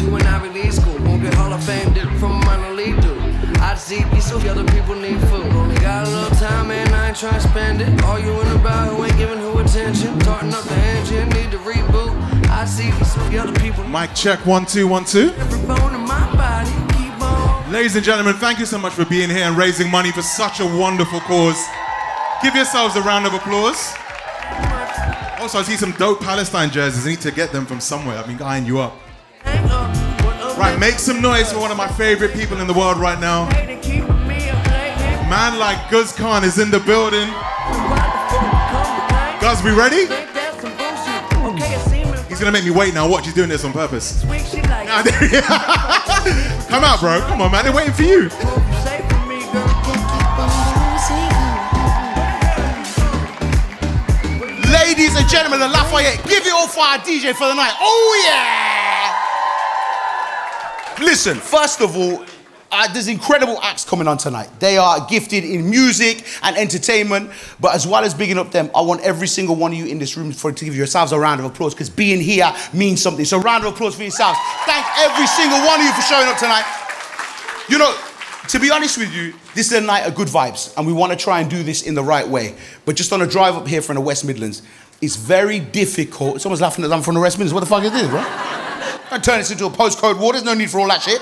to an Ivy League school. Won't get Hall of Fame dip from a minor league dude. I see these so other people need food. Only got a little time, man, I ain't trying to spend it. Arguing about who ain't giving who attention. Tarting up the engine, need to reboot. I see these so other people. Mic check, 1 2 1 2. Every bone in my body, keep on. Ladies and gentlemen, thank you so much for being here and raising money for such a wonderful cause. Give yourselves a round of applause. Also, I see some dope Palestine jerseys. I need to get them from somewhere. I've been eyeing you up. Right, make some noise for one of my favorite people in the world right now. Man like Guz Khan is in the building. Guz, we ready? He's gonna make me wait now. Watch, he's doing this on purpose. Come out, bro. Come on, man. They're waiting for you. Ladies and gentlemen of Lafayette, give it all for our DJ for the night. Oh, yeah! Listen, first of all, there's incredible acts coming on tonight. They are gifted in music and entertainment, but as well as bigging up them, I want every single one of you in this room to give yourselves a round of applause, because being here means something. So a round of applause for yourselves. Thank every single one of you for showing up tonight. You know, to be honest with you, this is a night of good vibes, and we want to try and do this in the right way. But just on a drive up here from the West Midlands, it's very difficult. Someone's laughing at them from the West Midlands. What the fuck is this, bro? Don't turn this into a postcode war. There's no need for all that shit.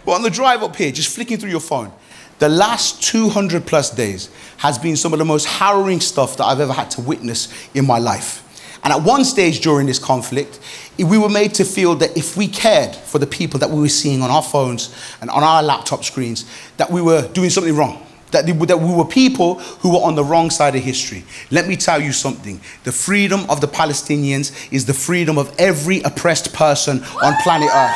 But on the drive up here, just flicking through your phone, the last 200 plus days has been some of the most harrowing stuff that I've ever had to witness in my life. And at one stage during this conflict, we were made to feel that if we cared for the people that we were seeing on our phones and on our laptop screens, that we were doing something wrong. That we were people who were on the wrong side of history. Let me tell you something. The freedom of the Palestinians is the freedom of every oppressed person on planet Earth.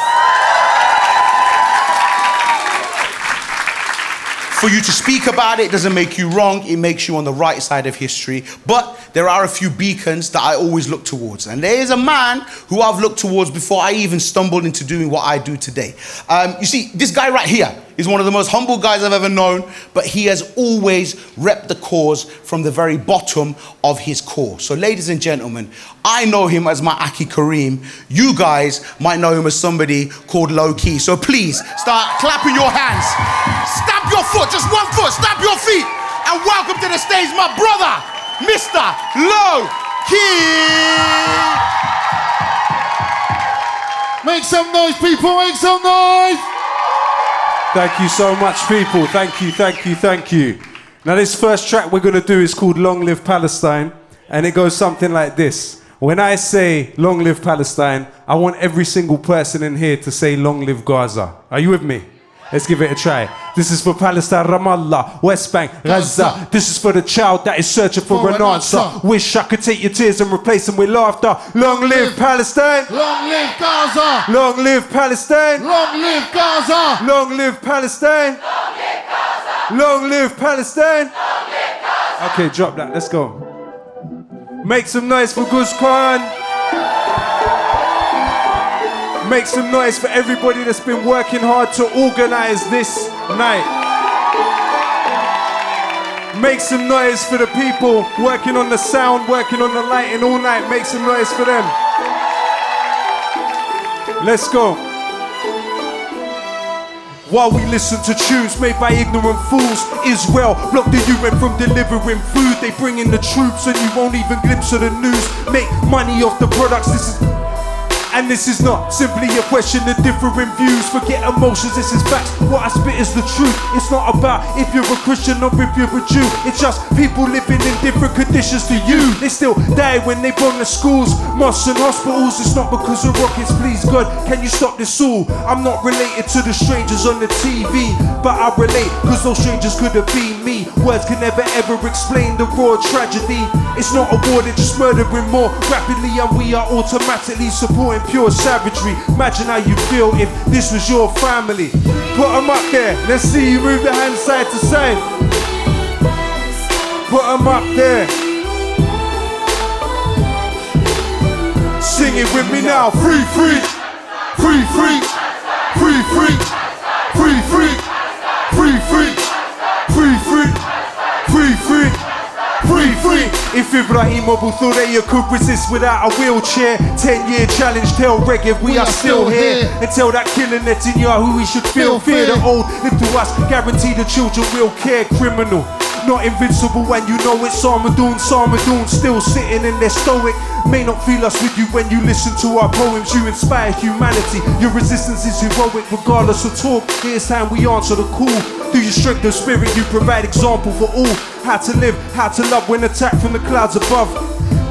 For you to speak about it doesn't make you wrong, it makes you on the right side of history. But there are a few beacons that I always look towards. And there is a man who I've looked towards before I even stumbled into doing what I do today. You see, this guy right here is one of the most humble guys I've ever known, but he has always repped the cause from the very bottom of his core. So ladies and gentlemen, I know him as my Aki Kareem. You guys might know him as somebody called Lowkey. So please start clapping your hands. Stamp your foot, just one foot, stamp your feet. And welcome to the stage, my brother, Mr. Lowkey. Make some noise, people, make some noise. Thank you so much, people. Thank you, thank you, thank you. Now, this first track we're going to do is called Long Live Palestine, and it goes something like this. When I say Long Live Palestine, I want every single person in here to say Long Live Gaza. Are you with me? Let's give it a try. This is for Palestine, Ramallah, West Bank, Gaza. This is for the child that is searching for an answer. Wish I could take your tears and replace them with laughter. Long live Palestine. Long live Gaza. Long live Palestine. Long live Gaza. Long live Palestine. Long live Gaza. Long live Palestine. Long live Gaza. Okay, drop that. Let's go. Make some noise for Guz Khan. Make some noise for everybody that's been working hard to organize this night. Make some noise for the people working on the sound, working on the lighting all night. Make some noise for them. Let's go. While we listen to tunes made by ignorant fools, Israel block the UN from delivering food. They bring in the troops and you won't even glimpse of the news. Make money off the products. And this is not simply a question of differing views. Forget emotions, this is facts. What I spit is the truth. It's not about if you're a Christian or if you're a Jew. It's just people living in different conditions to you. They still die when they bomb the schools, mosques and hospitals. It's not because of rockets, please God, can you stop this all? I'm not related to the strangers on the TV, but I relate, cause those strangers could have been me. Words can never ever explain the raw tragedy. It's not a war, they're just murdering more rapidly, and we are automatically supporting pure savagery. Imagine how you feel if this was your family. Put them up there, let's see you move your hands side to side. Put them up there. Sing it with me now. Free, free, free, free, free, free, free, free, free, free, free, free, free, free, Free, free. If Ibrahim Abu Thureya could resist without a wheelchair, 10-year challenge, tell Regev we are still here. And tell that killer Netanyahu we should feel fear. The old live to us, guarantee the children will care. Criminal, not invincible when you know it's Sarmadoon. Sarmadoon still sitting in their stoic. May not feel us with you when you listen to our poems. You inspire humanity, your resistance is heroic regardless of talk. Here's time we answer the call. Through your strength of spirit you provide example for all. How to live, how to love when attacked from the clouds above.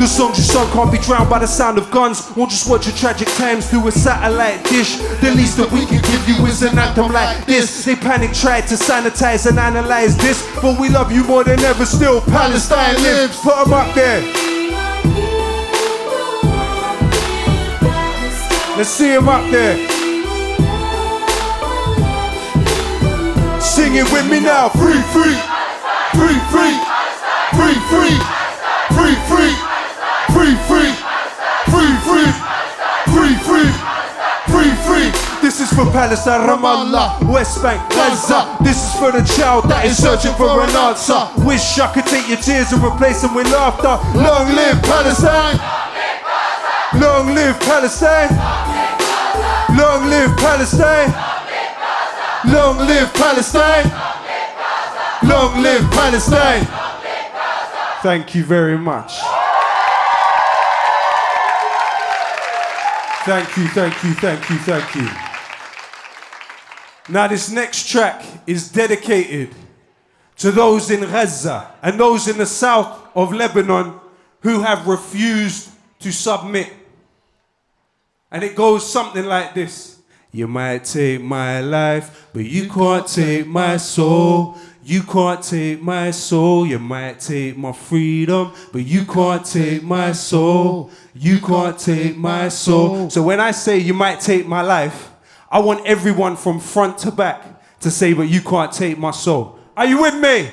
The songs you sung can't be drowned by the sound of guns. Won't just watch your tragic times through a satellite dish. The least that we can give you is an anthem like this. They panic tried to sanitize and analyze this, but we love you more than ever still. Palestine lives. Put them up there. Let's see him up there. Sing it with me now. Free, free. Free, free. Free, free. Free, free. Free, free. Free, free. Free, free. Free, free. This is for Palestine, Ramallah, West Bank, Gaza. This is for the child that is searching for an answer. Wish I could take your tears and replace them with laughter. Long live Palestine. Long live Palestine. Long live Palestine. Long live Palestine. Long live Palestine. Thank you very much. Thank you, thank you, thank you, thank you. Now this next track is dedicated to those in Gaza and those in the south of Lebanon who have refused to submit. And it goes something like this. You might take my life, but you can't take my soul. You can't take my soul. You might take my freedom, but you can't take my soul. You can't take my soul. So when I say you might take my life, I want everyone from front to back to say, but you can't take my soul. Are you with me?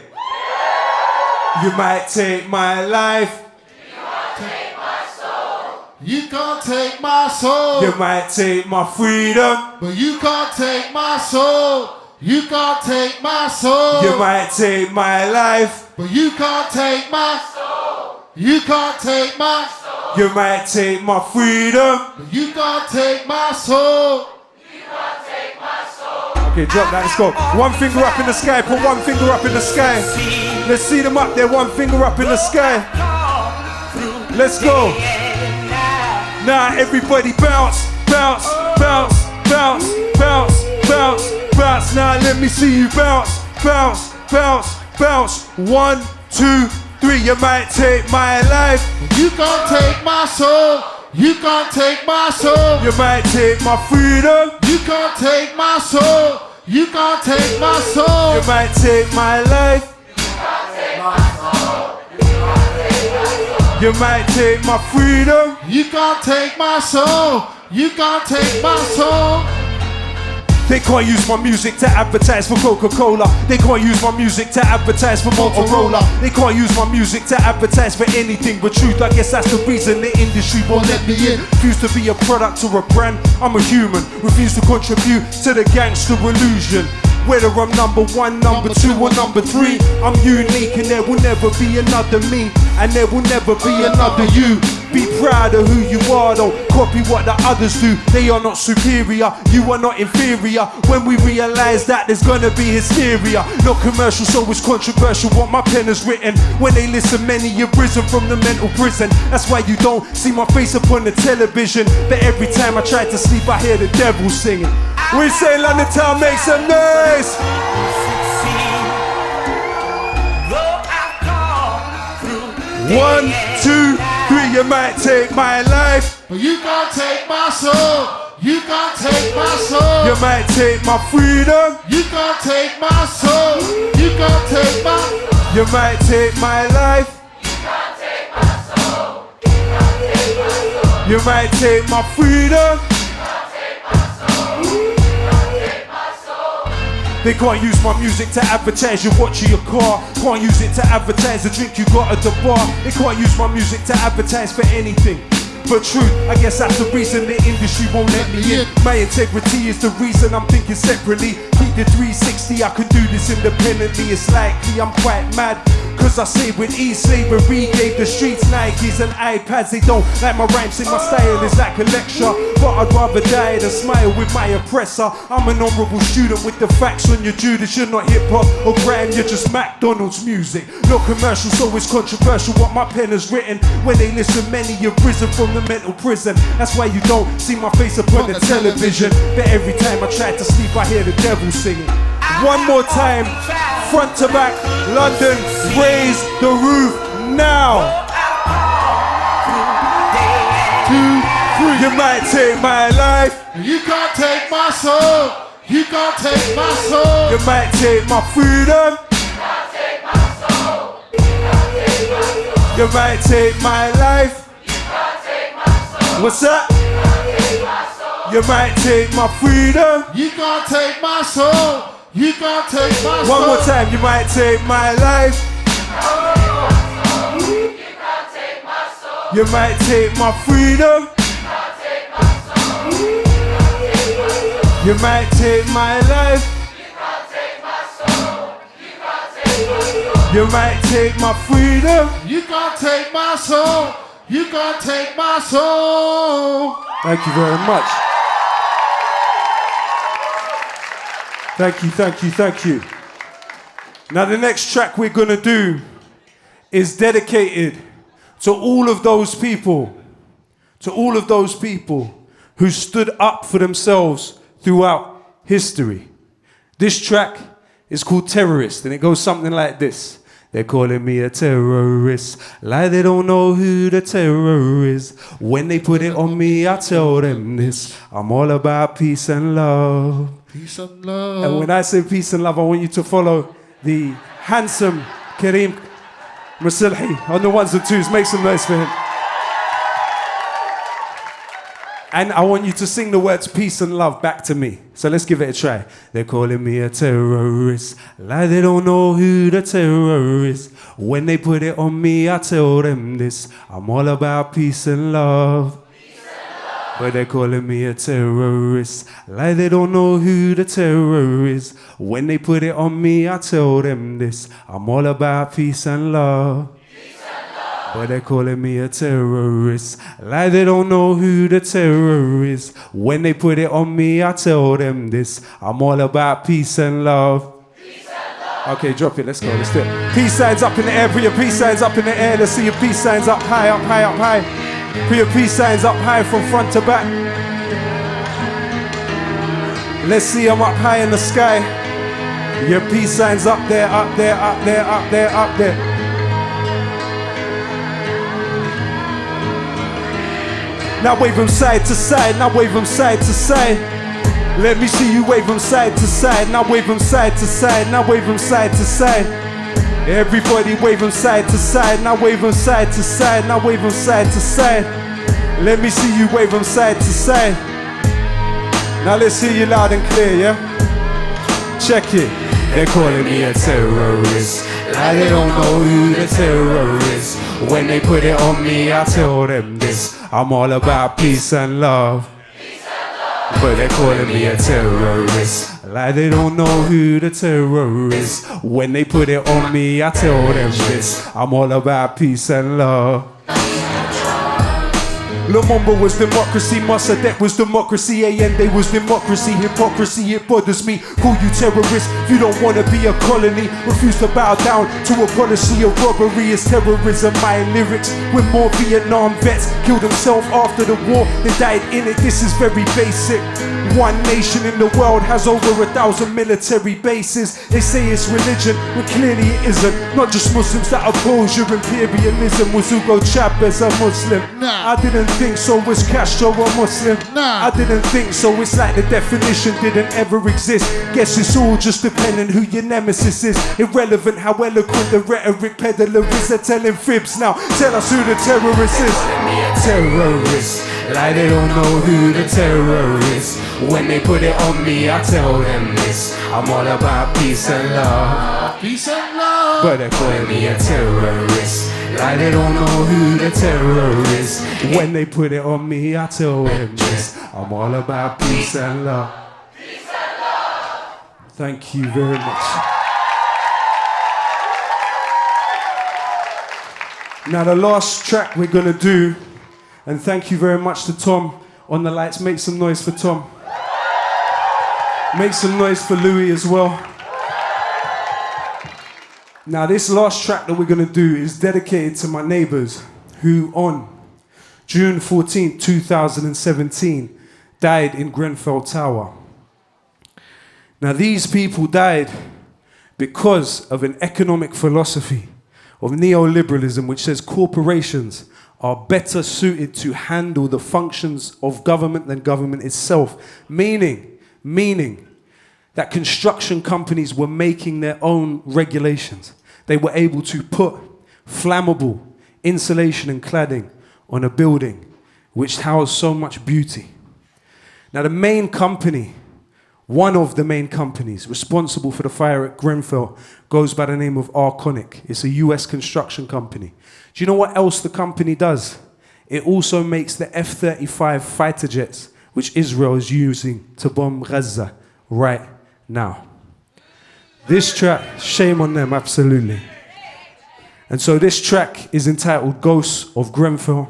You might take my life. You can't take my soul. You might take my freedom, but you can't take my soul. You can't take my soul. You might take my life, but you can't take my soul. You can't take my soul. You might take my freedom, but you can't take my soul. You can't take my soul. Okay, drop that, let's go. One finger up in the sky, put one finger up in the sky. Let's see them up there, one finger up in the sky. Let's go. Now everybody bounce, bounce, bounce, bounce, bounce, bounce, bounce. Now let me see you bounce, bounce, bounce, bounce. 1, 2, 3. You might take my life. You can't take my soul. You can't take my soul. You might take my freedom. You can't take my soul. You can't take my soul. You might take my life. You might take my freedom. You can't take my soul. You can't take my soul. They can't use my music to advertise for Coca-Cola. They can't use my music to advertise for Motorola. They can't use my music to advertise for anything but truth. I guess that's the reason the industry won't let me in. Refuse to be a product or a brand. I'm a human. Refuse to contribute to the gangster illusion. Whether I'm number 1, number 2 or number 3, I'm unique and there will never be another me. And there will never be another you. Be proud of who you are, don't copy what the others do. They are not superior, you are not inferior. When we realize that, there's gonna be hysteria. Not commercial, so it's controversial what my pen has written. When they listen, many have risen from the mental prison. That's why you don't see my face upon the television. But every time I try to sleep, I hear the devil singing. We say London Town, make some noise. 1, 2, 3, you might take my life, but you can't take my soul. You can't take my soul. You might take my freedom. You can't take my soul. You can't take my. You might take my life. You can't take my soul. You can't take my soul. You might take my freedom. They can't use my music to advertise your watch or your car. Can't use it to advertise the drink you got at the bar. They can't use my music to advertise for anything but truth. I guess that's the reason the industry won't let me in. My integrity is the reason I'm thinking separately. Keep the 360, I can do this independently. It's likely I'm quite mad, Cause I say with slavery gave the streets Nikes and iPads. They don't like my rhymes, say my style is like a lecture. But I'd rather die than smile with my oppressor. I'm an honourable student with the facts on your Judas. You're not hip-hop or grime, you're just McDonald's music. No commercial, so it's controversial what my pen has written. When they listen, many have risen from the mental prison. That's why you don't see my face upon the television. But every time I try to sleep, I hear the devil singing. One more time, front to back, London, raise the roof now. 2, 3. You might take my life, You can't take my soul. You can't take my soul. you might take my freedom, you might take my life. What's that? You might take my freedom. You can't take my soul. You can't take my soul. One more time, you might take my life. You might take my freedom. You might take my life. You might take my freedom. You can't take my soul. You can't take my soul. Thank you very much. Thank you, thank you, thank you. Now the next track we're gonna do is dedicated to all of those people, who stood up for themselves throughout history. This track is called Terrorist, and it goes something like this. They're calling me a terrorist, like they don't know who the terror is. When they put it on me, I tell them this. I'm all about peace and love. Peace and love. And when I say peace and love, I want you to follow the handsome Karim Mursal on the ones and twos. Make some noise for him. And I want you to sing the words peace and love back to me. So let's give it a try. They're calling me a terrorist, like they don't know who the terror is. When they put it on me, I tell them this. I'm all about peace and love. But they're calling me a terrorist, like they don't know who the terror is. When they put it on me, I tell them this. I'm all about peace and love. But they're calling me a terrorist, like they don't know who the terror is. When they put it on me, I tell them this. I'm all about peace and love. Okay, drop it, let's go, let's do it. Peace signs up in the air, put your peace signs up in the air. Let's see your peace signs up high, up high, up high. Put your peace signs up high from front to back. Let's see them up high in the sky. Your peace signs up there, up there, up there, up there, up there. Now wave them side to side, now wave them side to side. Let me see you wave them side to side. Now wave them side to side, now wave them side to side. Everybody wave them side to side, now wave them side to side, now wave them side to side. Let me see you wave them side to side. Now let's hear you loud and clear, yeah? Check it. They're calling me a terrorist, like they don't know who the terror is. When they put it on me, I tell them this. I'm all about peace and love. But they're calling me a terrorist, like they don't know who the terror is. When they put it on me, I tell them this. I'm all about peace and love. Lumumba was democracy, Mossadegh was democracy, Allende was democracy, hypocrisy, it bothers me. Call you terrorist, you don't want to be a colony. Refuse to bow down to a policy of robbery is terrorism. My lyrics, when more Vietnam vets killed themselves after the war, they died in it, this is very basic. One nation in the world has over 1,000 military bases. They say it's religion, but clearly it isn't. Not just Muslims that oppose your imperialism. Was Hugo Chavez a Muslim? Nah. I didn't think so, was Castro a Muslim? Nah. I didn't think so, it's like the definition didn't ever exist. Guess it's all just depending who your nemesis is. Irrelevant how eloquent the rhetoric peddler is. They're telling fibs now, tell us who the terrorist is. Terrorist, like they don't know who the terror is. When they put it on me, I tell them this. I'm all about peace and love. Peace and love. But they're calling me a terrorist, like they don't know who the terror is. When they put it on me, I tell them this. I'm all about peace and love. Peace and love. Thank you very much. Now the last track we're gonna do, and thank you very much to Tom on the lights. Make some noise for Tom. Make some noise for Louis as well. Now this last track that we're gonna do is dedicated to my neighbors who on June 14, 2017 died in Grenfell Tower. Now these people died because of an economic philosophy of neoliberalism which says corporations are better suited to handle the functions of government than government itself. Meaning that construction companies were making their own regulations. They were able to put flammable insulation and cladding on a building which housed so much beauty. Now the main company, one of the main companies responsible for the fire at Grenfell goes by the name of Arconic. It's a US construction company. Do you know what else the company does? It also makes the F-35 fighter jets, which Israel is using to bomb Gaza right now. This track, shame on them, absolutely. And so this track is entitled Ghosts of Grenfell,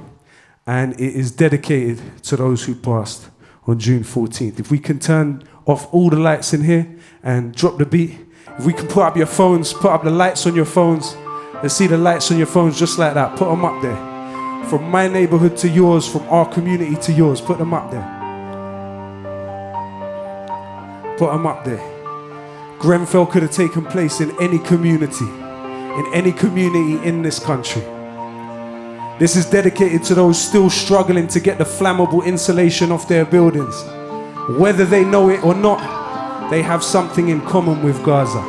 and it is dedicated to those who passed on June 14th. If we can turn off all the lights in here and drop the beat. If we can put up your phones, put up the lights on your phones. Let's see the lights on your phones just like that. Put them up there. From my neighborhood to yours, from our community to yours. Put them up there. Put them up there. Grenfell could have taken place in any community in this country. This is dedicated to those still struggling to get the flammable insulation off their buildings. Whether they know it or not, they have something in common with Gaza.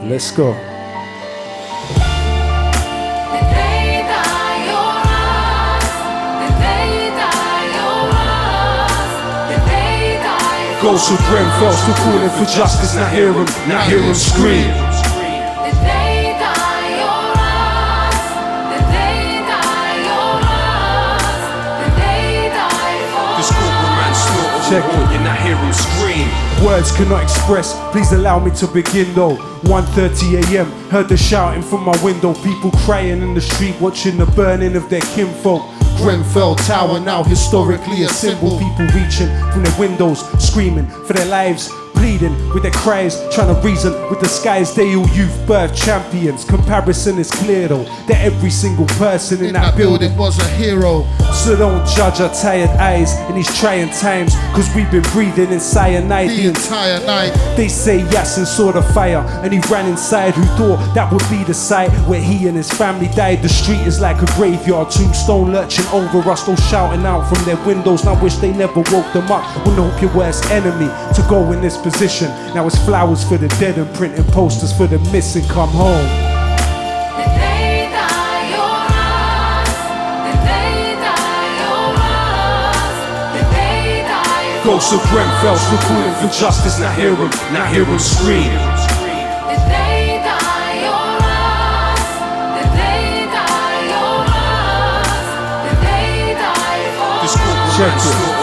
Let's go. Ghosts of Grenfell still calling for justice, not hear them scream. Check it. You're not hearing scream. Words cannot express, please allow me to begin though. 1:30 a.m, heard the shouting from my window. People crying in the street, watching the burning of their kinfolk. Grenfell Tower now historically a symbol. People reaching from their windows, screaming for their lives, pleading with their cries, trying to reason with the skies. They all youth birth champions. Comparison is clear though, that every single person in that building was a hero. So don't judge our tired eyes in these trying times, cause we've been breathing in cyanide the entire night. They say Yasin saw the fire and he ran inside. Who thought that would be the site where he and his family died? The street is like a graveyard, tombstone lurching over us, those shouting out from their windows. And I wish they never woke them up. Wanna hope your worst enemy to go in this position. Now it's flowers for the dead and printing posters for the missing. Come home. Ghosts of Grenfell still calling for justice, not hear them scream. Check it.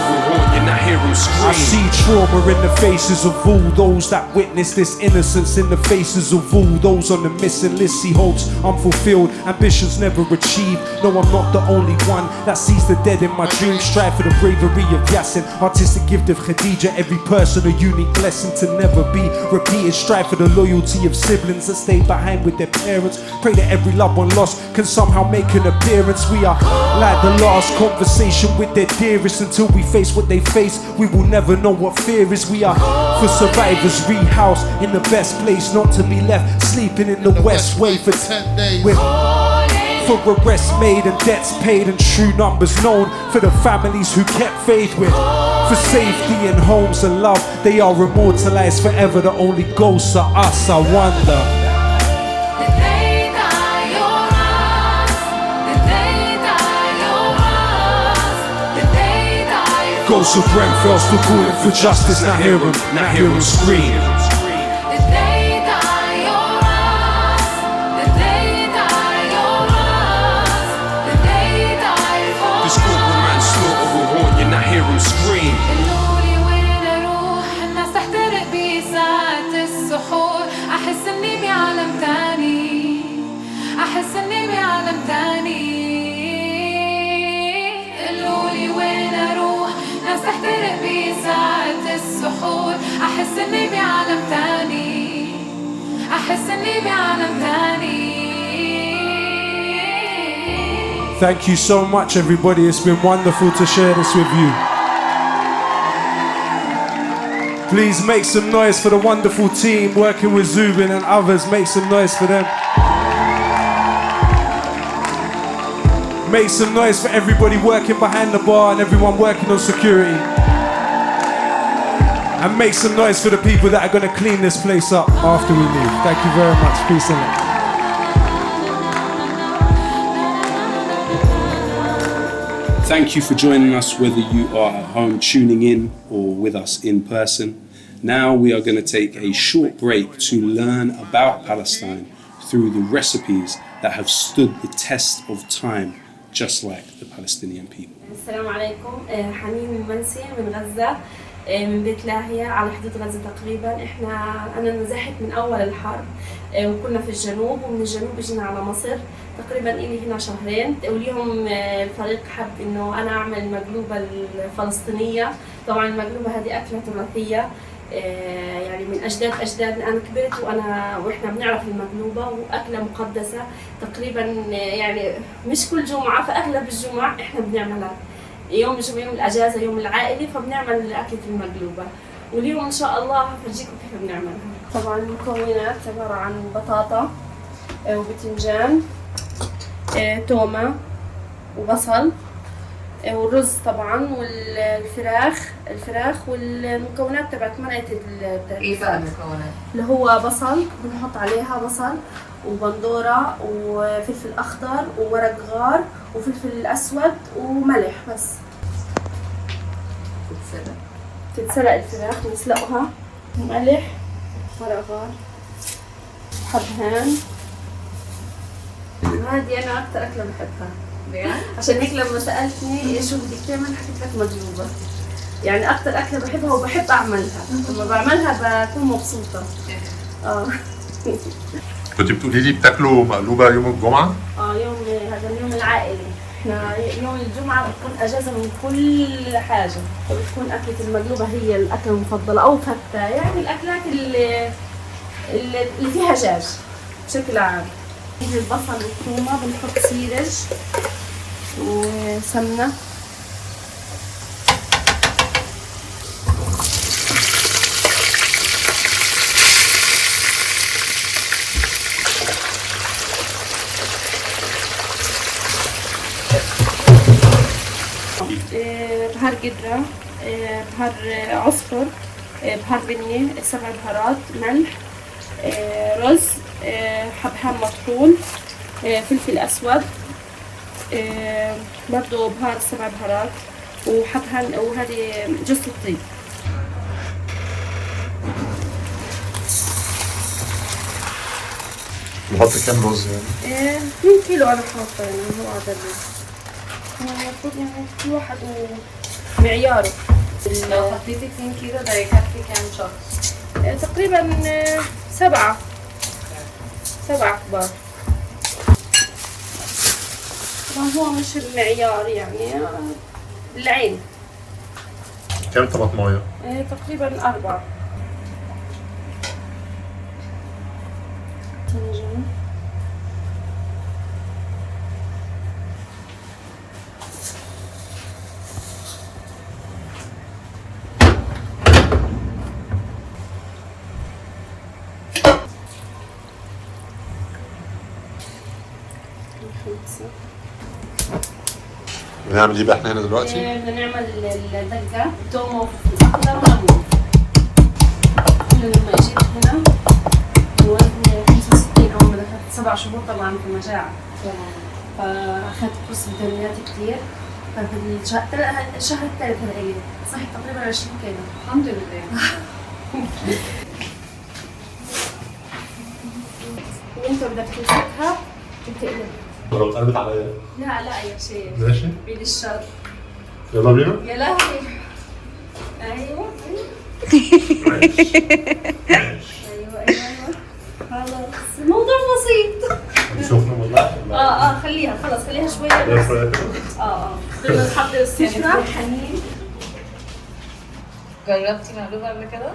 I see trauma in the faces of all those that witness this, innocence in the faces of all those on the missing list. See hopes unfulfilled, ambitions never achieved. No, I'm not the only one that sees the dead in my dreams. Strive for the bravery of Yasin, artistic gift of Khadija. Every person a unique blessing to never be repeated. Strive for the loyalty of siblings that stay behind with their parents. Pray that every loved one lost can somehow make an appearance. We are like the last conversation with their dearest. Until we face what they face, we will never know what fear is. We are for survivors, rehoused in the best place, not to be left sleeping in the West Way for 10 days. We're for arrests made and debts paid and true numbers known. For the families who kept faith with, for safety and homes and love, they are immortalized forever. The only ghosts are us, I wonder. Ghosts of Grenfell still calling for justice, not hear them scream. This corporate manslaughter will haunt you, not hear them scream. الناس تحترق بساعة السحور. أحس إني أحس إني بعالم تاني أحس إني بعالم تاني. Thank you so much, everybody. It's been wonderful to share this with you. Please make some noise for the wonderful team working with Zubin and others. Make some noise for them. Make some noise for everybody working behind the bar and everyone working on security. And make some noise for the people that are going to clean this place up after we leave. Thank you very much. Peace and love. Thank you for joining us, whether you are at home tuning in or with us in person. Now we are going to take a short break to learn about Palestine through the recipes that have stood the test of time, just like the Palestinian people. السلام عليكم. حنين المنسي من غزة، من بيت لاهية على حدود غزة تقريبا. أنا نزحت من أول الحرب وكنا في الجنوب، ومن الجنوب جينا على مصر تقريبا إلي هنا شهرين. واليوم الفريق حب إنه أنا أعمل مقلوبة الفلسطينية. طبعا المقلوبة هذه أكلة تراثية يعني من أجدادنا. أنا كبرت وإحنا بنعرف المقلوبة، وأكلة مقدسة تقريبا يعني مش كل جمعة، فأغلب الجمعة إحنا بنعملها. يوم الجمعة، يوم الأجازة، يوم العائلي، فبنعمل أكلة المقلوبة. واليوم إن شاء الله هفرجيكم كيف بنعملها. طبعا المكونات عبارة عن بطاطا وبتنجان، تومة وبصل والرز طبعا، والفراخ والمكونات تبعت مرقة ايه بقى المكونات؟ اللي هو بصل، بنحط عليها بصل وبندورة وفلفل أخضر وورق غار وفلفل أسود وملح بس. تتسلق الفراخ، نسلقها ملح، ورق غار، حبهان. هذه أنا أكتر أكلة بحبها، عشان هيك لما سألتني شو بدك تعمل حكيت لك مقلوبة. يعني أكتر أكلة بحبها وبحب أعملها، لما بعملها بكون مبسوطة. كنت بتقولي لي بتاكلوا مقلوبة يوم الجمعة؟ يوم هذا اليوم العائلي. احنا يوم الجمعة بتكون أجازة من كل حاجة، فبتكون أكلة المقلوبة هي الأكلة المفضلة، أو فتة، يعني الأكلات اللي فيها دجاج بشكل عام. البصل والثومة بنحط سيرج وسمنة. بهار قدرة، بهار عصفر، بهار بني، 7 بهارات، ملح، رز، حبهان مطحون، فلفل أسود، برضو بهار 7 بهارات، وحبهان، وهذه جوز الطيب. نحط كام رز يعني؟ 2 كيلو أنا حاطة، يعني هو هذا الرز. المفروض يعني كل واحد ومعياره. لو حطيتي 2 كيلو ده يكفي كام شخص؟ تقريبا 7 كبار. طبعا هو مش المعيار، يعني العين. كام طماطمايه؟ تقريبا 4. طنجان، بنعمل ايه بقى احنا هنا دلوقتي؟ بدنا نعمل الدقة، تومة وفلفل أخضر وليمون. لما اجيت هنا وزني 65، أول ما دخلت 7 شهور طبعا في المجاعة، فأخذت كورس فيتامينات كتير. ففي الشهر الثالث هذا صحت تقريبا 20 كيلو الحمد لله. وانت بدك تمسكها وتقلب. لو اتقلبت عليا؟ لا يا شيخ. ماشي. بيد الشر. يلا بينا؟ يا لهوي. ايوه. ايوه. خلاص الموضوع بسيط. سخنة والله؟ خليها شوية بس. بدنا نحضر السفرة. جربتي مقلوبة قبل كده؟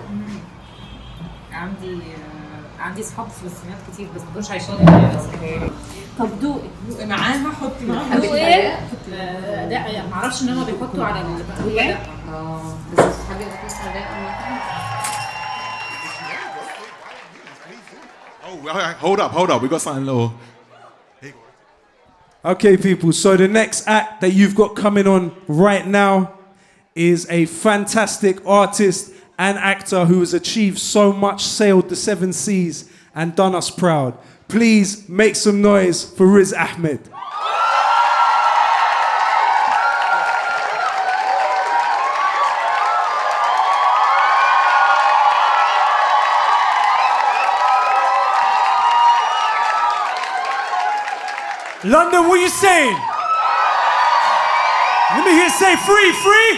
عندي صحاب فلسطينيات كتير بس ما دولش عايشين هنا. طب دوقي معاها حطي معاها دوقي لا ما اعرفش ان هم بيحطوا على المقلوبه. بس صحابي بس Hold up. We got something little. Okay, people, so the next act that you've got coming on right now is a fantastic artist and actor who has achieved so much, sailed the 7 seas and done us proud. Please make some noise for Riz Ahmed. London, what you saying? Let me hear say free, free.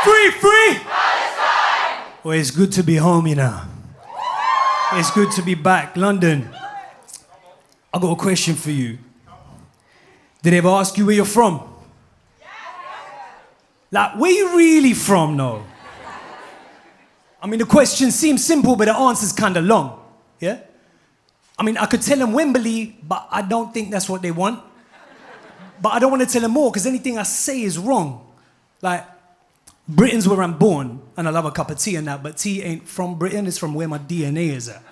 Free, free. Well, it's good to be home, you know. It's good to be back. London, I got a question for you. Did they ever ask you where you're from? Like, where you really from, though? I mean, the question seems simple, but the answer's kind of long, yeah? I mean, I could tell them Wembley, but I don't think that's what they want. But I don't want to tell them more, because anything I say is wrong. Like, Britain's where I'm born, and I love a cup of tea and that, but tea ain't from Britain, it's from where my DNA is at.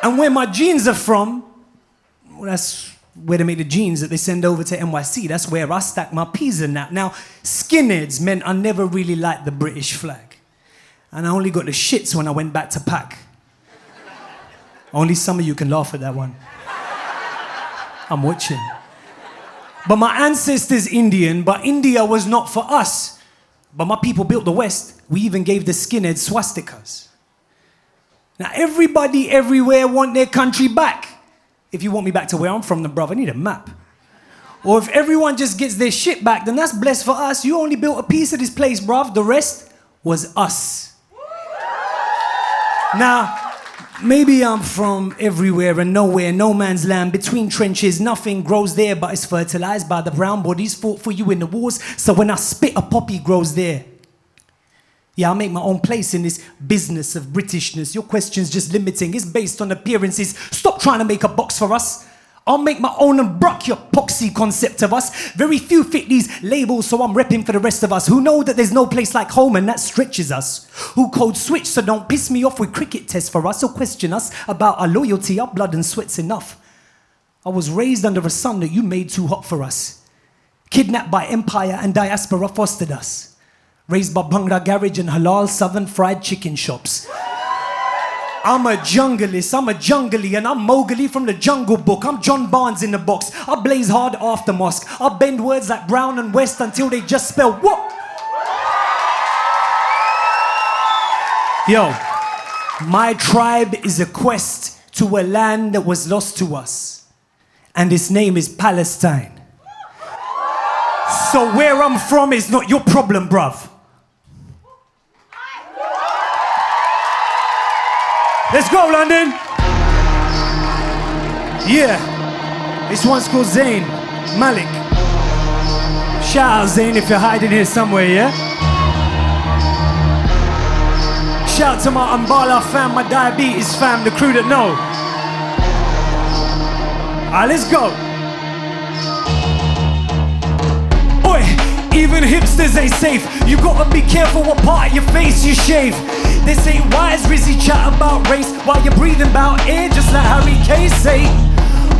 And where my genes are from, well, that's where they make the jeans that they send over to NYC. That's where I stack my peas in that. Now, skinheads meant I never really liked the British flag. And I only got the shits when I went back to pack. Only some of you can laugh at that one. I'm watching. But my ancestors Indian, but India was not for us. But my people built the West. We even gave the skinheads swastikas. Now everybody everywhere want their country back. If you want me back to where I'm from, then bruv, I need a map. Or if everyone just gets their shit back, then that's blessed for us. You only built a piece of this place, bruv. The rest was us. Now, maybe I'm from everywhere and nowhere, no man's land, between trenches, nothing grows there, but it's fertilized by the brown bodies fought for you in the wars. So when I spit, a poppy grows there. Yeah, I make my own place in this business of Britishness. Your question's just limiting. It's based on appearances. Stop trying to make a box for us. I'll make my own and brock your poxy concept of us. Very few fit these labels, so I'm repping for the rest of us who know that there's no place like home and that stretches us. Who code switch, so don't piss me off with cricket tests for us or question us about our loyalty. Our blood and sweat's enough. I was raised under a sun that you made too hot for us. Kidnapped by empire and diaspora fostered us. Raised by Bhangra garage and halal southern fried chicken shops. I'm a junglist, I'm a jungly, and I'm Mowgli from the Jungle Book. I'm John Barnes in the box. I blaze hard after mosque. I bend words like Brown and West until they just spell what? Yo, my tribe is a quest to a land that was lost to us. And its name is Palestine. So where I'm from is not your problem, bruv. Let's go, London. Yeah. This one's called Zayn Malik. Shout out, Zayn, if you're hiding here somewhere, yeah? Shout out to my Umbala fam, my diabetes fam, the crew that know. Alright, let's go. Oi, even hipsters ain't safe. You gotta be careful what part of your face you shave. This ain't wise, Rizzy chat about race while you're breathing about air, just like Harry K say.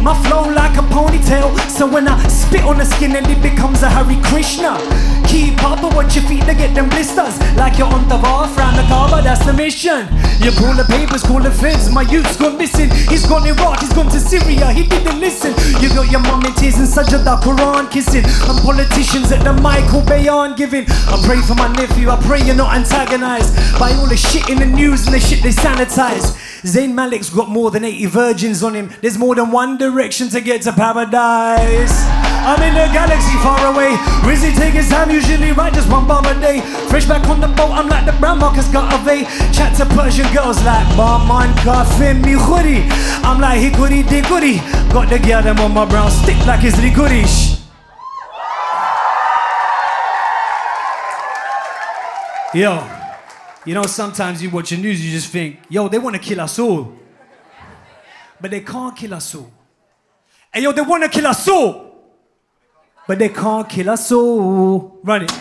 My flow like a ponytail, so when I spit on the skin and it becomes a Hare Krishna. Keep up or watch your feet to get them blisters. Like you're on Tawaf round the Kaaba, that's the mission. You pull the papers, call the feds, my youth's gone missing. He's gone Iraq, he's gone to Syria, he didn't listen. You got your mum in tears and Sajada Quran kissing. And politicians at the Michael Bayan giving. I pray for my nephew, I pray you're not antagonized by all the shit in the news and the shit they sanitize. Zayn Malik's got more than 80 virgins on him. There's more than one direction to get to paradise. I'm in the galaxy far away. Rizzy take his time, usually write just one bomb a day. Fresh back on the boat, I'm like the brown Marcus got a way. Chat to Persian girls like Barman, Kafim, Mikhuri. I'm like Hikuri, Dikuri. Got the girl them on my brown stick like it's licorice. Yo, You know, sometimes you watch the news, you just think, yo, they want to kill us all. But they can't kill us all. And yo, they want to kill us all. But they can't kill us all. Run it.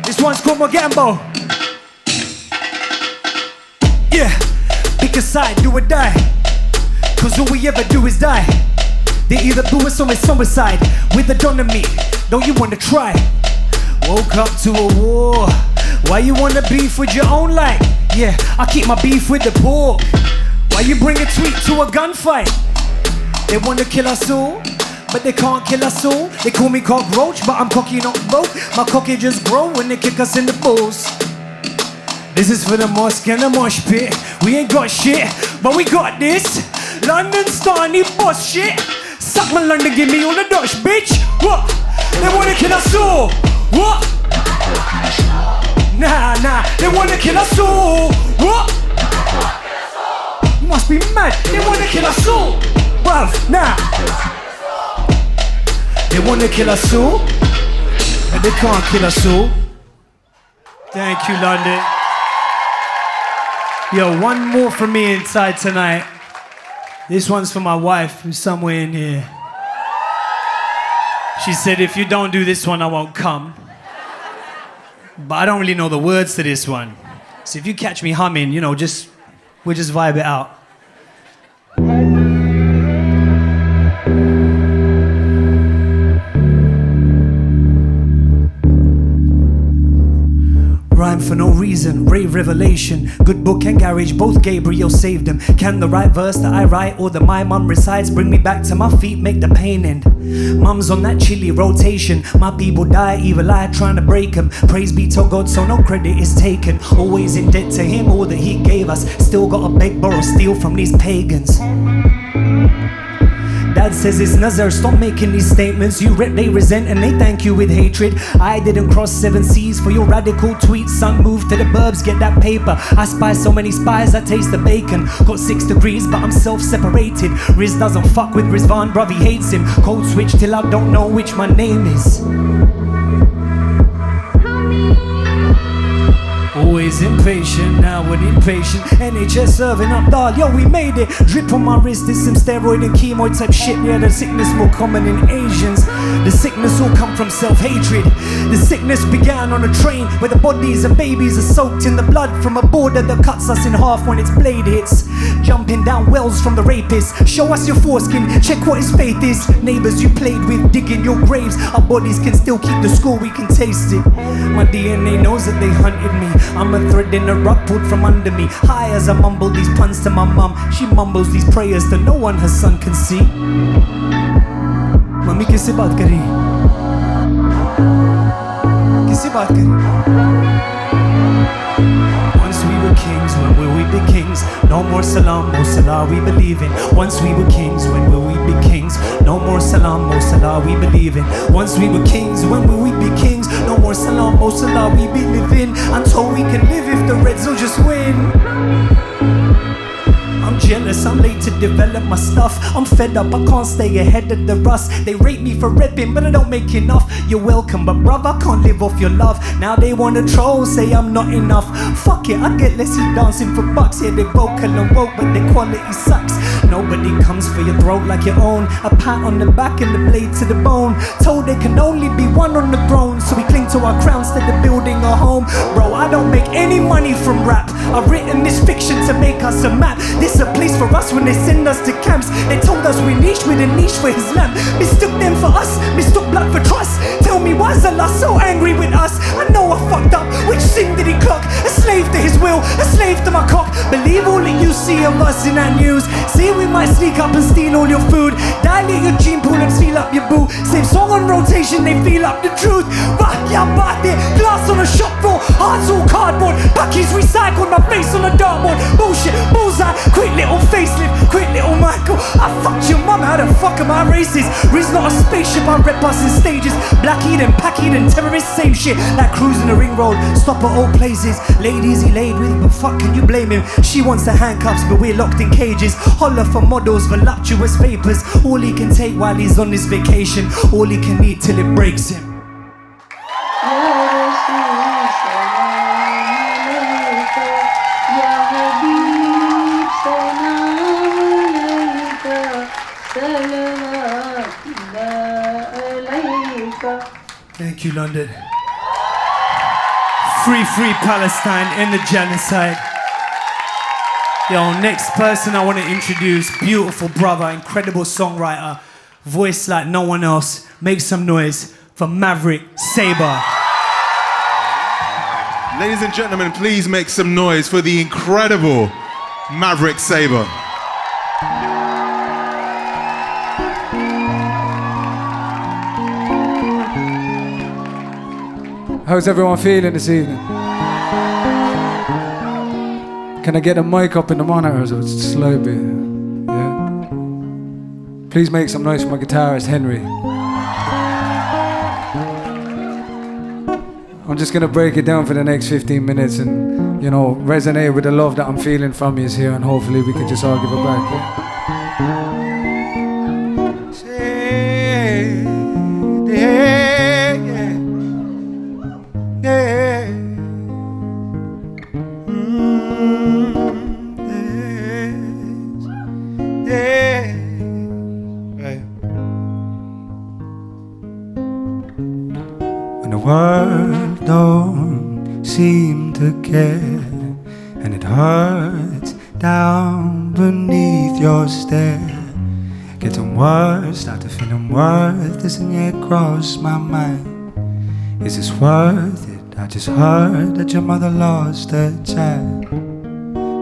This one's called Mogambo. Yeah, pick a side, do or die. Cause all we ever do is die. They either do us or it's homicide. With the Dunne of me, don't you wanna try? Woke up to a war. Why you wanna beef with your own life? Yeah, I keep my beef with the poor. Why you bring a tweet to a gunfight? They wanna kill us all, but they can't kill us all. They call me cockroach, but I'm cocky not broke. My cocky just grow when they kick us in the balls. This is for the mosque and the mosh pit. We ain't got shit, but we got this. London Starny boss shit. Suck my London, give me all the Dutch, bitch. What? They wanna kill us all. What? Nah, they wanna kill us all. What? You must be mad. They wanna kill us all. Bruv, nah. They wanna kill us all, but they can't kill us all. Thank you, London. Yo, one more from me inside tonight. This one's for my wife, who's somewhere in here. She said, if you don't do this one, I won't come. But I don't really know the words to this one. So if you catch me humming, you know, we'll just vibe it out. Rhyme for no reason, rave revelation. Good book and garage, both Gabriel saved them. Can the right verse that I write or that my mum recites bring me back to my feet, make the pain end? Mum's on that chilly rotation. My people die, evil eye trying to break them. Praise be to God, so no credit is taken. Always in debt to him, all that he gave us. Still gotta beg, borrow, steal from these pagans. Dad says it's Nazar, stop making these statements. You rep, they resent, and they thank you with hatred. I didn't cross 7 seas for your radical tweets. Son, move to the burbs, get that paper. I spy so many spies, I taste the bacon. Got 6 degrees, but I'm self-separated. Riz doesn't fuck with Rizvan, bruv, he hates him. Code switch till I don't know which my name is. Always impatient, now we're impatient. NHS serving up dal, yo we made it. Drip on my wrist, there's some steroid and chemo type shit. Yeah, the sickness more common in Asians. The sickness all come from self-hatred. The sickness began on a train where the bodies of babies are soaked in the blood from a border that cuts us in half when its blade hits. Jumping down wells from the rapist. Show us your foreskin, check what his faith is. Neighbors you played with, digging your graves. Our bodies can still keep the score, we can taste it. My DNA knows that they hunted me. I'm a thread in a rug pulled from under me. High as I mumble these puns to my mum. She mumbles these prayers that no one her son can see. Mami kisse baat kari? Kisse baat kari? Once we were kings, when will we be kings? No more salam, mo salah we believe in. Once we were kings, when will we be kings? No more salam, mo salah we believe in. Once we were kings, when will we be kings? No more salam, mo salah we be living. Until we can live if the Reds will just win. I'm jealous, I'm late to develop my stuff. I'm fed up, I can't stay ahead of the rust. They rate me for repping, but I don't make enough. You're welcome, but bruv, I can't live off your love. Now they wanna troll, say I'm not enough. Fuck it, I get lessy dancing for bucks. Yeah, they vocal and woke, but their quality sucks. Nobody comes for your throat like your own. A pat on the back and the blade to the bone. Told there can only be one on the throne, so we cling to our crowns instead of building a home. Bro, I don't make any money from rap. I've written this fiction to make us a map. This a place for us when they send us to camps. They told us we're niche with a niche for Islam. Mistook them for us, mistook blood for trust. Tell me why's Allah so angry with us? I know I fucked up, which sin did he clock? A slave to his will, a slave to my cock. Believe all that you see of us in that news. See we might sneak up and steal all your food. Dilate your gene pool and seal up your boo. Same song on rotation, they feel up the truth. Rock ya bate, glass on a shop floor. Hearts all cardboard, Bucky's recycled, my face on a dartboard. Bullshit, bullseye, quick little facelift, quick little Michael. I fucked your mum, how the fuck am I racist? Riz not a spaceship, I rep us in stages. Black Eden, Pack Eden, terrorists, same shit. Like cruising the ring road, stop at all places. Ladies he laid with, but fuck can you blame him? She wants the handcuffs, but we're locked in cages. Holler for models, voluptuous vapors. All he can take while he's on his vacation. All he can eat till it breaks him. Thank you, London. Free Palestine, end the genocide. Yo, next person I want to introduce, beautiful brother, incredible songwriter, voice like no one else. Make some noise for Maverick Sabre. Ladies and gentlemen, please make some noise for the incredible Maverick Sabre. How's everyone feeling this evening? Can I get a mic up in the monitor so it's slightly? Yeah. Please make some noise for my guitarist, Henry. I'm just gonna break it down for the next 15 minutes and, you know, resonate with the love that I'm feeling from you here, and hopefully we can just all give it back. Yeah? world don't seem to care, and it hurts down beneath your stare. Getting worse, started feeling worthless, and yet crossed my mind. Is this worth it? I just heard that your mother lost a child.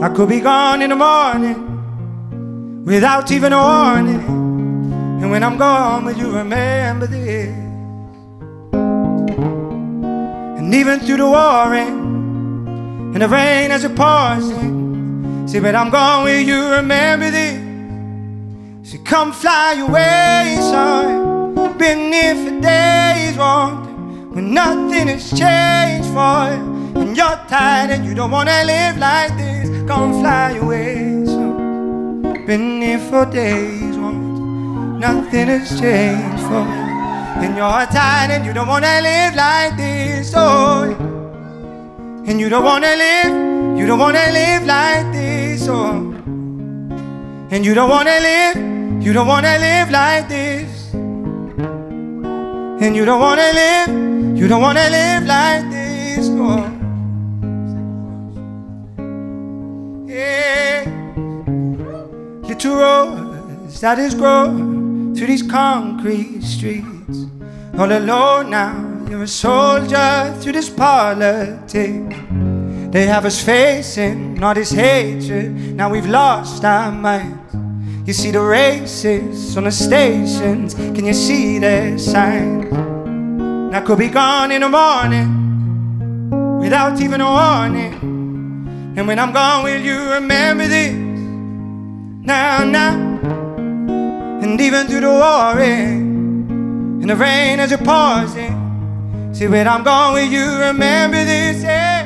I could be gone in the morning without even a warning, and when I'm gone, will you remember this? And even through the warring and the rain as it pours in, see, when I'm gone, will you remember this? See, come fly away, son. Been here for days, wanting when nothing has changed for you, and you're tired and you don't wanna live like this. Come fly away, son. Been here for days, wanting nothing has changed for you, and you're tired and you don't wanna live like this. Oh, and you don't wanna live like this. Oh, and you don't wanna live like this. And you don't wanna live like this. Oh, yeah. Little rose that is grown through these concrete streets, all alone now, you're a soldier through this politics. They have us facing all this hatred, now we've lost our minds. You see the races on the stations, can you see their signs? And I could be gone in the morning without even a warning, and when I'm gone, will you remember this? Now, and even through the warring and the rain as it pours in, see, when I'm gone, will you remember this? Yeah.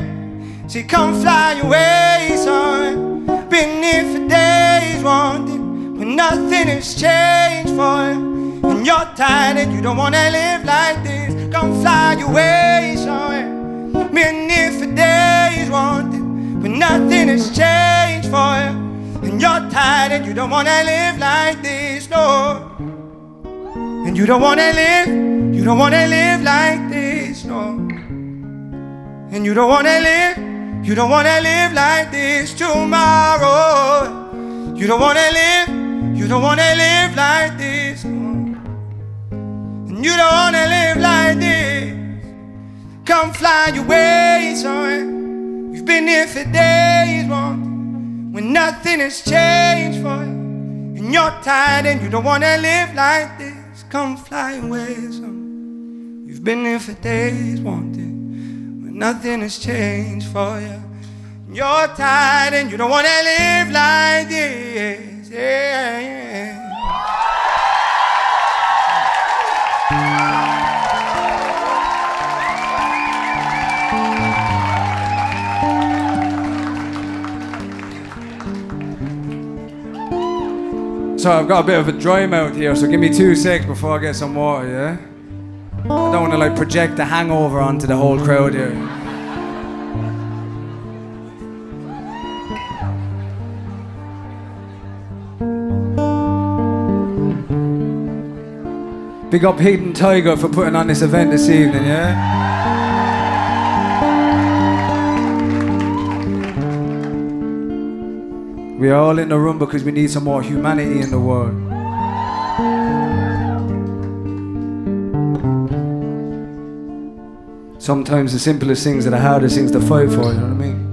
See, come fly away, son. Been here for days, wanting when nothing has changed for you, and you're tired and you don't wanna live like this. Come fly away, son. Been here for days, wanting when nothing has changed for you, and you're tired and you don't wanna live like this, no. And you don't wanna live like this, no. And you don't wanna live like this tomorrow. You don't wanna live like this, no. And you don't wanna live like this. Come fly away, son. We've been here for days, one, when nothing has changed for you, and you're tired and you don't wanna live like this. Come fly away, son. We've been here for days, wanting when nothing has changed for you, and you're tired and you don't wanna live like this. Yeah, yeah. So I've got a bit of a dry mouth here, so give me 2 seconds before I get some water, yeah? I don't want to like project a hangover onto the whole crowd here. Big up Hidden Tiger for putting on this event this evening, yeah? We are all in the room because we need some more humanity in the world. Sometimes the simplest things are the hardest things to fight for, you know what I mean?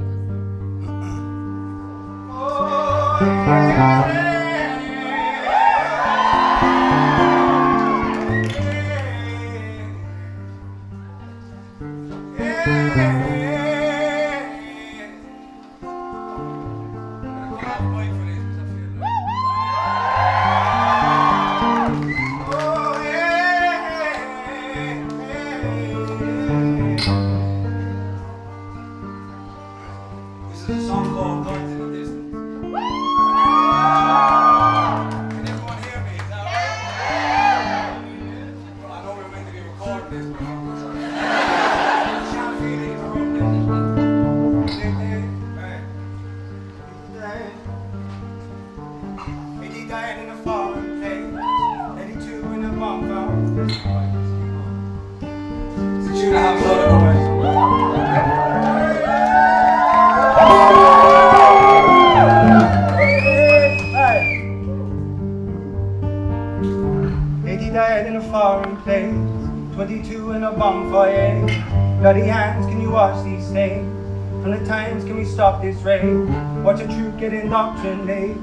Stop this rain. Watch the truth get indoctrinated.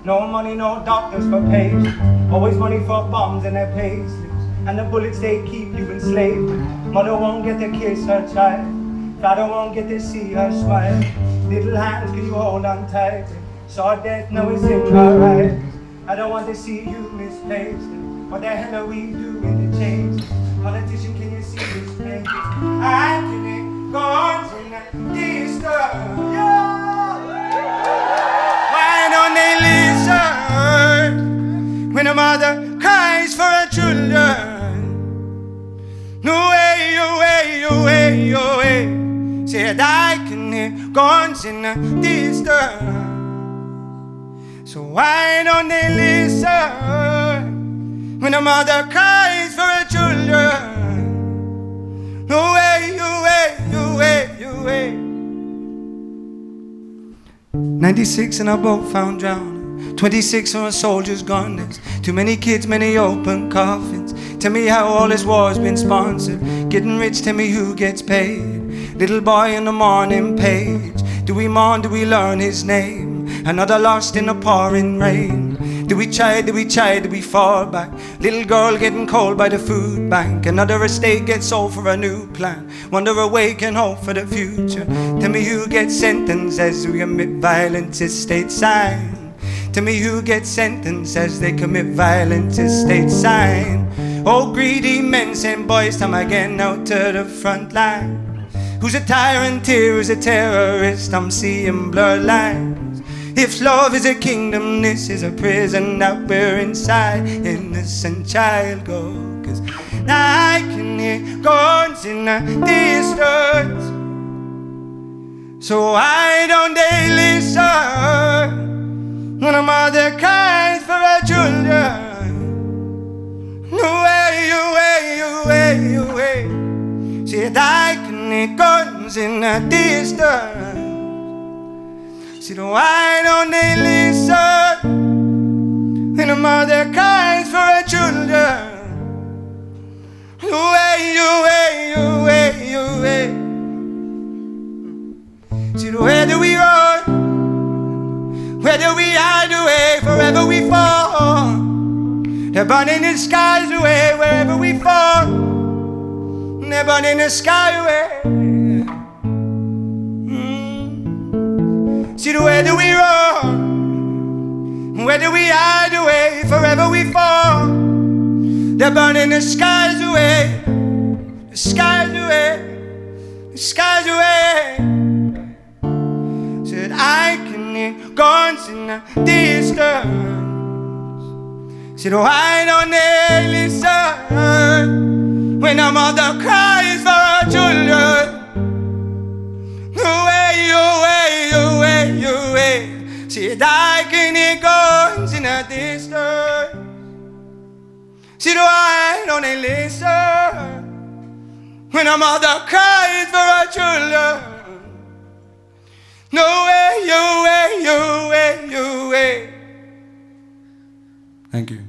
No money, no doctors for patients. Always money for bombs and their payslips. And the bullets they keep you enslaved. Mother won't get to kiss her child. Father won't get to see her smile. Little hands, can you hold on tight? Saw death, now it's in her eyes. I don't want to see you misplaced. What the hell are we doing to change? Politician, can you see this place? I can go on in the distance. Why don't they listen when a mother cries for her children? No way, away, away, away. Said I can hear guns in the distance. So why don't they listen when a mother cries for her children? No way, away, away, away. 96 and our boat found drowned. 26 and our soldiers gone. There's too many kids, many open coffins. Tell me how all this war's been sponsored. Getting rich, tell me who gets paid. Little boy in the morning page. Do we mourn, do we learn his name? Another lost in the pouring rain. Do we try, do we try, do we fall back? Little girl getting cold by the food bank. Another estate gets sold for a new plan. Wonder awake and hope for the future. Tell me who gets sentenced as we commit violence is state sign. Tell me who gets sentenced as they commit violence is state sign. Oh greedy men send boys time again out to the front line. Who's a tyrant here, who's a terrorist? I'm seeing blurred lines. If love is a kingdom, this is a prison that we're inside. Innocent child go, 'cause I can hear guns in the distance. So why don't they listen when a mother cries for her children? No way, away, away, away. Said I can hear guns in the distance. Said why don't they listen when a mother cries for her children? Away, away, away, away. Said where do we run? Where do we hide away? Forever we fall. They're burning the skies away wherever we fall. They're burning the sky away. See, where do we run? Where do we hide away? Forever we fall. They're burning the skies away. The skies away. The skies away. Said I can hear guns in the distance. Said why don't they listen when a mother cries for her children? Away, away, away, away. Said I can hear guns in the distance. Said why don't they listen when a mother cries for her children? No way, you way, you way, you way. Thank you.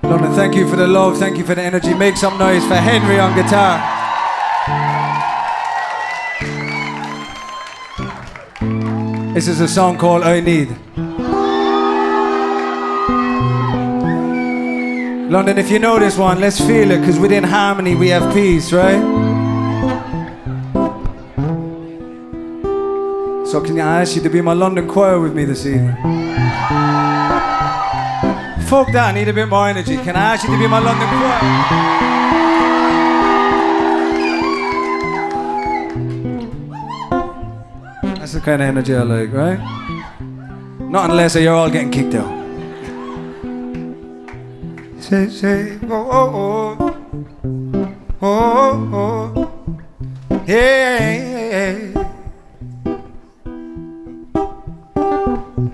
London, thank you for the love, thank you for the energy. Make some noise for Henry on guitar. This is a song called I Need. London, if you know this one, let's feel it, because within harmony we have peace, right? So can I ask you to be my London choir with me this evening? Fuck that, I need a bit more energy. Can I ask you to be my London choir? That's the kind of energy I like, right? Not unless you're all getting kicked out. Say, oh, oh, oh, oh, oh, yeah,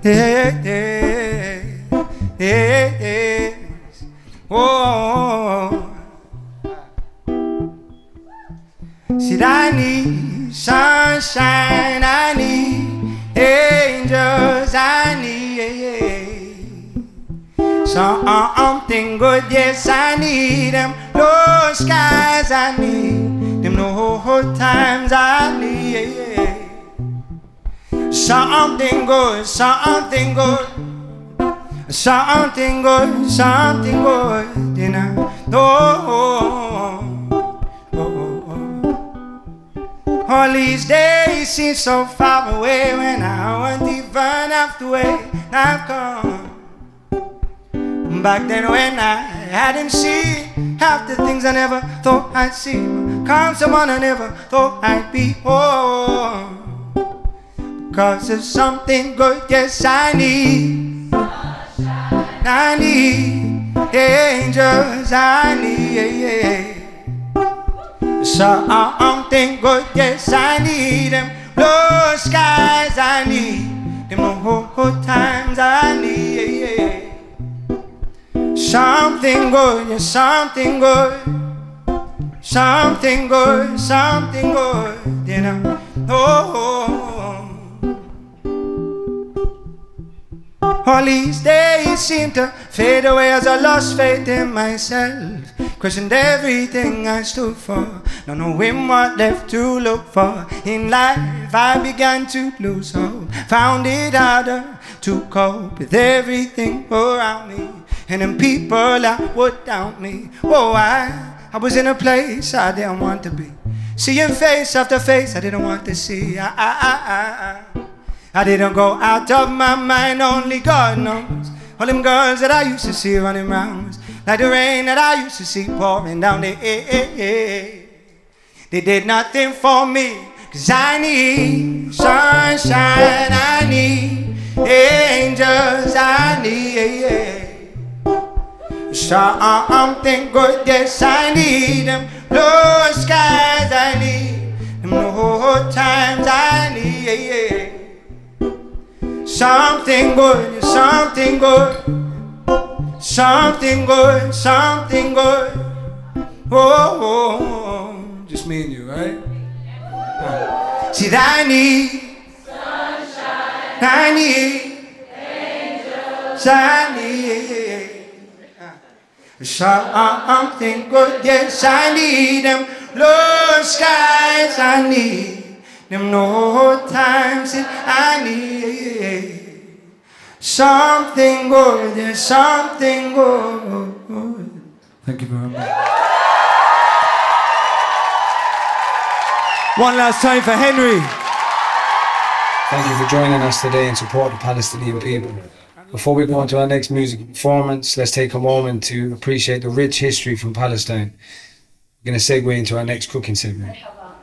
yeah, yeah, oh. Said I need sunshine, I need angels, I need something good, yes, I need them. Blue skies, I need them. No times, I need something good, something good, something good, something good. You know, all these days seem so far away when I won't even have to wait. Now come. Back then when I hadn't seen half the things I never thought I'd see. Come someone I never thought I'd be. Oh, because of something good, yes I need. I need angels, I need something good, yes I need them. Blue skies, I need them. No times, I need something good, yes, something good, something good, something good, you know. Oh, all these days seem to fade away as I lost faith in myself. Questioned everything I stood for, not knowing what left to look for. In life I began to lose hope, found it harder to cope with everything around me. And then people that would doubt me. Oh, I was in a place I didn't want to be. Seeing face after face I didn't want to see. I didn't go out of my mind, only God knows. All them girls that I used to see running rounds, like the rain that I used to see pouring down the air. They did nothing for me, 'cause I need sunshine, I need angels, I need something good, yes I need them. Blue skies, I need them. No times, I need something good, yes, something good, something good, something good. Oh, just me and you, right? See, I need sunshine, I need angels, I need something good, yes I need them. Blue skies, I need them. No times, I need something good, yes, something good. Thank you very much. One last time for Henry. Thank you for joining us today in support of the Palestinian people. Before we go on to our next music performance, let's take a moment to appreciate the rich history from Palestine. We're going to segue into our next cooking segment.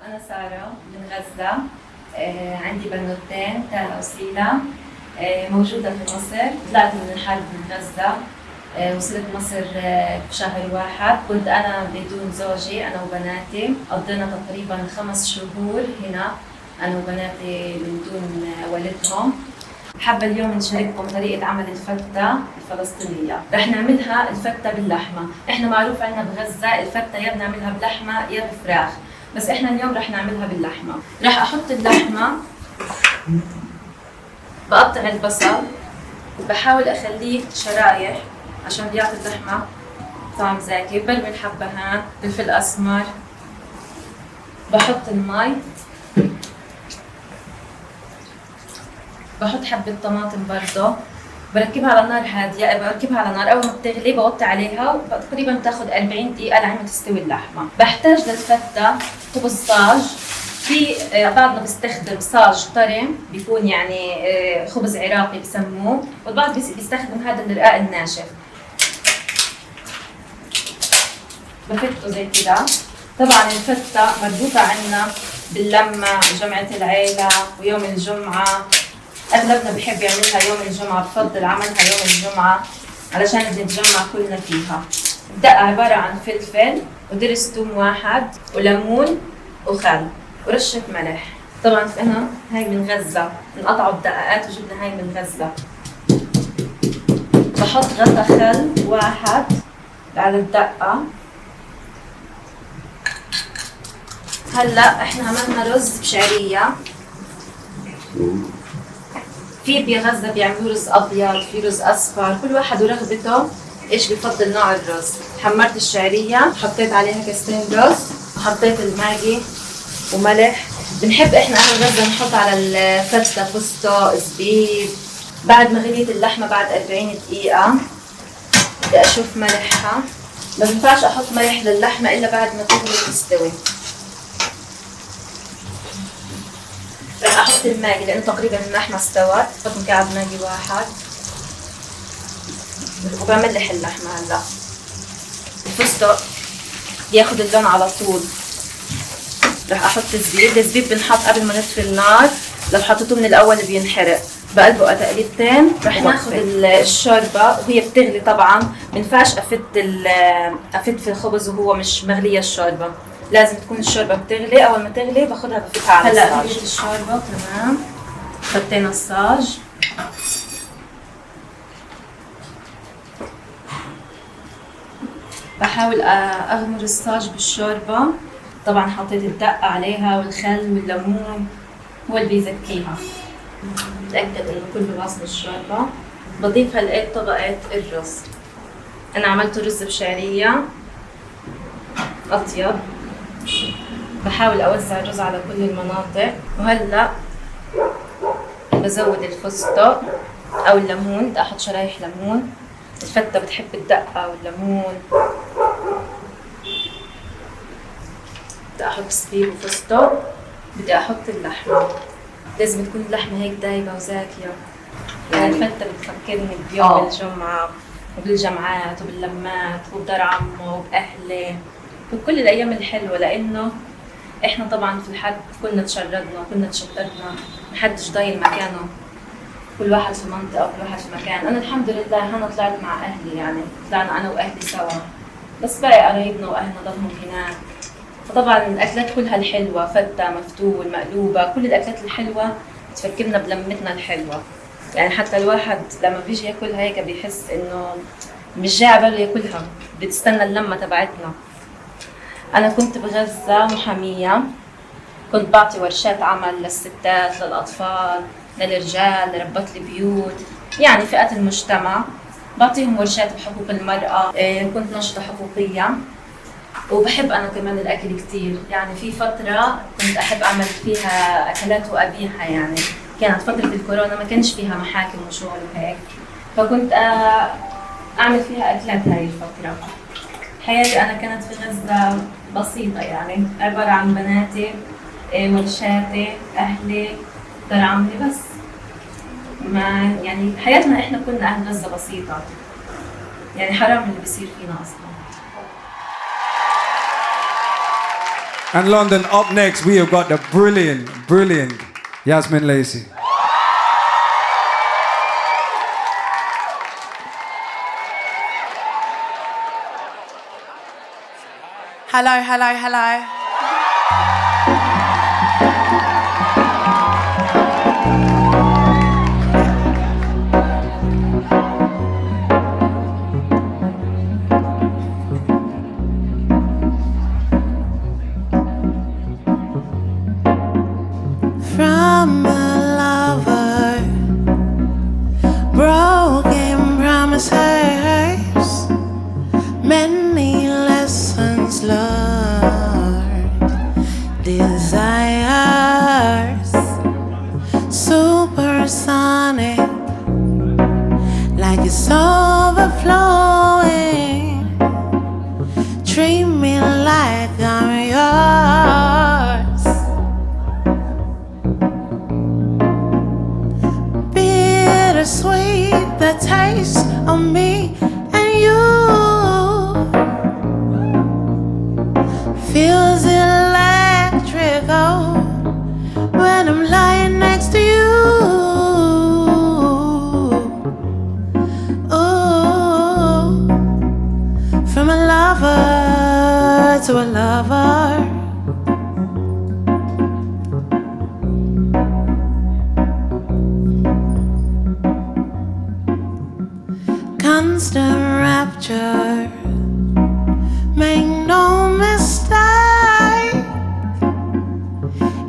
أنا سارة من غزة، عندي بنوتين تانا وسيلا، موجودة في مصر، طلعت من الحرب من غزة، وصلت مصر في شهر 1. كنت أنا بدون زوجي، أنا وبناتي. قضينا تقريبا 5 شهور هنا أنا وبناتي من دون والدهم. حابة اليوم نشارككم طريقة عمل الفتة الفلسطينية. رح نعملها الفتة باللحمة. إحنا معروف عنا بغزة الفتة يا بنعملها بلحمة يا بفراخ، بس إحنا اليوم رح نعملها باللحمة. رح أحط اللحمة، بقطع البصل، بحاول أخليه شرايح عشان بيعطي اللحمة طعم زاكي. برمي الحبهان، فلفل أسمر، بحط المي، بحط حبة طماطم برضه، بركبها على نار هادية. بركبها على نار، أول ما بتغلي بوطي عليها وتقريبا بتاخد 40 دقيقة لحين تستوي اللحمة. بحتاج للفتة خبز صاج. في بعضنا بيستخدم صاج طري، بيكون يعني خبز عراقي بسموه، والبعض بيستخدم هذا الرقاق الناشف. بفته زي كده. طبعا الفتة مربوطة عنا باللمة وجمعة العيلة ويوم الجمعة. أغلبنا بحب يعملها يوم الجمعة، بفضل عملها يوم الجمعة علشان نتجمع كلنا فيها. الدقة عبارة عن فلفل ودرس ثوم 1 وليمون وخل ورشة ملح. طبعا أنا هاي من غزة، انقطعوا الدقات وجبنا هاي من غزة. بحط غطا خل 1 على الدقة. هلا احنا عملنا رز بشعرية. في بغزة بيعملوا رز أبيض، في رز أصفر، كل واحد ورغبته إيش بيفضل نوع الرز. حمرت الشعرية، حطيت عليها كاستين رز، حطيت الماجي وملح. بنحب إحنا أهل غزة نحط على الفتة فستق، زبيب. بعد ما غليت اللحمة بعد 40 دقيقة بدي أشوف ملحها. ما بينفعش أحط ملح للحمة إلا بعد ما تغلي وتستوي. رح أحط الماجي لأنه تقريبا اللحمة استوت. بحط مكعب ماجي 1 وبملح اللحمة. هلا الفستق بياخد اللون على طول. رح أحط الزبيب. الزبيب بنحط قبل ما نطفي النار، لو حطيته من الأول بينحرق. بقلبه تقليبتين. رح ناخد الشوربة وهي بتغلي. طبعا منفعش أفت في الخبز وهو مش مغلية الشوربة، لازم تكون الشوربة بتغلي. أول ما تغلي باخدها بفتها على الصاج. هلا غليت الشوربة تمام، حطينا الصاج. بحاول أغمر الصاج بالشوربة. طبعا حطيت الدقة عليها والخل والليمون هو اللي بيزكيها. بتأكد إنه كله واصل الشوربة. بضيف هلقيت طبقة الرز. أنا عملت رز بشعرية أطيب. بحاول أوزع الرز على كل المناطق. وهلأ بزود الفستق أو الليمون. بدي أحط شرايح ليمون. الفتة بتحب الدقة والليمون. بدي أحط زبيب وفستق. بدي أحط اللحمة. لازم تكون اللحمة هيك دايبة وزاكية. يعني الفتة بتفكرني بيوم الجمعة وبالجمعات وباللمات وبدار عمو وبأهلي وكل الأيام الحلوة، لأنه إحنا طبعاً في الحد كلنا تشردنا كلنا تشتتنا، محدش ضايل مكانه، كل واحد في منطقة وكل واحد في مكان. أنا الحمد لله أنا طلعت مع أهلي، يعني طلعنا أنا وأهلي سوا، بس باقي قرايبنا وأهلنا ضلهم هناك. فطبعاً الأكلات كلها الحلوة، فتة، مفتول، مقلوبة، كل الأكلات الحلوة بتفكرنا بلمتنا الحلوة. يعني حتى الواحد لما بيجي ياكلها هيك بيحس إنه مش جاي عباله ياكلها، بتستنى اللمة تبعتنا. أنا كنت بغزة محامية، كنت بعطي ورشات عمل للستات، للأطفال، للرجال، لربات البيوت، يعني فئات المجتمع. بعطيهم ورشات بحقوق المرأة. كنت ناشطة حقوقية وبحب أنا كمان الأكل كتير. يعني في فترة كنت أحب أعمل فيها أكلات وقبيحة، يعني كانت فترة الكورونا ما كانش فيها محاكم وشغل وهيك، فكنت أعمل فيها أكلات هاي الفترة. حياتي أنا كانت في غزة بسيطة، يعني عبارة عن بناتي، ورشاتي، أهلي، دار عمي، بس ما يعني حياتنا إحنا كنا أهل غزة بسيطة، يعني حرام اللي بيصير فينا أصلاً. And London, up next, we have got the brilliant Yazmin Lacey. Hello, hello, hello. From a lover, broken promises, many lessons learned, desires supersonic, like it's overflowing. Treat me like I'm yours. Bittersweet, the taste of me and you feels electrical when I'm lying next to you. Ooh, from a lover to a lover. Constant rapture, make no mistake,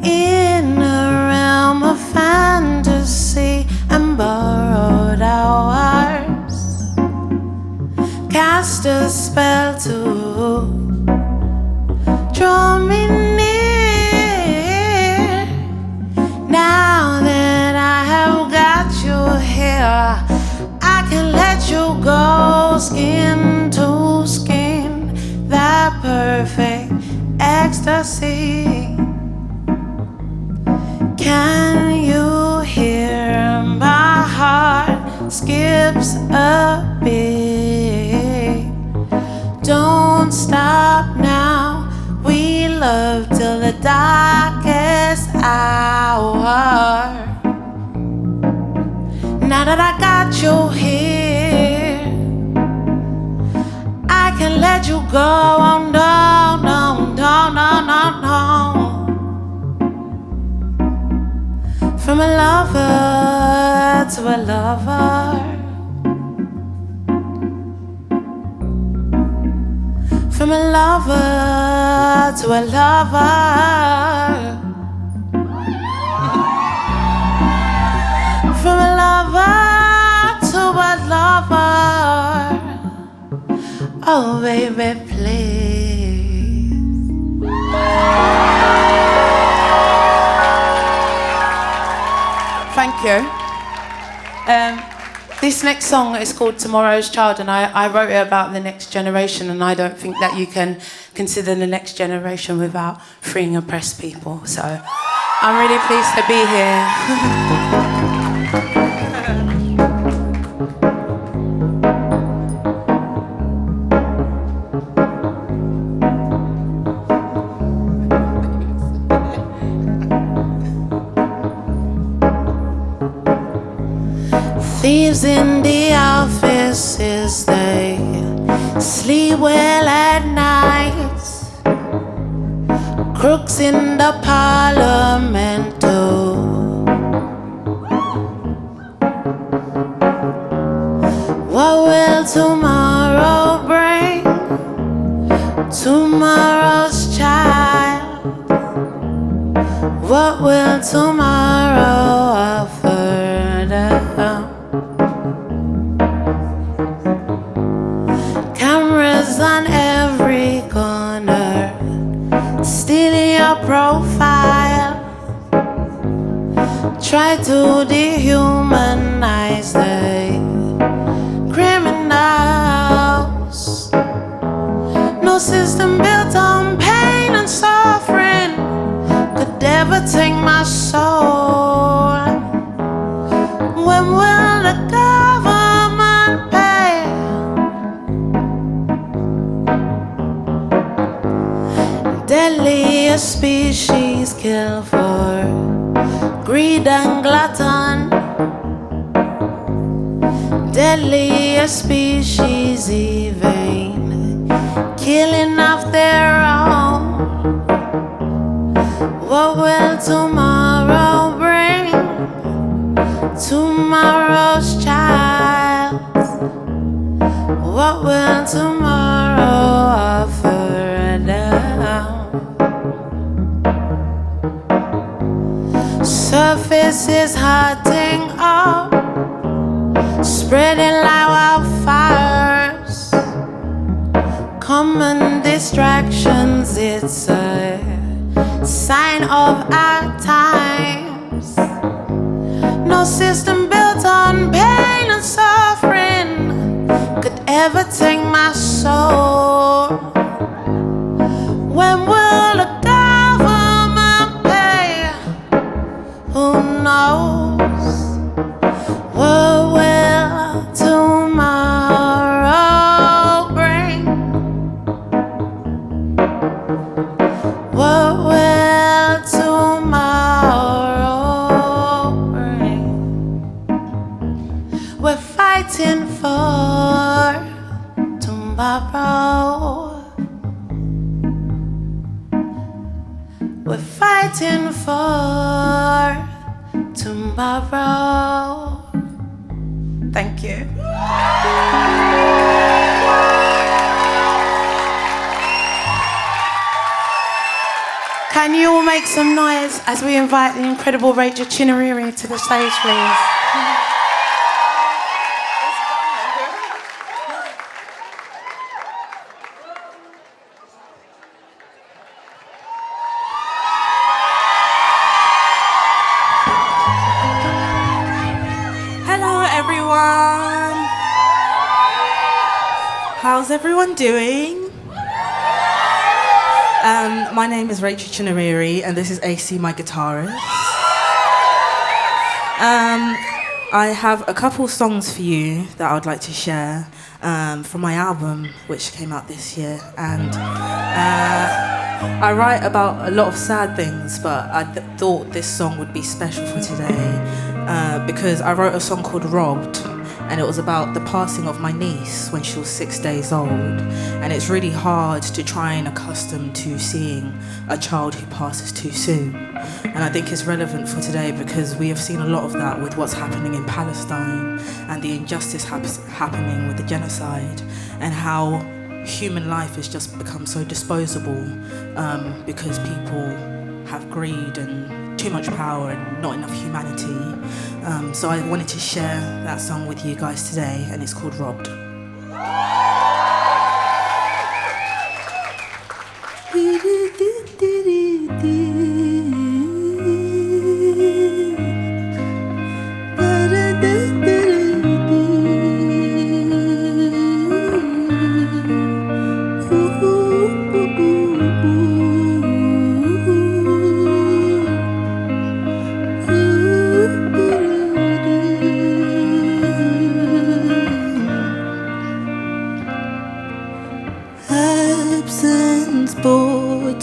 in a realm of fantasy and borrowed hours. Cast a spell to draw me near. Now that I have got you here, I can let you go skin to skin, that perfect ecstasy. Can you hear my heart skips a beat? Don't stop now, we love till the darkest hour. Now that I got you here, I can let you go on down, down, down, down, down, down. From a lover to a lover. From a lover to a lover. From a lover to a lover. Oh baby, please. Thank you. This next song is called Tomorrow's Child, and I wrote it about the next generation, and I don't think that you can consider the next generation without freeing oppressed people. So I'm really pleased to be here. Thieves in the offices, they sleep well at night. Crooks in the parliament too. What will tomorrow bring? Tomorrow's child. What will tomorrow offer them? Cameras on every corner, stealing your profile. Try to dehumanize the criminals. No system built on pain and suffering could ever take my soul. When will the government pay? Deadly species kill for greed and glutton. Deadly species even killing of their own. What will tomorrow bring? Tomorrow's child. What will tomorrow offer down? Surface is hotting up, spreading like wildfires. Common distractions, it's a sign of our times. No system built on pain and suffering could ever take my soul. When will the government pay? Who knows? What will tomorrow bring? What will tomorrow bring? We're fighting for tomorrow. We're fighting for tomorrow. Thank you. Can you all make some noise as we invite the incredible Rachel Chinouriri to the stage, please? Hello, everyone. How's everyone doing? My name is Rachel Chinouriri, and this is AC, my guitarist. I have a couple songs for you that I'd like to share from my album, which came out this year. And I write about a lot of sad things, but I thought this song would be special for today because I wrote a song called Robbed, and it was about the passing of my niece when she was 6 days old. And it's really hard to try and accustom to seeing a child who passes too soon. And I think it's relevant for today because we have seen a lot of that with what's happening in Palestine and the injustice happening with the genocide, and how human life has just become so disposable because people have greed and too much power and not enough humanity. So I wanted to share that song with you guys today, and it's called Robbed.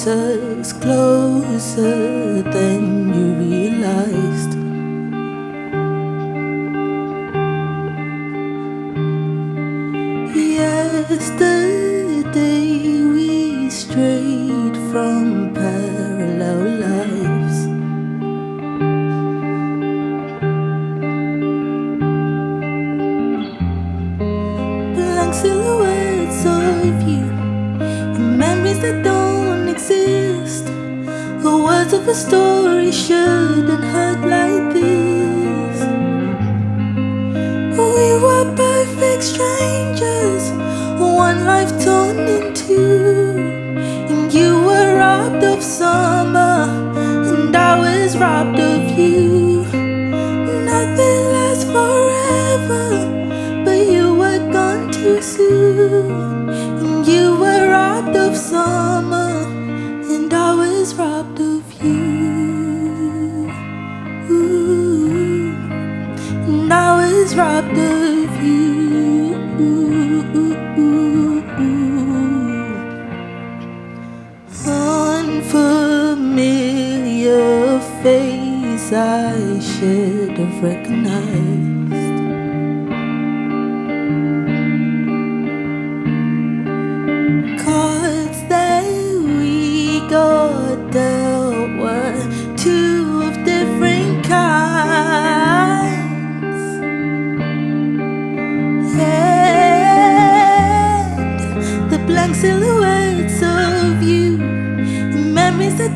Us closer than you realized. Yesterday we strayed from parallel lives. Blank silhouettes of you, memories that don't exist. The words of a story shouldn't hurt like this. We were perfect strangers, one life turned into. And you were robbed of summer, and I was robbed of you. Nothing lasts forever, but you were gone too soon. And you were robbed of summer, and I was robbed of you. Ooh. And I was robbed of you. Unfamiliar face I should have recognized. Caught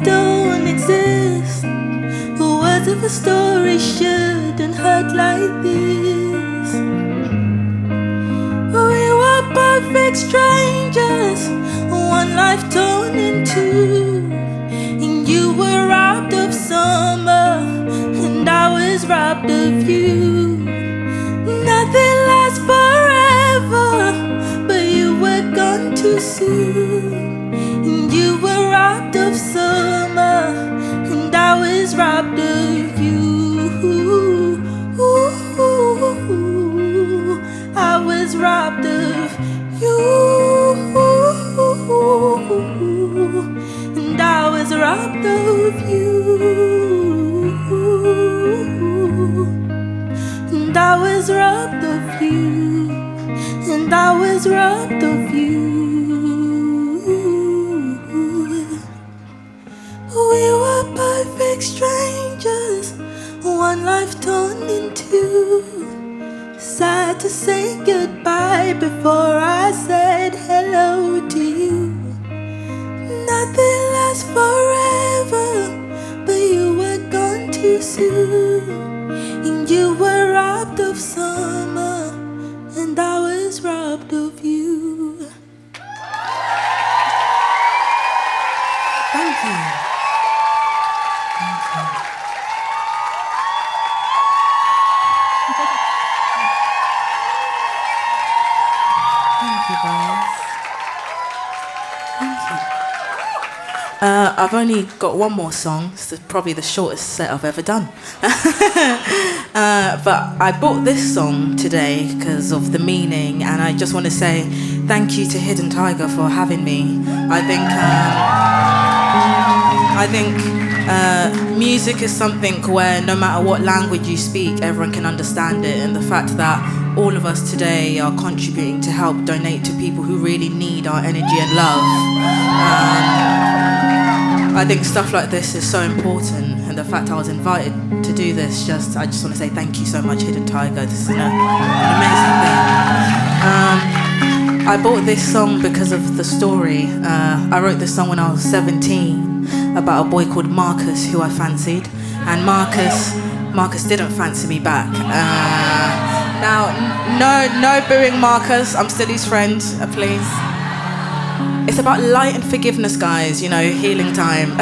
don't exist. The words of a story shouldn't hurt like this. We were perfect strangers, one life torn in two. And you were robbed of summer, and I was robbed of you. Nothing lasts forever, but you were gone too soon. And you were robbed of summer, and I was robbed of you. I was robbed of you, and I was robbed of you, and I was robbed of you, and I was robbed of you. We were perfect strangers, one life torn in two. Sad to say goodbye before I said hello to you. Nothing lasts forever, but you were gone too soon. And you were robbed of summer, and I was robbed of you. Thank you. I've only got one more song. It's probably the shortest set I've ever done. But I bought this song today because of the meaning, and I just want to say thank you to Hidden Tiger for having me. I think music is something where no matter what language you speak, everyone can understand it, and the fact that all of us today are contributing to help donate to people who really need our energy and love. I think stuff like this is so important, and the fact I was invited to do this, I just want to say thank you so much, Hidden Tiger. This is an amazing thing. I bought this song because of the story. I wrote this song when I was 17 about a boy called Marcus who I fancied, and Marcus didn't fancy me back. Now, no booing Marcus. I'm still his friend, please. It's about light and forgiveness, guys, healing time.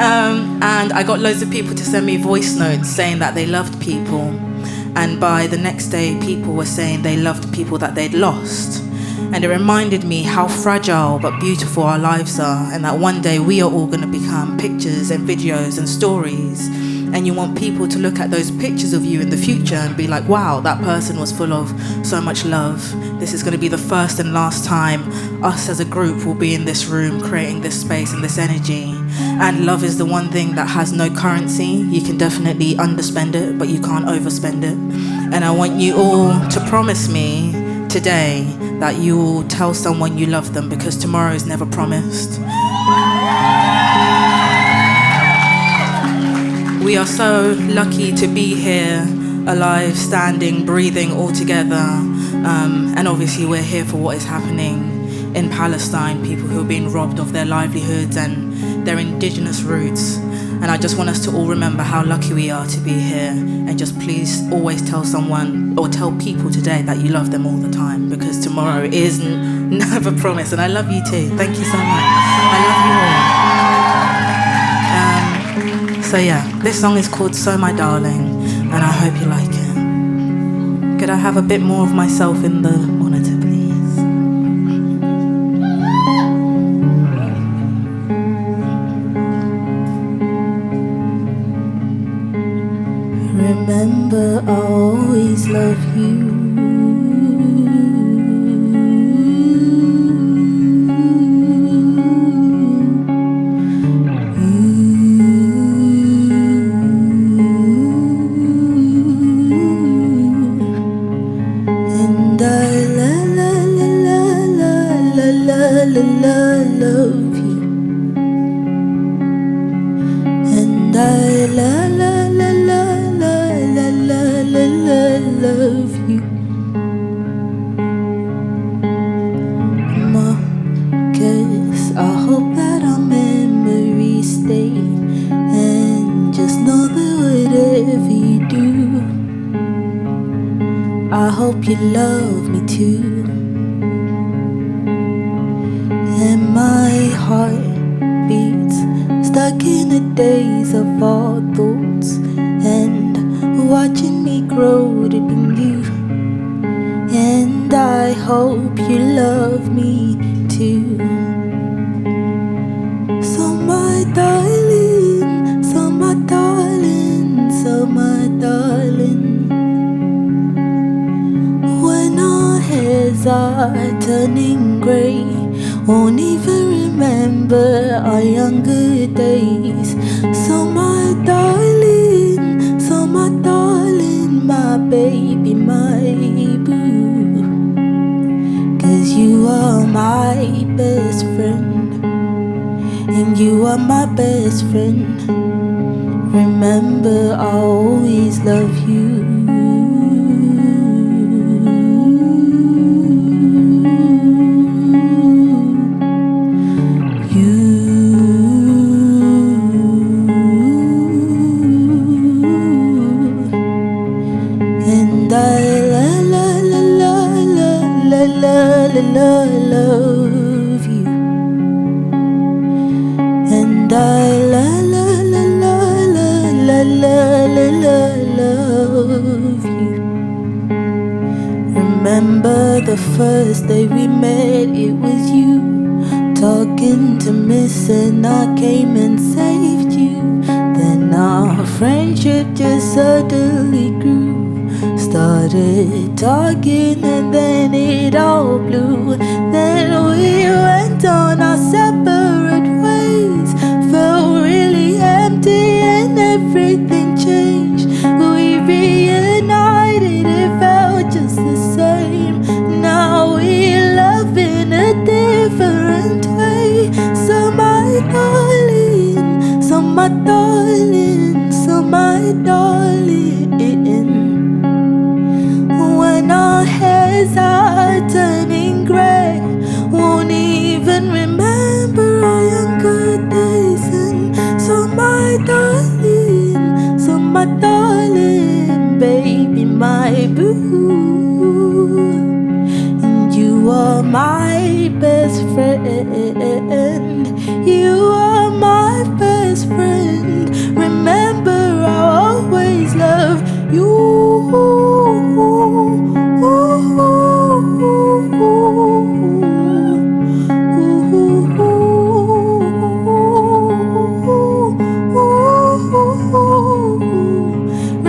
And I got loads of people to send me voice notes saying that they loved people. And by the next day, people were saying they loved people that they'd lost. And it reminded me how fragile but beautiful our lives are, and that one day we are all going to become pictures and videos and stories. And you want people to look at those pictures of you in the future and be like, wow, that person was full of so much love. This is going to be the first and last time us as a group will be in this room creating this space and this energy. And love is the one thing that has no currency. You can definitely underspend it, but you can't overspend it. And I want you all to promise me today that you will tell someone you love them, because tomorrow is never promised. We are so lucky to be here, alive, standing, breathing all together. And obviously we're here for what is happening in Palestine, people who are being robbed of their livelihoods and their indigenous roots. And I just want us to all remember how lucky we are to be here, and just please always tell someone or tell people today that you love them all the time, because tomorrow is never promised. And I love you too. Thank you so much. I love you all. So yeah, this song is called So My Darling, and I hope you like it. Could I have a bit more of myself in the monitor, please? Remember, I always love you. And I love you. And I love you. Marcus, I hope that our memories you love me too. And my heart beats, stuck in the days of our thoughts, and watching me grow to be you. And I hope you love me too. So my darling, so my darling, so my darling, when our hairs are turning grey, won't even remember our younger days. So my darling, my baby, my boo, 'cause you are my best friend, and you are my best friend. Remember, I'll always love you. Love you, and I love you. Remember the first day we met, it was you talking to Miss, and I came and saved you. Then our friendship just suddenly grew. Started talking and then it all blew. Then we went on our separate ways. Felt really empty and everything changed. We reunited, it felt just the same. Now we love in a different way. So my darling, so my darling, so my darling, when our hairs are turning grey, won't even remember our younger days. And so my darling, baby, my boo, and you are my best friend. You are my best friend. Remember, I'll always love you.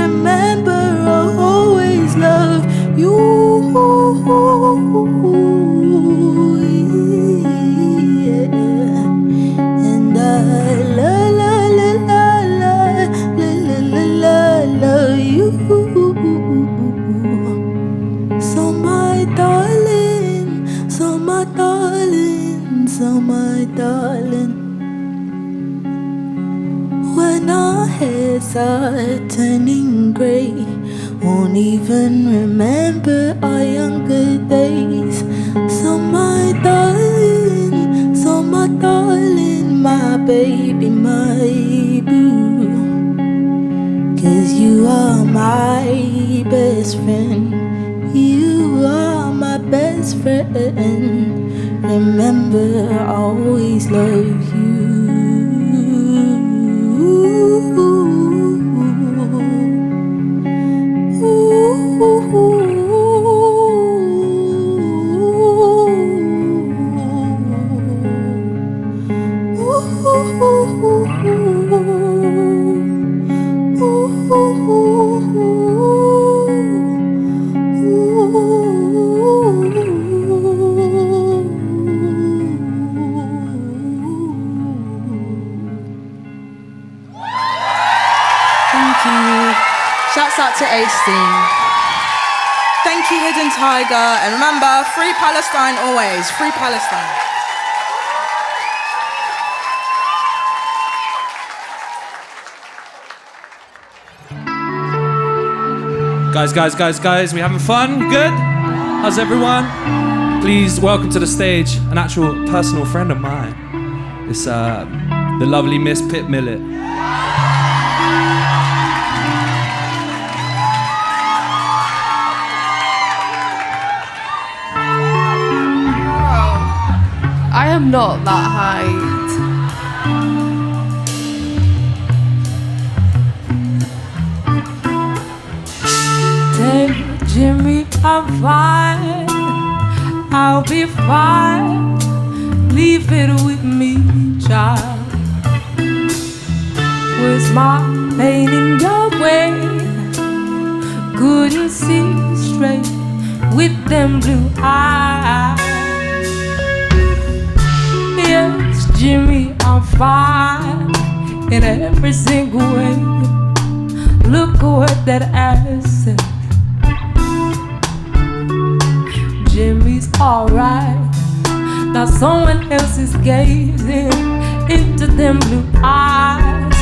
Remember, I'll always love you. Yeah. And I love you. So my darling, so my darling, so my darling, when our hairs are turning grey, won't even remember our younger days. So my darling, my baby, my boo, 'cause you are my best friend. You are my best friend. Remember, I'll always love you. Shouts out to Ace-Team. Thank you, Hidden Tiger. And remember, free Palestine always. Free Palestine. Guys, we having fun? Good? How's everyone? Please welcome to the stage an actual personal friend of mine. It's the lovely Miss Pip Millett. I am not that height. Take Jimmy, I'm fine. I'll be fine. Leave it with me, child. Was my pain in your way? Couldn't see straight with them blue eyes. Yes, Jimmy, I'm fine in every single way. Look what that ass said. Jimmy's alright. Now someone else is gazing into them blue eyes.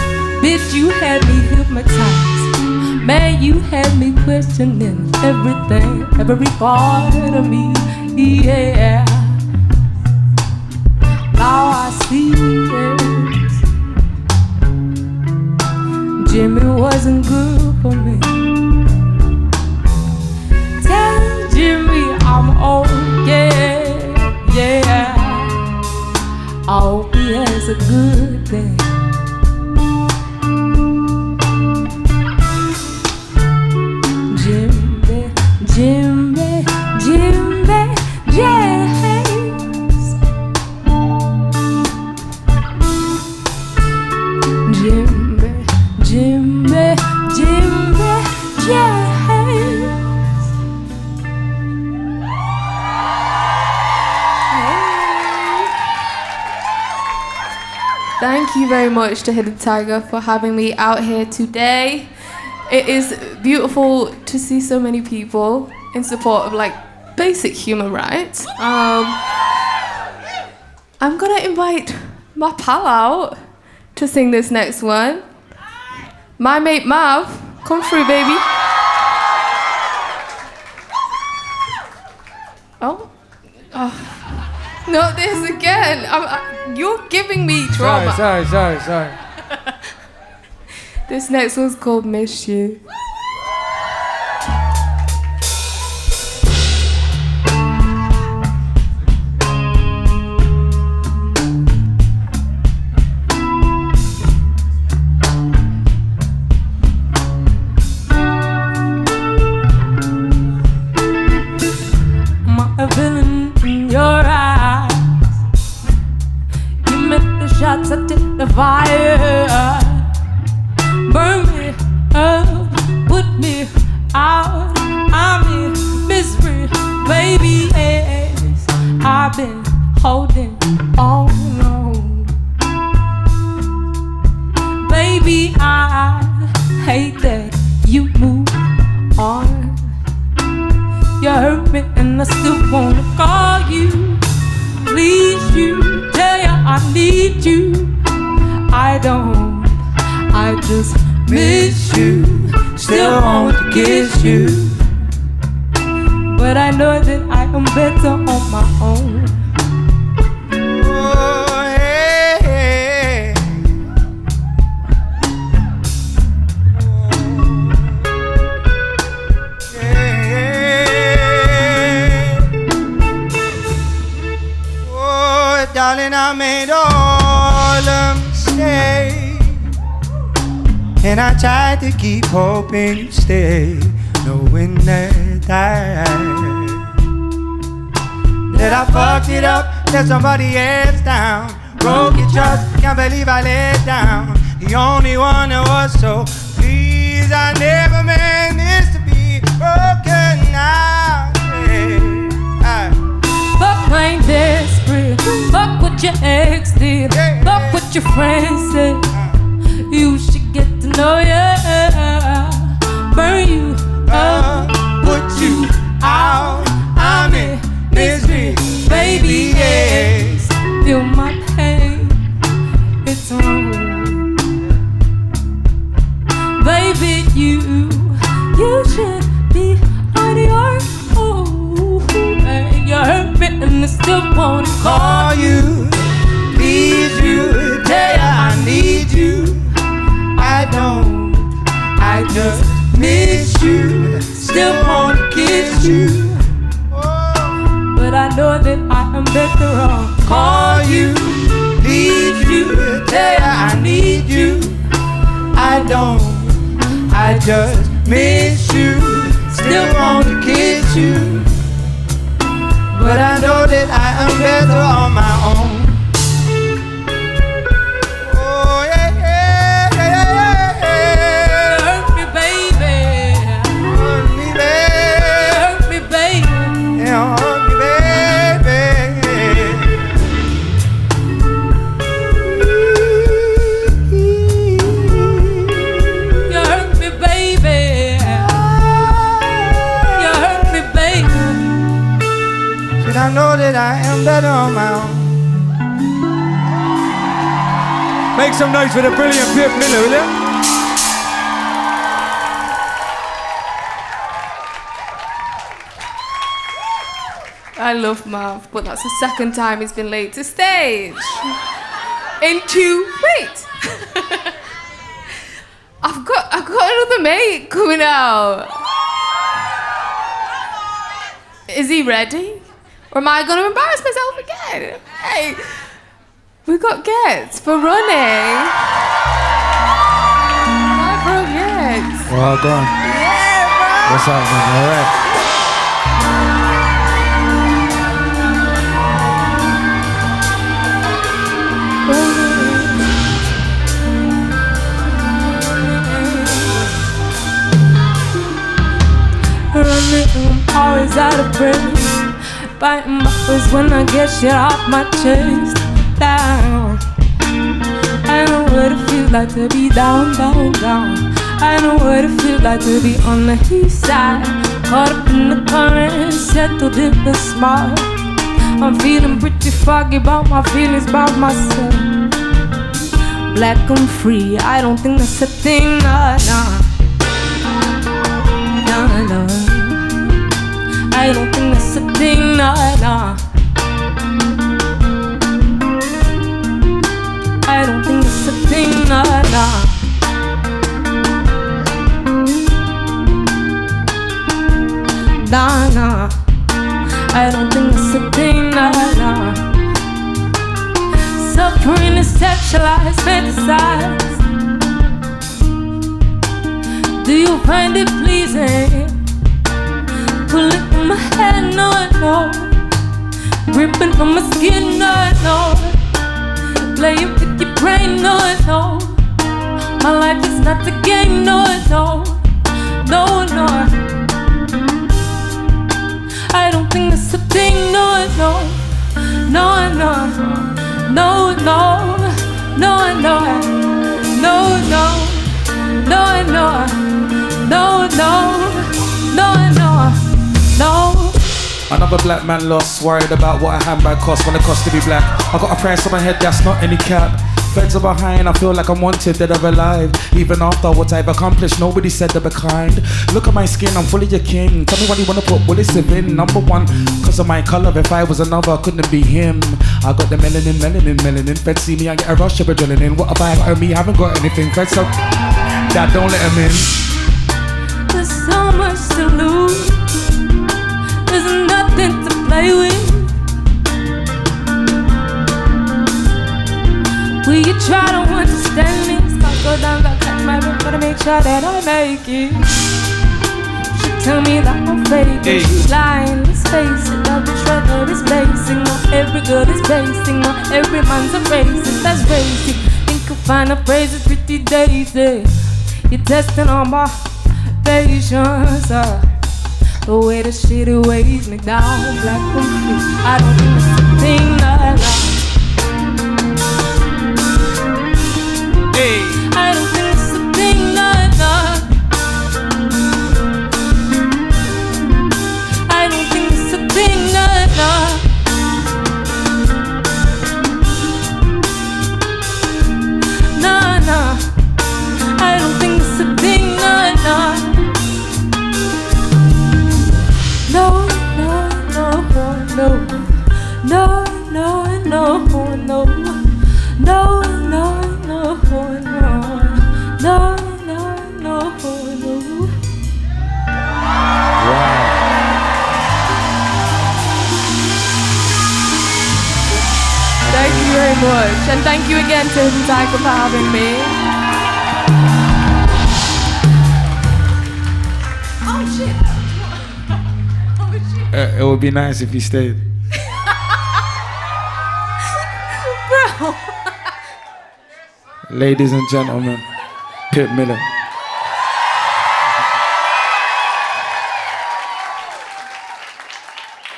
Bitch, you had me hypnotized. Man, you had me questioning everything, every part of me, yeah. Now I see it. Jimmy wasn't good for me. Tell Jimmy I'm okay, yeah. I hope he has a good day. Jimmy, Jimmy, James. Jimmy, Jimmy, Jimmy, James. Thank you very much to Hidden Tiger for having me out here today. It is beautiful to see so many people in support of like basic human rights. I'm gonna invite my pal out to sing this next one. My mate Mav, come through, baby. Oh, not this again. You're giving me trauma. Sorry. This next one's called Miss You. My villain in your eyes. You met the shots, I did the fire. Burn me up, put me out. I'm in misery, baby. Yes, I've been holding on. Baby, I hate that you move on. You hurt me and I still wanna call you. Please you, tell you I need you. I just miss you, still want to kiss you. But I know that I am better on my own. Oh, hey, hey. Oh, yeah. Oh, darling, I made all the mistakes. And I tried to keep hoping you stay, knowing that I fucked it up, let somebody else down. Broke your trust, can't believe I let down the only one that was so. Please, I never meant this to be broken now. Fuck, I ain't desperate. Fuck what your ex did. Fuck what your friends said. You should get to know ya. Burn you up, put you out. I'm in misery, baby, yes. Feel my pain, it's wrong. Baby, you should be on your own. And you hurt me and I still wanna call you. Please you, tell ya I need you. I just miss you, still wanna kiss you. But but I know that I am better off. Call you, need you, tell ya I need you. I don't, I just miss you. Still want to kiss you, but I know that I am better on my own. Oh yeah, yeah, yeah, yeah, yeah. Hurt me, baby. Hurt me, baby. Hurt me, baby. Yeah, hurt me, You hurt me, baby. You hurt me, baby. But I know that I am better on my own. Make some noise for the brilliant Pip Millett, will you? I love Mav, but that's the second time he's been late to stage. Wait! I've got another mate coming out. Is he ready? Or am I going to embarrass myself again? Hey, we got Ghetts for running. Hi, bro, Ghetts. Well done. Yeah, bro. What's up, man? All right. Running, always out of breath. Biting buffers when I get shit off my chest. Down. I know what it feels like to be down, down, down. I know what it feels like to be on the east side. Caught up in the current, settled in the smile. I'm feeling pretty foggy about my feelings about myself. Black and free, I don't think that's a thing, nah, nah. Nah, nah. I don't think that's a thing, nah, nah. I don't think that's a thing, nah, nah. Nah, nah. I don't think that's a thing, nah, nah. Suffering is sexualized, fantasized. Do you find it pleasing? Pulling from my head, no, no. Ripping from my skin, no, no. Playing with your brain, no, no. My life is not a game, no, no. No, no. I don't think that's a thing, no, no. No, no. No, no. No, no. No, no. No, no. No, no. No, no. No. Another black man lost, worried about what a handbag costs when it costs to be black. I got a price on my head, that's not any cap. Feds are behind, I feel like I'm wanted, dead or alive. Even after what I've accomplished, nobody said to be kind. Look at my skin, I'm fully your king. Tell me what you wanna put bullets in. Number one, cause of my color. If I was another, I couldn't be him. I got the melanin, melanin, melanin. Feds see me, I get a rush of adrenaline. What have I got on me? I haven't got anything. Feds so that don't let him in. There's so much to lose. There's nothing to play with. Will you try to understand this? Gotta go down, gotta catch my breath, gotta make sure that I make it. She tell me that I'm fake, she's lying, let's face it. Every treasure is basic, not every girl is basic, not every man's a racist, that's basic. Think you'll find a phrase is pretty daisy. You're testing on my patience, the way the shitty weighs me down, black and free. I don't think it's a thing, nah, nah. I don't think it's a thing, nah, nah. I don't think it's a thing, nah, nah. Nah, nah. I don't think it's a thing, nah, nah. No, no, no, no. No, no, no, no. No, no, no, no. No, no, no, no. you very much. And thank you again to Saiq for having me. Oh shit. It would be nice if you stayed. Bro. Ladies and gentlemen, Pip Millett.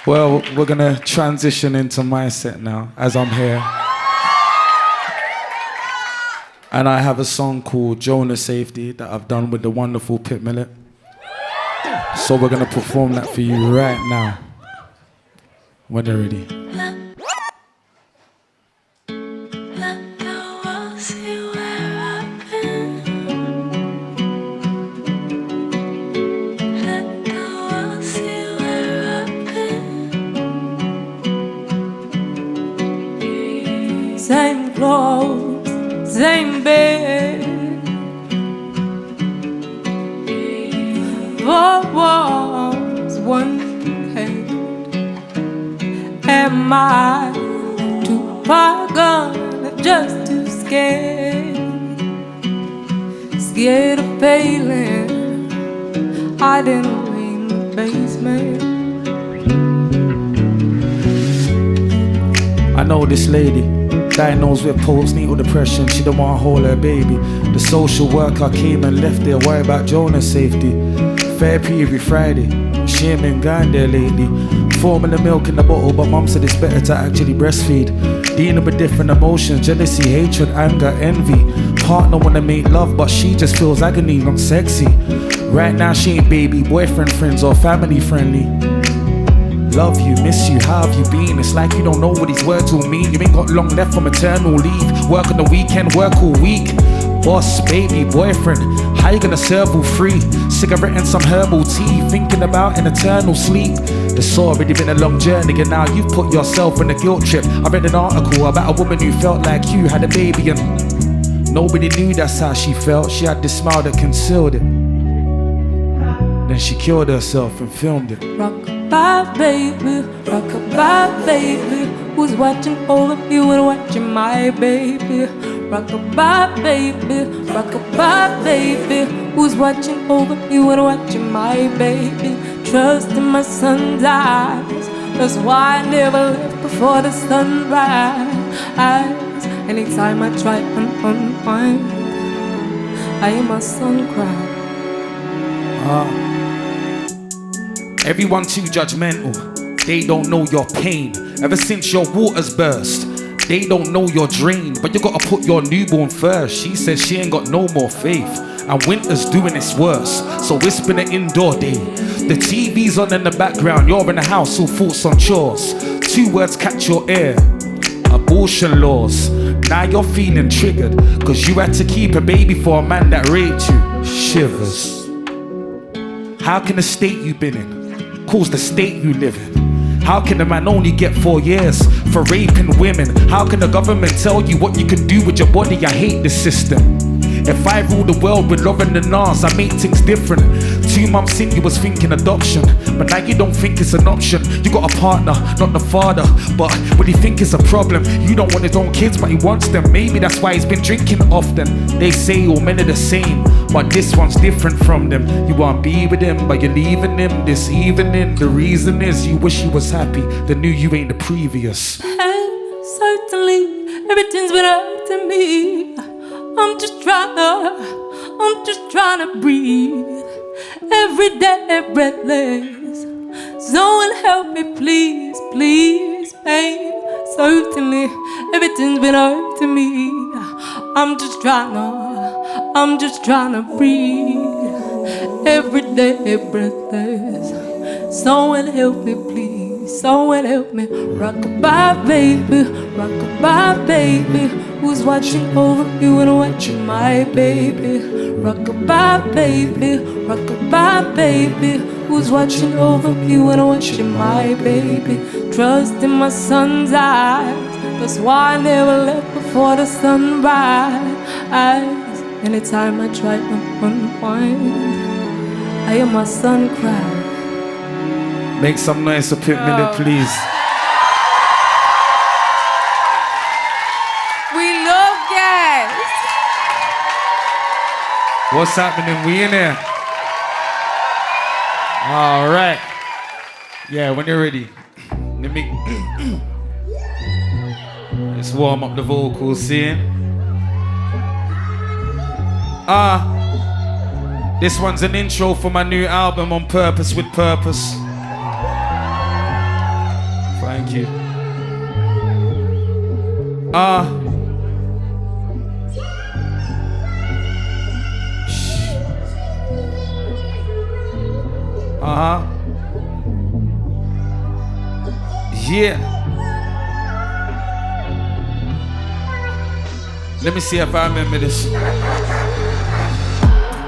Well, we're gonna transition into my set now, as I'm here. And I have a song called Jonah Safety that I've done with the wonderful Pip Millett. So we're gonna perform that for you right now, when you're ready. Same clothes, same bed. Four walls, one head. Am I too far gone, just too scared? Scared of failing, hiding away in the basement. I know this lady, diagnosed with postnatal depression, she don't want to hold her baby. The social worker came and left there, worry about Jonah's safety. Therapy every Friday, she ain't been gone there lately. Formula milk in the bottle, but mum said it's better to actually breastfeed. Dealing with different emotions, jealousy, hatred, anger, envy. Partner wanna make love, but she just feels agony, not sexy. Right now she ain't baby, boyfriend, friends, or family friendly. Love you, miss you, how have you been? It's like you don't know what these words will mean. You ain't got long left from maternal leave. Work on the weekend, work all week. Boss, baby, boyfriend, how you gonna serve all free? Cigarette and some herbal tea, thinking about an eternal sleep. It's already been a long journey and now you've put yourself in a guilt trip. I read an article about a woman who felt like you had a baby and nobody knew that's how she felt. She had this smile that concealed it. Then she killed herself and filmed it. Rock-a-bye, baby, rock-a-bye, baby. Who's watching over you and watching my baby? Rock-a-bye, baby, rock-a-bye, baby. Who's watching over you and watching my baby? Trust in my son's eyes. That's why I never left before the sunrise. Anytime I try and unwind, I hear my son cry. Everyone too judgmental, they don't know your pain. Ever since your waters burst, they don't know your drain. But you gotta put your newborn first. She says she ain't got no more faith, and winter's doing its worst, so it's been an indoor day. The TV's on in the background, you're in the house, all thoughts on chores. Two words catch your ear: abortion laws. Now you're feeling triggered, cause you had to keep a baby for a man that raped you. Shivers. How can the state you been in cause the state you live in? How can a man only get 4 years for raping women? How can the government tell you what you can do with your body? I hate this system. If I rule the world with love and the Nas, I make things different. 2 months in you was thinking adoption, but now you don't think it's an option. You got a partner, not the father, but what do you think is a problem? You don't want his own kids, but he wants them. Maybe that's why he's been drinking often. They say all men are the same, but this one's different from them. You wanna be with him, but you're leaving him this evening. The reason is you wish you was happy, the new you ain't the previous. Certainly, everything's been up to me. I'm just trying to breathe. Every day breathless. Someone help me, please, please, babe. Certainly, everything's been up to me. I'm just trying to breathe. Every day breathless. Someone help me, please. Someone help me. Rock-a-bye, baby. Rock-a-bye, baby. Who's watching over you and watching my baby? Rock-a-bye, baby. Rock-a-bye, baby. Who's watching over you and watching my baby? Trust in my son's eyes. That's why I never left before the sunrise. Anytime I try to unwind, I hear my son cry. Make some noise for Pip Millett, please. What's happening? We in here. All right. Yeah, when you're ready. Let me... Let's warm up the vocals, see? This one's an intro for my new album, On Purpose with Purpose. Thank you. Yeah. Let me see if I remember this.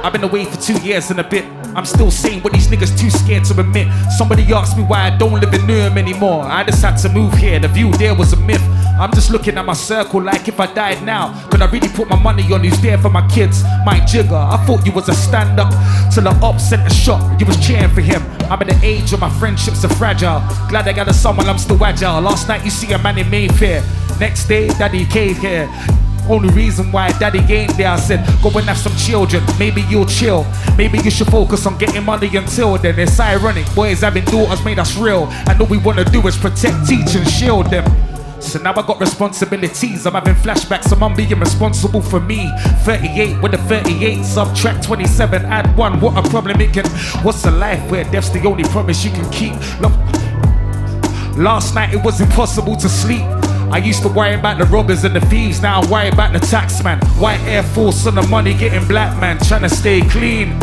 I've been away for 2 years and a bit. I'm still saying what these niggas too scared to admit. Somebody asked me why I don't live in Newham anymore. I just had to move here, the view there was a myth. I'm just looking at my circle like if I died now, could I really put my money on who's there for my kids? My jigger, I thought you was a stand-up till the op sent a shot, you was cheering for him. I'm at the age where my friendships are fragile. Glad I got a son while I'm still agile. Last night you see a man in Mayfair, next day daddy came here. Only reason why daddy ain't there, I said, go and have some children, maybe you'll chill. Maybe you should focus on getting money until then. It's ironic, boys having daughters made us real. And all we wanna do is protect, teach and shield them. So now I got responsibilities, I'm having flashbacks, so I'm being responsible for me. 38 with a 38, subtract 27, add 1, what a problem it can. What's a life where death's the only promise you can keep? Look, last night it was impossible to sleep. I used to worry about the robbers and the thieves, now I worry about the tax man. White Air Force on the money, getting black man, trying to stay clean.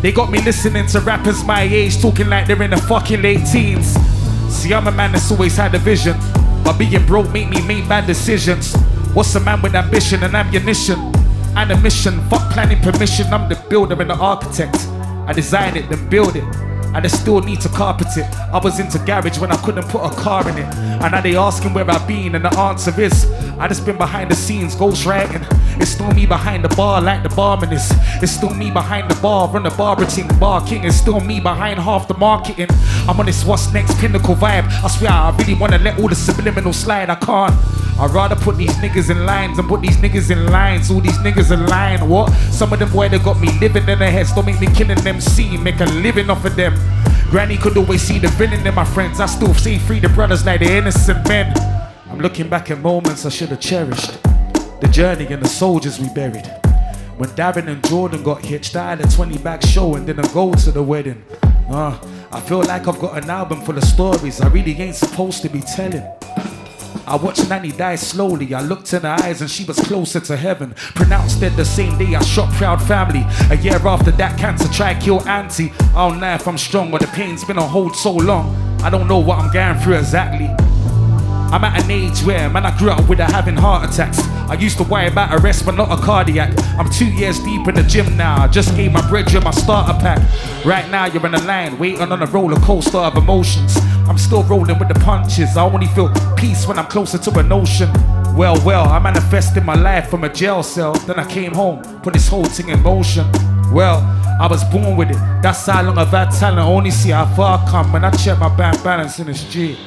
They got me listening to rappers my age, talking like they're in the fucking late teens. See, I'm a man that's always had a vision, but being broke make me make bad decisions. What's a man with ambition and ammunition? And a mission, fuck planning permission. I'm the builder and the architect. I design it, then build it. I just still need to carpet it. I was into garage when I couldn't put a car in it. And now they asking where I've been, and the answer is I just been behind the scenes, ghost writing. It's still me behind the bar like the barman is. It's still me behind the bar, run the bar routine, bar king. It's still me behind half the marketing. I'm on this what's next pinnacle vibe. I swear I really wanna let all the subliminal slide, I can't. I'd rather put these niggas in lines and put these niggas in lines. All these niggas in line, what? Some of them boy they got me living in their heads. Don't make me killing them scene, make a living off of them. Granny could always see the villain in my friends. I still see free the brothers like the innocent men. I'm looking back at moments I should have cherished. The journey and the soldiers we buried. When Darren and Jordan got hitched, I had a 20-bag show and didn't go to the wedding. I feel like I've got an album full of stories I really ain't supposed to be telling. I watched Nanny die slowly. I looked in her eyes and she was closer to heaven. Pronounced dead the same day I shot Proud Family. A year after that, cancer tried to kill Auntie. I don't know if I'm strong or the pain's been on hold so long. I don't know what I'm going through exactly. I'm at an age where, man, I grew up with her having heart attacks. I used to worry about arrest, but not a cardiac. I'm 2 years deep in the gym now. I just gave my brethren my starter pack. Right now, you're in a line, waiting on a roller coaster of emotions. I'm still rolling with the punches. I only feel peace when I'm closer to an ocean. Well, I manifested my life from a jail cell. Then I came home, put this whole thing in motion. Well, I was born with it. That's how long I've had talent. Only see how far I come when I check my bank balance in the street.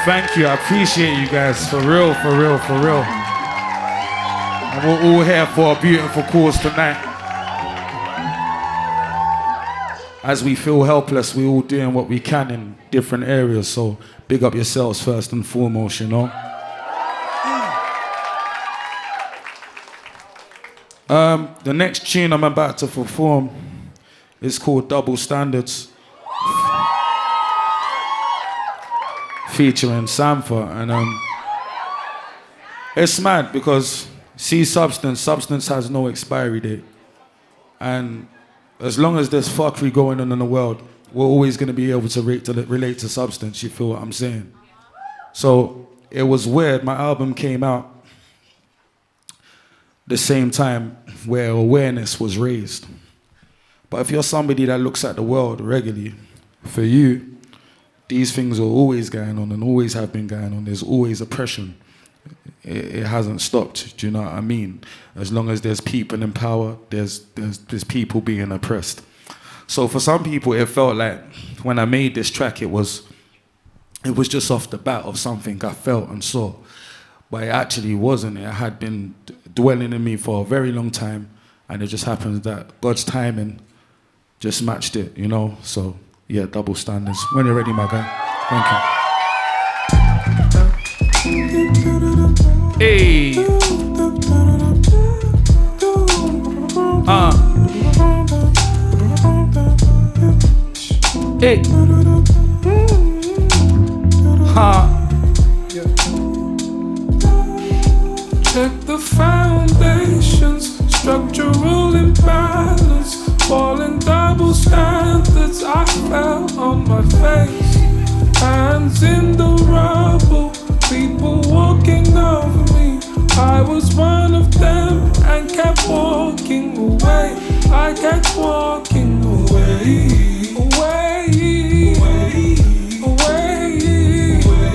Thank you, I appreciate you guys, for real, for real, for real. And we're all here for a beautiful cause tonight. As we feel helpless, we're all doing what we can in different areas, so big up yourselves first and foremost, you know. The next tune I'm about to perform is called Double Standards, featuring Sampha, and it's mad because see, substance has no expiry date, and as long as there's fuckery going on in the world, we're always going to be able to relate to substance. You feel what I'm saying? So it was weird. My album came out the same time where awareness was raised. But if you're somebody that looks at the world regularly, for you, these things are always going on and always have been going on. There's always oppression. It hasn't stopped, do you know what I mean? As long as there's people in power, there's people being oppressed. So for some people, it felt like when I made this track, it was it was just off the bat of something I felt and saw. But it actually wasn't. It had been dwelling in me for a very long time, and it just happens that God's timing just matched it, you know? So, yeah, double standards. When you're ready, my guy. Thank you. Hey! Hey! Check the foundations, structural imbalance, falling double standards. I fell on my face, hands in the rubble, people walking over me. I was one of them and kept walking away. I kept walking away, away, away, away.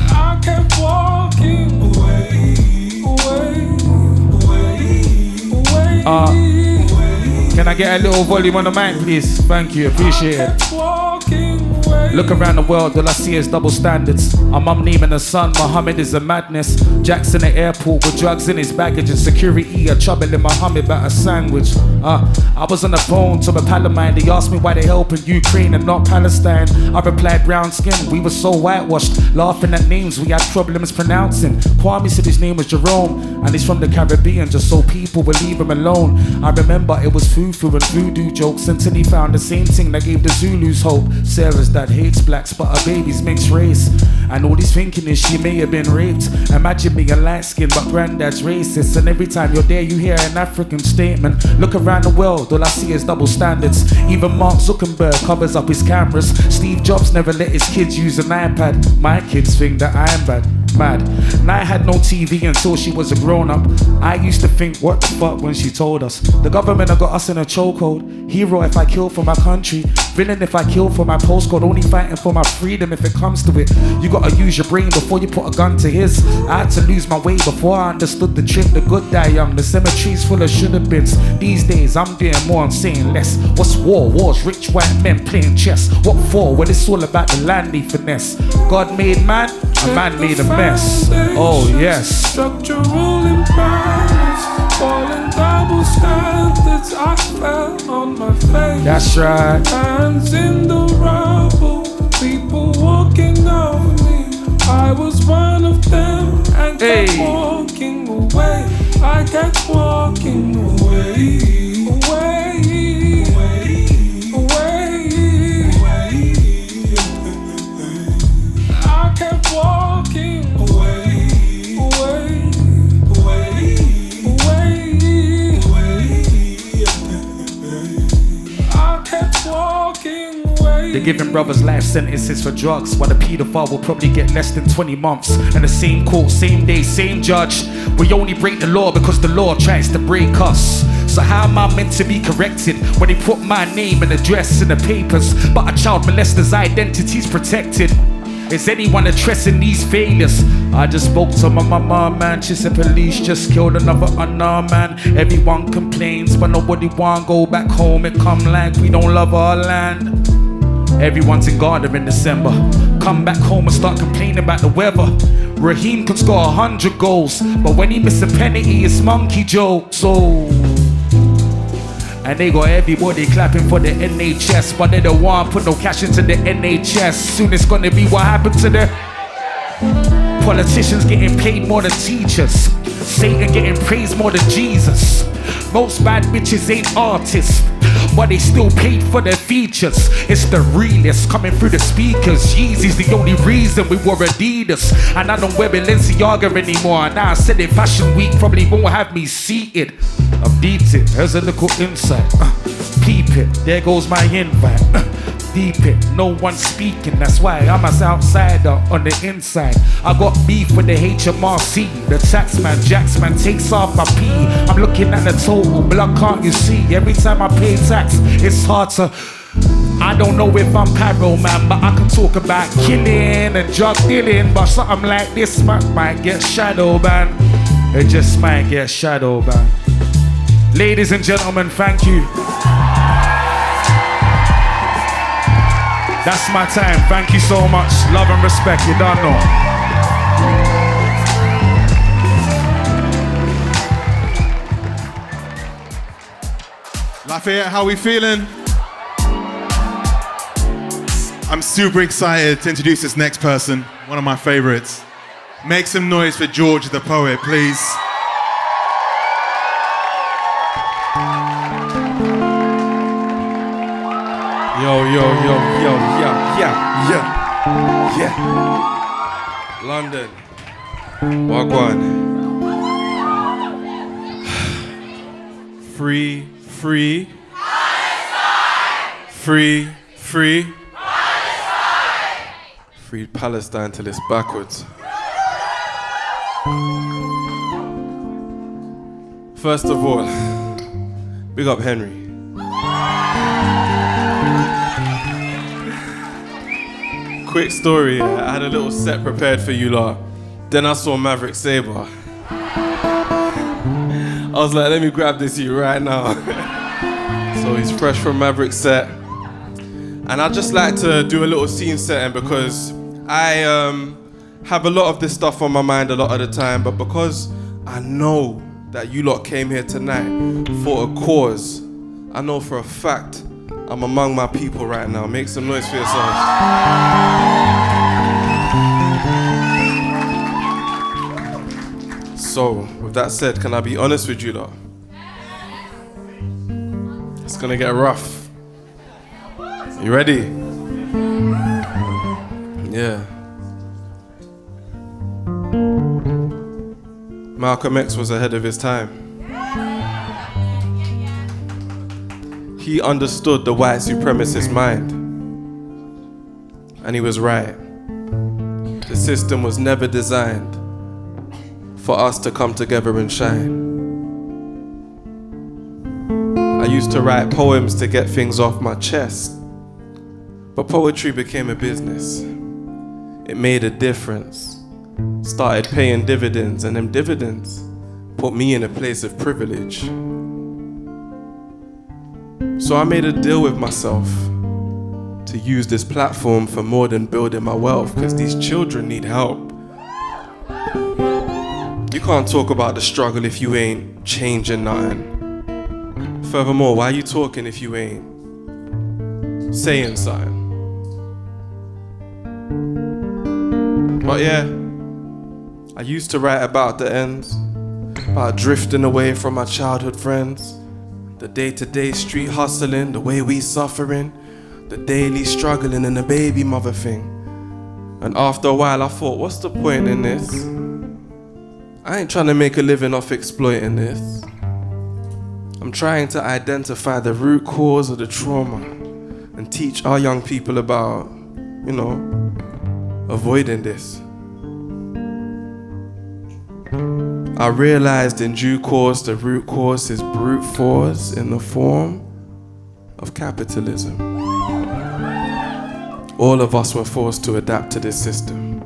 I kept walking away, away, away, away. Can I get a little volume on the mic, please? Thank you, appreciate it. Look around the world, all I see is double standards. A mum naming a son, Muhammad is a madness. Jack's in the airport with drugs in his baggage and security, a trouble in Muhammad about a sandwich. I was on the phone to a pal of mine. They asked me why they helping Ukraine and not Palestine. I replied, brown skin, we were so whitewashed, laughing at names we had problems pronouncing. Kwame said his name was Jerome, and he's from the Caribbean, just so people would leave him alone. I remember it was fufu and voodoo jokes until he found the same thing that gave the Zulus hope. Sarah's dad hates blacks, but her baby's mixed race. And all he's thinking is she may have been raped. Imagine being light skinned, but granddad's racist. And every time you're there, you hear an African statement. Look around the world, all I see is double standards. Even Mark Zuckerberg covers up his cameras. Steve Jobs never let his kids use an iPad. My kids think that I'm mad. And I had no TV until she was a grown-up. I used to think, what the fuck, when she told us. The government have got us in a chokehold. Hero if I kill for my country, villain if I kill for my postcode. Only fighting for my freedom if it comes to it. You gotta use your brain before you put a gun to his. I had to lose my way before I understood the trick. The good die young, the cemetery's full of shoulda-beens. These days I'm doing more, I'm saying less. What's war? War's rich white men playing chess. What for? Well, it's all about the landy finesse. God made man, a man made a mess. Oh yes. Structural imbalance, falling double standards. I fell on my face. That's right. Hands in the rubble, people walking over me. I was one of them and kept walking away. I kept walking away, away, away, away. I kept walking away, away, away, away. I kept walking away. They're giving brothers life sentences for drugs, while the paedophile will probably get less than 20 months. And the same court, same day, same judge. We only break the law because the law tries to break us. So how am I meant to be corrected when they put my name and address in the papers, but a child molester's identity's protected? Is anyone addressing these failures? I just spoke to my mama, man. She said police just killed another unarmed man. Everyone complains, but nobody want go back home. It come like we don't love our land. Everyone's in Ghana in December. Come back home and start complaining about the weather. Raheem could score 100 goals, but when he miss a penalty, it's monkey jokes. Oh. And they got everybody clapping for the NHS, but they don't want to put no cash into the NHS. Soon it's gonna be what happened to the politicians getting paid more than teachers, Satan getting praised more than Jesus. Most bad bitches ain't artists, but they still paid for their features. It's the realest coming through the speakers. Yeezy's the only reason we wore Adidas, and I don't wear Balenciaga anymore. Now I said it, Fashion Week probably won't have me seated. I've deeped it, here's a little insight. Peep it, there goes my invite. Deep it, no one speaking, that's why I'm as outsider on the inside. I got beef with the HMRC, the taxman, Jacksman takes off my P. I'm looking at the total, blood can't you see? Every time I pay tax, it's hard to. I don't know if I'm paro man, but I can talk about killing and drug dealing. But something like this might get shadow banned. It just might get shadow banned. Ladies and gentlemen, thank you. That's my time. Thank you so much. Love and respect. You don't know. Lafayette, how we feeling? I'm super excited to introduce this next person, one of my favorites. Make some noise for George the Poet, please. Yo, yeah. London, Wagwan. Free. Free Palestine till it's backwards. First of all, big up Henry. Quick story, I had a little set prepared for you lot. Then I saw Maverick Sabre. I was like, let me grab this you right now. So he's fresh from Maverick set. And I'd just like to do a little scene setting because I have a lot of this stuff on my mind a lot of the time, but because I know that you lot came here tonight for a cause, I know for a fact I'm among my people right now. Make some noise for yourselves. So, with that said, can I be honest with you lot? It's gonna get rough. You ready? Yeah. Malcolm X was ahead of his time. He understood the white supremacist mind. And he was right. The system was never designed for us to come together and shine. I used to write poems to get things off my chest, but poetry became a business. It made a difference. Started paying dividends, and them dividends put me in a place of privilege. So I made a deal with myself to use this platform for more than building my wealth, because these children need help. You can't talk about the struggle if you ain't changing nothing. Furthermore, why are you talking if you ain't saying something? But yeah, I used to write about the ends, about drifting away from my childhood friends, the day-to-day street hustling, the way we suffering, the daily struggling and the baby mother thing. And after a while I thought, what's the point in this? I ain't trying to make a living off exploiting this. I'm trying to identify the root cause of the trauma and teach our young people about, avoiding this. I realized in due course the root cause is brute force in the form of capitalism. All of us were forced to adapt to this system.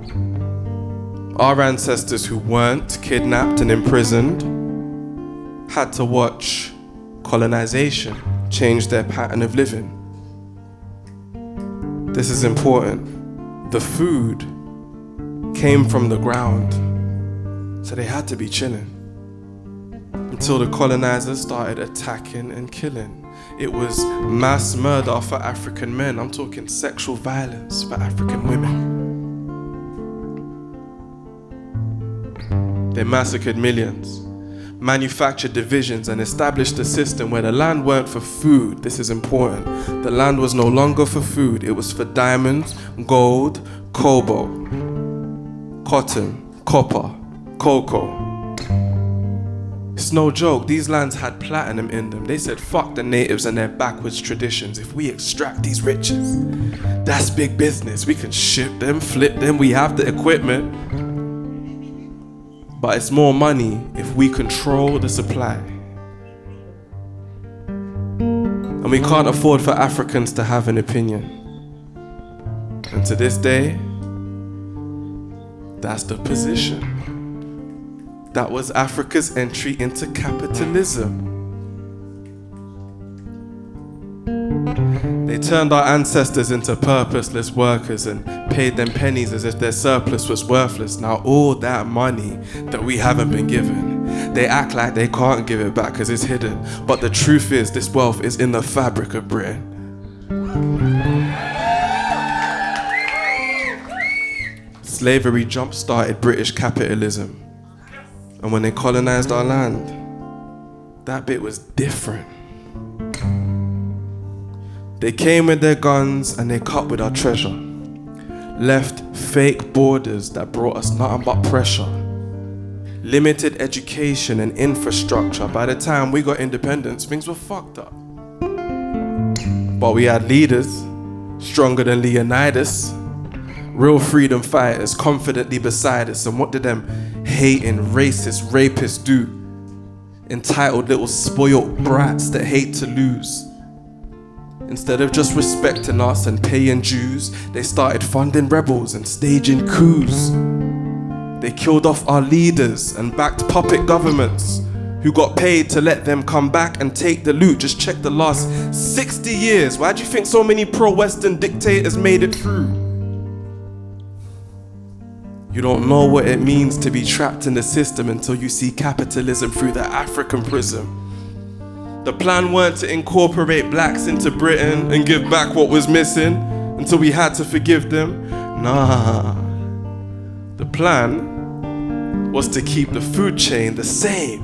Our ancestors who weren't kidnapped and imprisoned had to watch colonization change their pattern of living. This is important. The food came from the ground, so they had to be chilling until the colonizers started attacking and killing. It was mass murder for African men. I'm talking sexual violence for African women. They massacred millions, manufactured divisions, and established a system where the land weren't for food. This is important. The land was no longer for food. It was for diamonds, gold, cobalt, cotton, copper, cocoa. It's no joke. These lands had platinum in them. They said, fuck the natives and their backwards traditions. If we extract these riches, that's big business. We can ship them, flip them. We have the equipment. But it's more money if we control the supply. And we can't afford for Africans to have an opinion. And to this day, that's the position. That was Africa's entry into capitalism. They turned our ancestors into purposeless workers and paid them pennies as if their surplus was worthless. Now all that money that we haven't been given, they act like they can't give it back because it's hidden. But the truth is, this wealth is in the fabric of Britain. Slavery jump-started British capitalism. And when they colonized our land, that bit was different. They came with their guns and they cut with our treasure. Left fake borders that brought us nothing but pressure. Limited education and infrastructure. By the time we got independence, things were fucked up. But we had leaders stronger than Leonidas. Real freedom fighters confidently beside us. And what did them hating, racist, rapists do? Entitled little spoiled brats that hate to lose. Instead of just respecting us and paying dues, they started funding rebels and staging coups. They killed off our leaders and backed puppet governments who got paid to let them come back and take the loot. Just check the last 60 years. Why do you think so many pro-Western dictators made it through? You don't know what it means to be trapped in the system until you see capitalism through the African prism. The plan weren't to incorporate blacks into Britain and give back what was missing until we had to forgive them. Nah. The plan was to keep the food chain the same.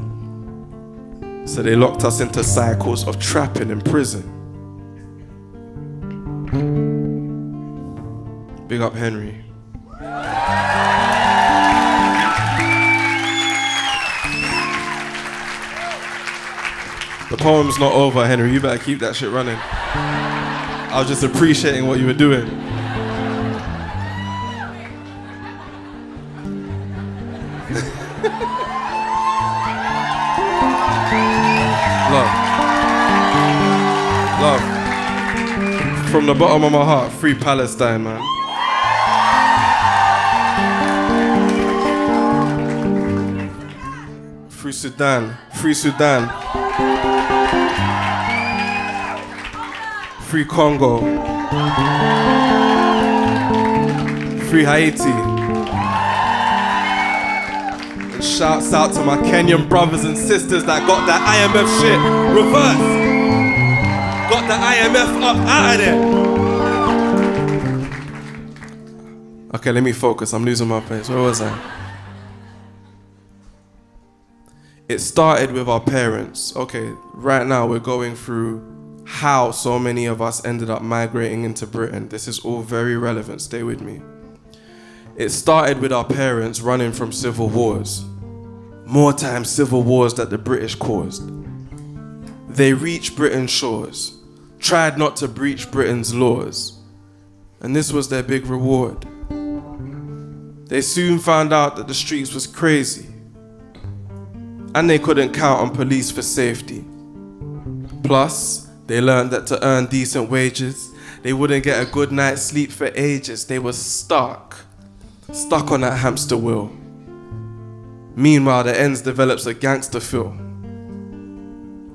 So they locked us into cycles of trapping in prison. Big up Henry. The poem's not over, Henry. You better keep that shit running. I was just appreciating what you were doing. Love. Love. From the bottom of my heart, free Palestine, man. Free Sudan. Free Sudan. Free Congo. Free Haiti. And shouts out to my Kenyan brothers and sisters that got that IMF shit reversed. Got the IMF up out of there. Okay, let me focus. I'm losing my place. Where was I? It started with our parents. Okay, right now we're going through how so many of us ended up migrating into Britain. This is all very relevant. Stay with me. It started with our parents running from civil wars. More times civil wars that the British caused. They reached Britain's shores, tried not to breach Britain's laws, and this was their big reward. They soon found out that the streets was crazy, and they couldn't count on police for safety. Plus, they learned that to earn decent wages, they wouldn't get a good night's sleep for ages. They were stuck on that hamster wheel. Meanwhile, the ends develops a gangster feel.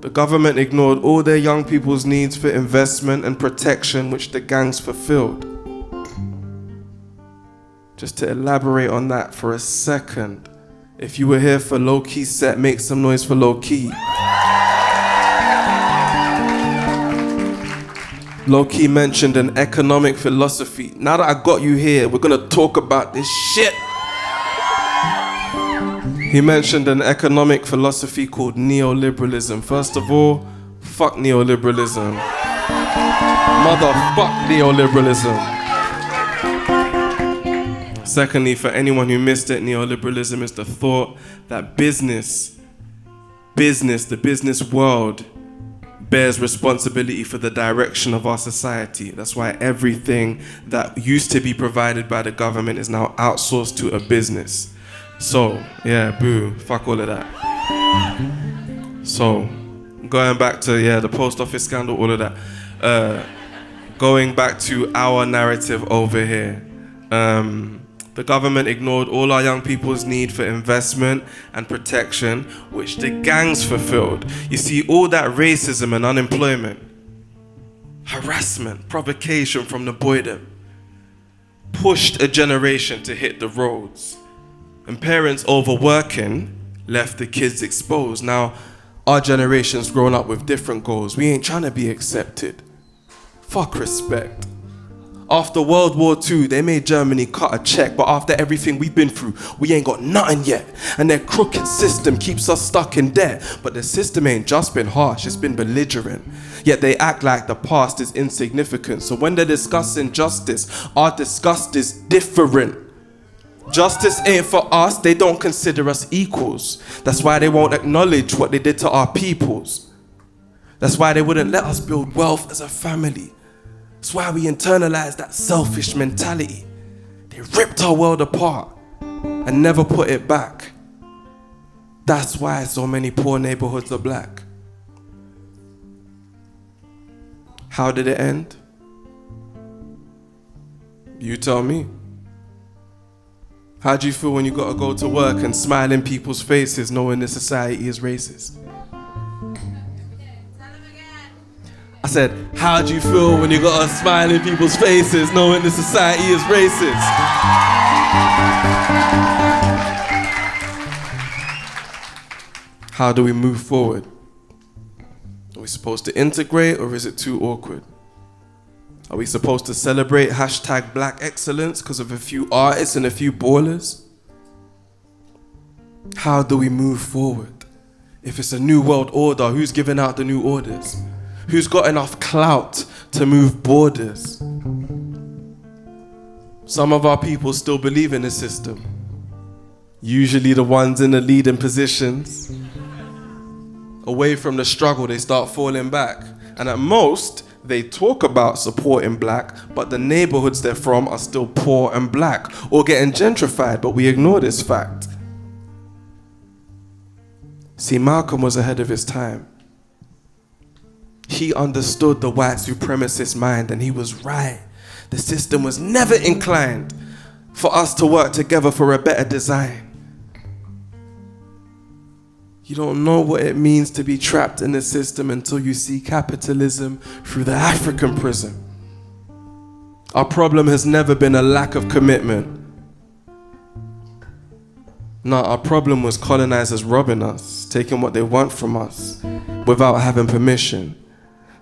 The government ignored all their young people's needs for investment and protection, which the gangs fulfilled. Just to elaborate on that for a second, if you were here for Lowkey's set, make some noise for Lowkey. Lowkey mentioned an economic philosophy. Now that I got you here, we're gonna talk about this shit. He mentioned an economic philosophy called neoliberalism. First of all, fuck neoliberalism. Motherfuck neoliberalism. Secondly, for anyone who missed it, neoliberalism is the thought that the business world bears responsibility for the direction of our society. That's why everything that used to be provided by the government is now outsourced to a business. So, yeah, boo, fuck all of that. So, going back to, the post office scandal, all of that. Going back to our narrative over here. The government ignored all our young people's need for investment and protection, which the gangs fulfilled. You see, all that racism and unemployment, harassment, provocation from the boydom pushed a generation to hit the roads. And parents overworking left the kids exposed. Now, our generation's grown up with different goals. We ain't trying to be accepted. Fuck respect. After World War II, they made Germany cut a check, but after everything we've been through, we ain't got nothing yet. And their crooked system keeps us stuck in debt. But the system ain't just been harsh, it's been belligerent. Yet they act like the past is insignificant. So when they're discussing justice, our disgust is different. Justice ain't for us, they don't consider us equals. That's why they won't acknowledge what they did to our peoples. That's why they wouldn't let us build wealth as a family. That's why we internalized that selfish mentality. They ripped our world apart and never put it back. That's why so many poor neighborhoods are black. How did it end? You tell me. How do you feel when you gotta go to work and smile in people's faces knowing this society is racist? I said, how do you feel when you gotta smile in people's faces knowing this society is racist? How do we move forward? Are we supposed to integrate or is it too awkward? Are we supposed to celebrate hashtag black excellence because of a few artists and a few ballers? How do we move forward? If it's a new world order, who's giving out the new orders? Who's got enough clout to move borders? Some of our people still believe in the system. Usually the ones in the leading positions. Away from the struggle, they start falling back. And at most, they talk about supporting black, but the neighborhoods they're from are still poor and black, or getting gentrified, but we ignore this fact. See, Malcolm was ahead of his time. He understood the white supremacist mind, and he was right. The system was never inclined for us to work together for a better design. You don't know what it means to be trapped in the system until you see capitalism through the African prism. Our problem has never been a lack of commitment. No, our problem was colonizers robbing us, taking what they want from us without having permission.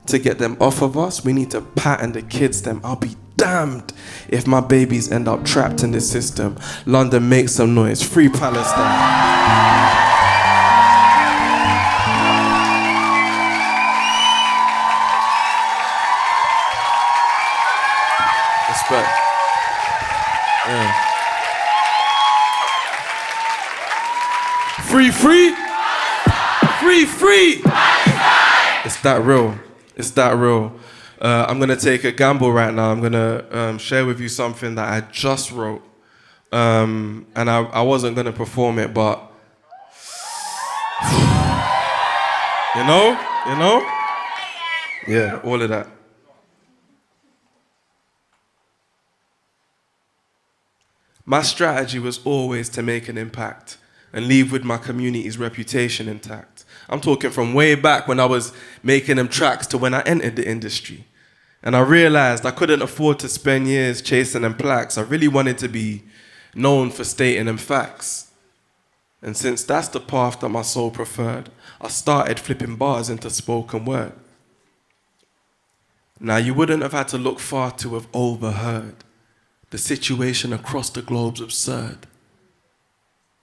To get them off of us, we need to pattern the kids them. I'll be damned if my babies end up trapped in this system. London, make some noise. Free Palestine. Respect. Yeah. Free, free. Free, free. It's that real. It's that real. I'm going to take a gamble right now. I'm going to share with you something that I just wrote. And I wasn't going to perform it, but... You know? Yeah, all of that. My strategy was always to make an impact and leave with my community's reputation intact. I'm talking from way back when I was making them tracks to when I entered the industry. And I realized I couldn't afford to spend years chasing them plaques. I really wanted to be known for stating them facts. And since that's the path that my soul preferred, I started flipping bars into spoken word. Now, you wouldn't have had to look far to have overheard. The situation across the globe's absurd.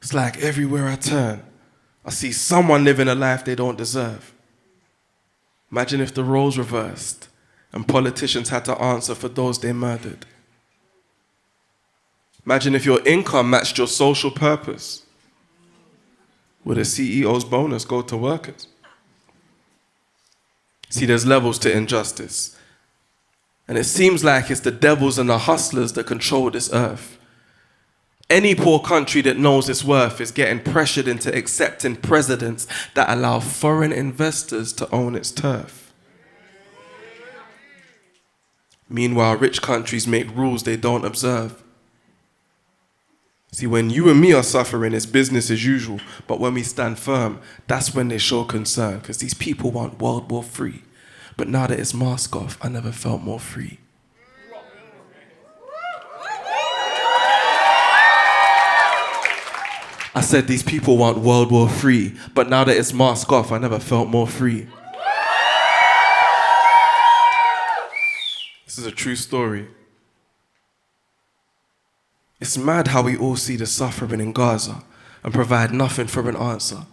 It's like everywhere I turn, I see someone living a life they don't deserve. Imagine if the roles reversed and politicians had to answer for those they murdered. Imagine if your income matched your social purpose. Would a CEO's bonus go to workers? See, there's levels to injustice. And it seems like it's the devils and the hustlers that control this earth. Any poor country that knows its worth is getting pressured into accepting presidents that allow foreign investors to own its turf. Meanwhile, rich countries make rules they don't observe. See, when you and me are suffering, it's business as usual. But when we stand firm, that's when they show concern, because these people want World War III. But now that it's mask off, I never felt more free. I said these people want World War III, but now that it's mask off, I never felt more free. This is a true story. It's mad how we all see the suffering in Gaza and provide nothing for an answer.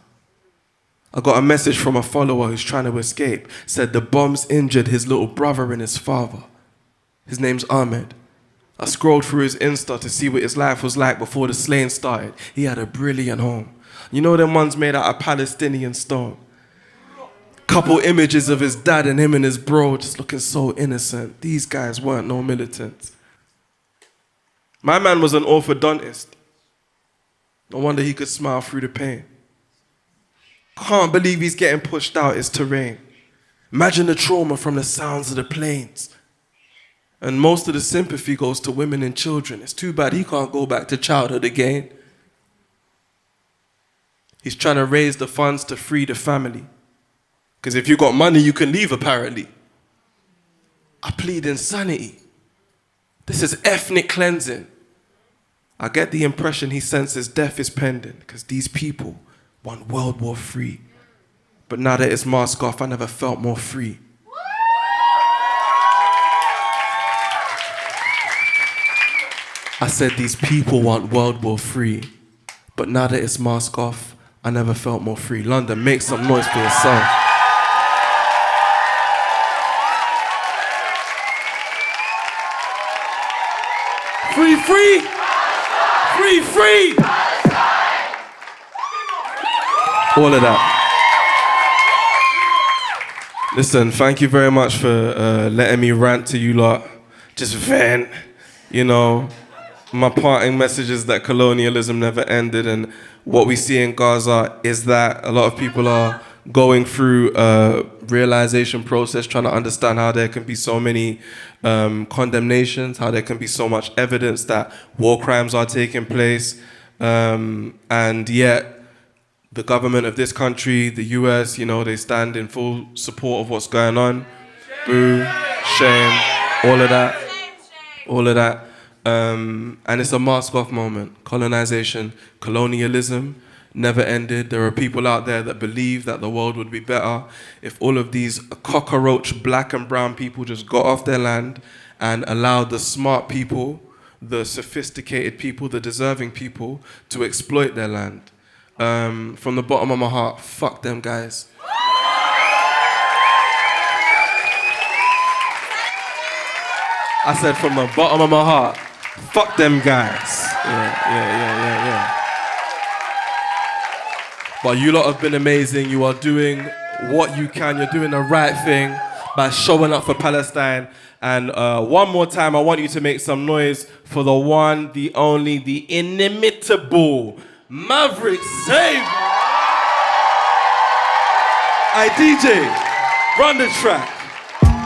I got a message from a follower who's trying to escape, said the bombs injured his little brother and his father. His name's Ahmed. I scrolled through his Insta to see what his life was like before the slaying started. He had a brilliant home. You know them ones made out of Palestinian stone? Couple images of his dad and him and his bro just looking so innocent. These guys weren't no militants. My man was an orthodontist. No wonder he could smile through the pain. Can't believe he's getting pushed out his terrain. Imagine the trauma from the sounds of the planes. And most of the sympathy goes to women and children. It's too bad he can't go back to childhood again. He's trying to raise the funds to free the family. Because if you got money, you can leave, apparently. I plead insanity. This is ethnic cleansing. I get the impression he senses death is pending because these people want World War III. But now that it's mask off, I never felt more free. I said these people want World War III. But now that it's mask off, I never felt more free. London, make some noise for yourself. Free, free! Free, free! All of that. Listen, thank you very much for letting me rant to you lot. Just vent, you know. My parting message is that colonialism never ended, and what we see in Gaza is that a lot of people are going through a realization process, trying to understand how there can be so many condemnations, how there can be so much evidence that war crimes are taking place, and yet the government of this country, the US, you know, they stand in full support of what's going on. Boo, shame, all of that, all of that. And it's a mask-off moment. Colonization, colonialism never ended. There are people out there that believe that the world would be better if all of these cockroach black and brown people just got off their land and allowed the smart people, the sophisticated people, the deserving people to exploit their land. From the bottom of my heart, fuck them guys. I said from the bottom of my heart, fuck them guys. Yeah. But you lot have been amazing. You are doing what you can. You're doing the right thing by showing up for Palestine. And one more time, I want you to make some noise for the one, the only, the inimitable Maverick Sabre. Hey, DJ, run the track.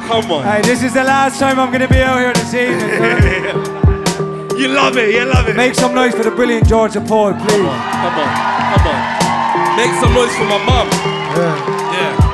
Come on. Hey, this is the last time I'm going to be out here this evening. You love it, you love it. Make some noise for the brilliant Georgia Paul, please. Come on. Make some noise for my mum. Yeah.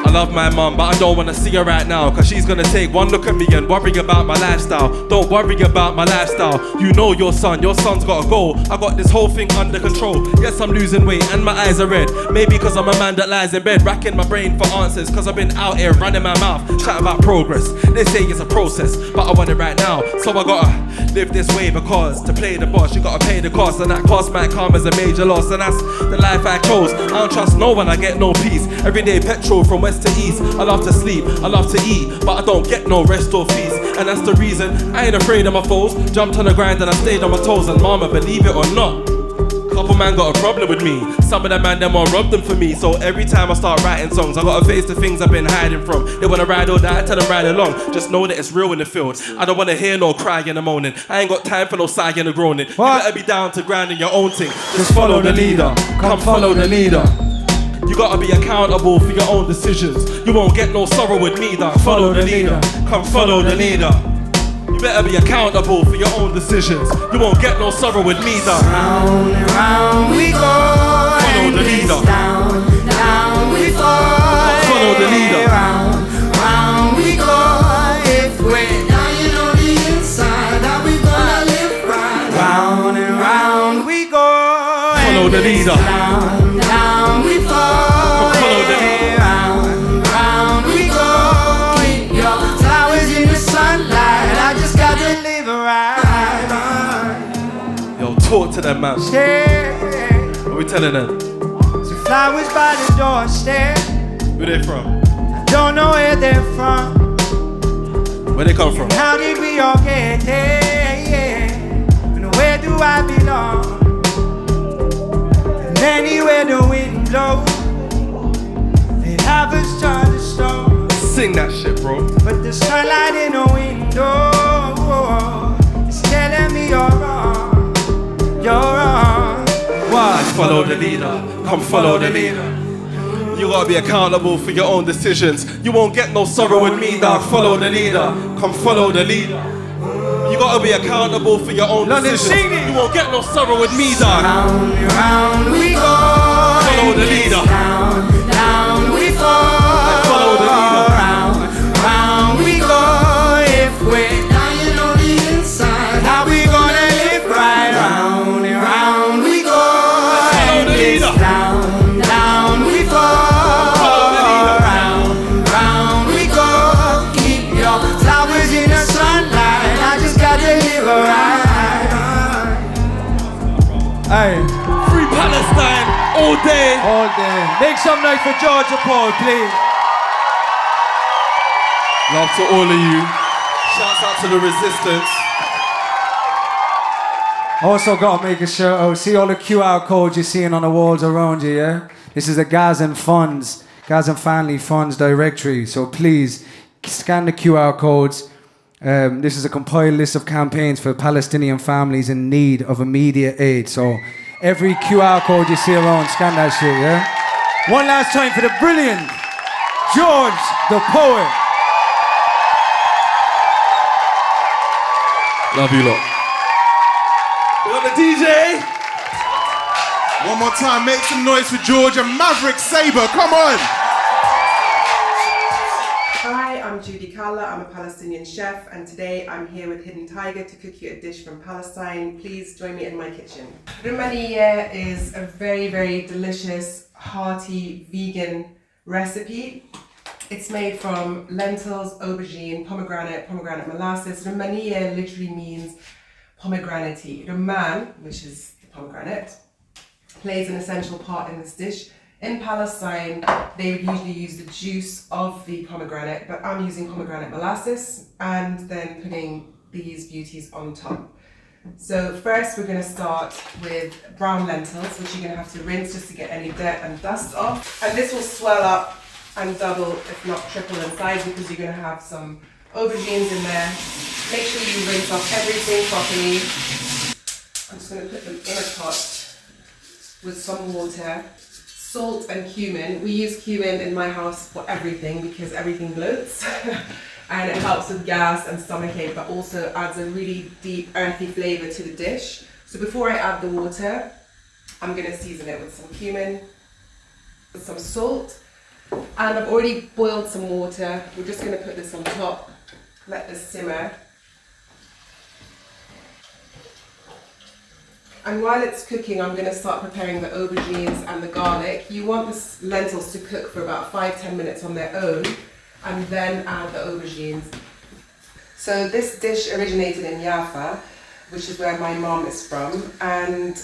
I love my mum, but I don't want to see her right now, cause she's gonna take one look at me and worry about my lifestyle. Don't worry about my lifestyle. You know your son's gotta go. I got this whole thing under control. Yes, I'm losing weight and my eyes are red. Maybe cause I'm a man that lies in bed, racking my brain for answers, cause I've been out here running my mouth, chat about progress. They say it's a process, but I want it right now. So I gotta live this way, because to play the boss, you gotta pay the cost, and that cost might come as a major loss, and that's the life I chose. I don't trust no one, I get no peace. Every day petrol from west to east. I love to sleep, I love to eat, but I don't get no rest or feast. And that's the reason I ain't afraid of my foes. Jumped on the grind and I stayed on my toes. And mama, believe it or not, couple man got a problem with me. Some of them man, them want rob them for me. So every time I start writing songs, I gotta face the things I've been hiding from. They wanna ride or die, tell them ride along. Just know that it's real in the field. I don't wanna hear no crying and moaning. I ain't got time for no sighing or groaning. You better be down to grinding your own thing. Just follow the leader, come follow the leader. You gotta be accountable for your own decisions. You won't get no sorrow with me, dog. Follow the leader, come follow the leader. You better be accountable for your own decisions. You won't get no sorrow with me, dog. Round and round we go. Follow the leader. Down, down we fall. Follow the leader. Round, to them, man. Yeah. What are we telling them? Some flowers by the doorstep. Where they from? I don't know where they're from. Where they come from? How did we all get here? And where do I belong? And anywhere the wind blows, they have us turn to stone. Sing that shit, bro. But the sunlight in the window is telling me you're wrong. You're wrong. Why? Follow the leader. Come follow the leader. You gotta be accountable for your own decisions. You won't get no sorrow with me, dog. Follow the leader. Come follow the leader. You gotta be accountable for your own decisions. You won't get no sorrow with me, dog. Round and round we go. Follow the leader. Down, down we fall. Follow the leader. Round, round we go. If we're dying on the inside, how we gonna live right? Round and round we go. Follow the leader. Down, down we fall. Hey, free Palestine all day. All day. Make some noise for Georgia Paul, please. Love to all of you. Shouts out to the resistance. Also got to make a shout out. See all the QR codes you're seeing on the walls around you, yeah? This is the Gaz and Funds, Gaz and Family Funds directory. So please scan the QR codes. This is a compiled list of campaigns for Palestinian families in need of immediate aid. So every QR code you see around, scan that shit, yeah? One last time for the brilliant George the Poet. Love you lot. We got the DJ. One more time, make some noise for George and Maverick Sabre. Come on. Hi, I'm Judy Kalla. I'm a Palestinian chef, and today I'm here with Hidden Tiger to cook you a dish from Palestine. Please join me in my kitchen. Rumaniye is a very, very delicious, hearty, vegan recipe. It's made from lentils, aubergine, pomegranate molasses. Rumaniye literally means pomegranate. Rumman, which is the pomegranate, plays an essential part in this dish. In Palestine, they would usually use the juice of the pomegranate, but I'm using pomegranate molasses and then putting these beauties on top. So first we're going to start with brown lentils, which you're going to have to rinse just to get any dirt and dust off. And this will swell up and double, if not triple in size, because you're going to have some aubergines in there. Make sure you rinse off everything properly. I'm just going to put them in a pot with some water. Salt and cumin. We use cumin in my house for everything because everything bloats and it helps with gas and stomachache, but also adds a really deep earthy flavour to the dish. So before I add the water, I'm going to season it with some cumin, with some salt, and I've already boiled some water. We're just going to put this on top, let this simmer. And while it's cooking, I'm going to start preparing the aubergines and the garlic. You want the lentils to cook for about 5-10 minutes on their own, and then add the aubergines. So this dish originated in Jaffa, which is where my mom is from. And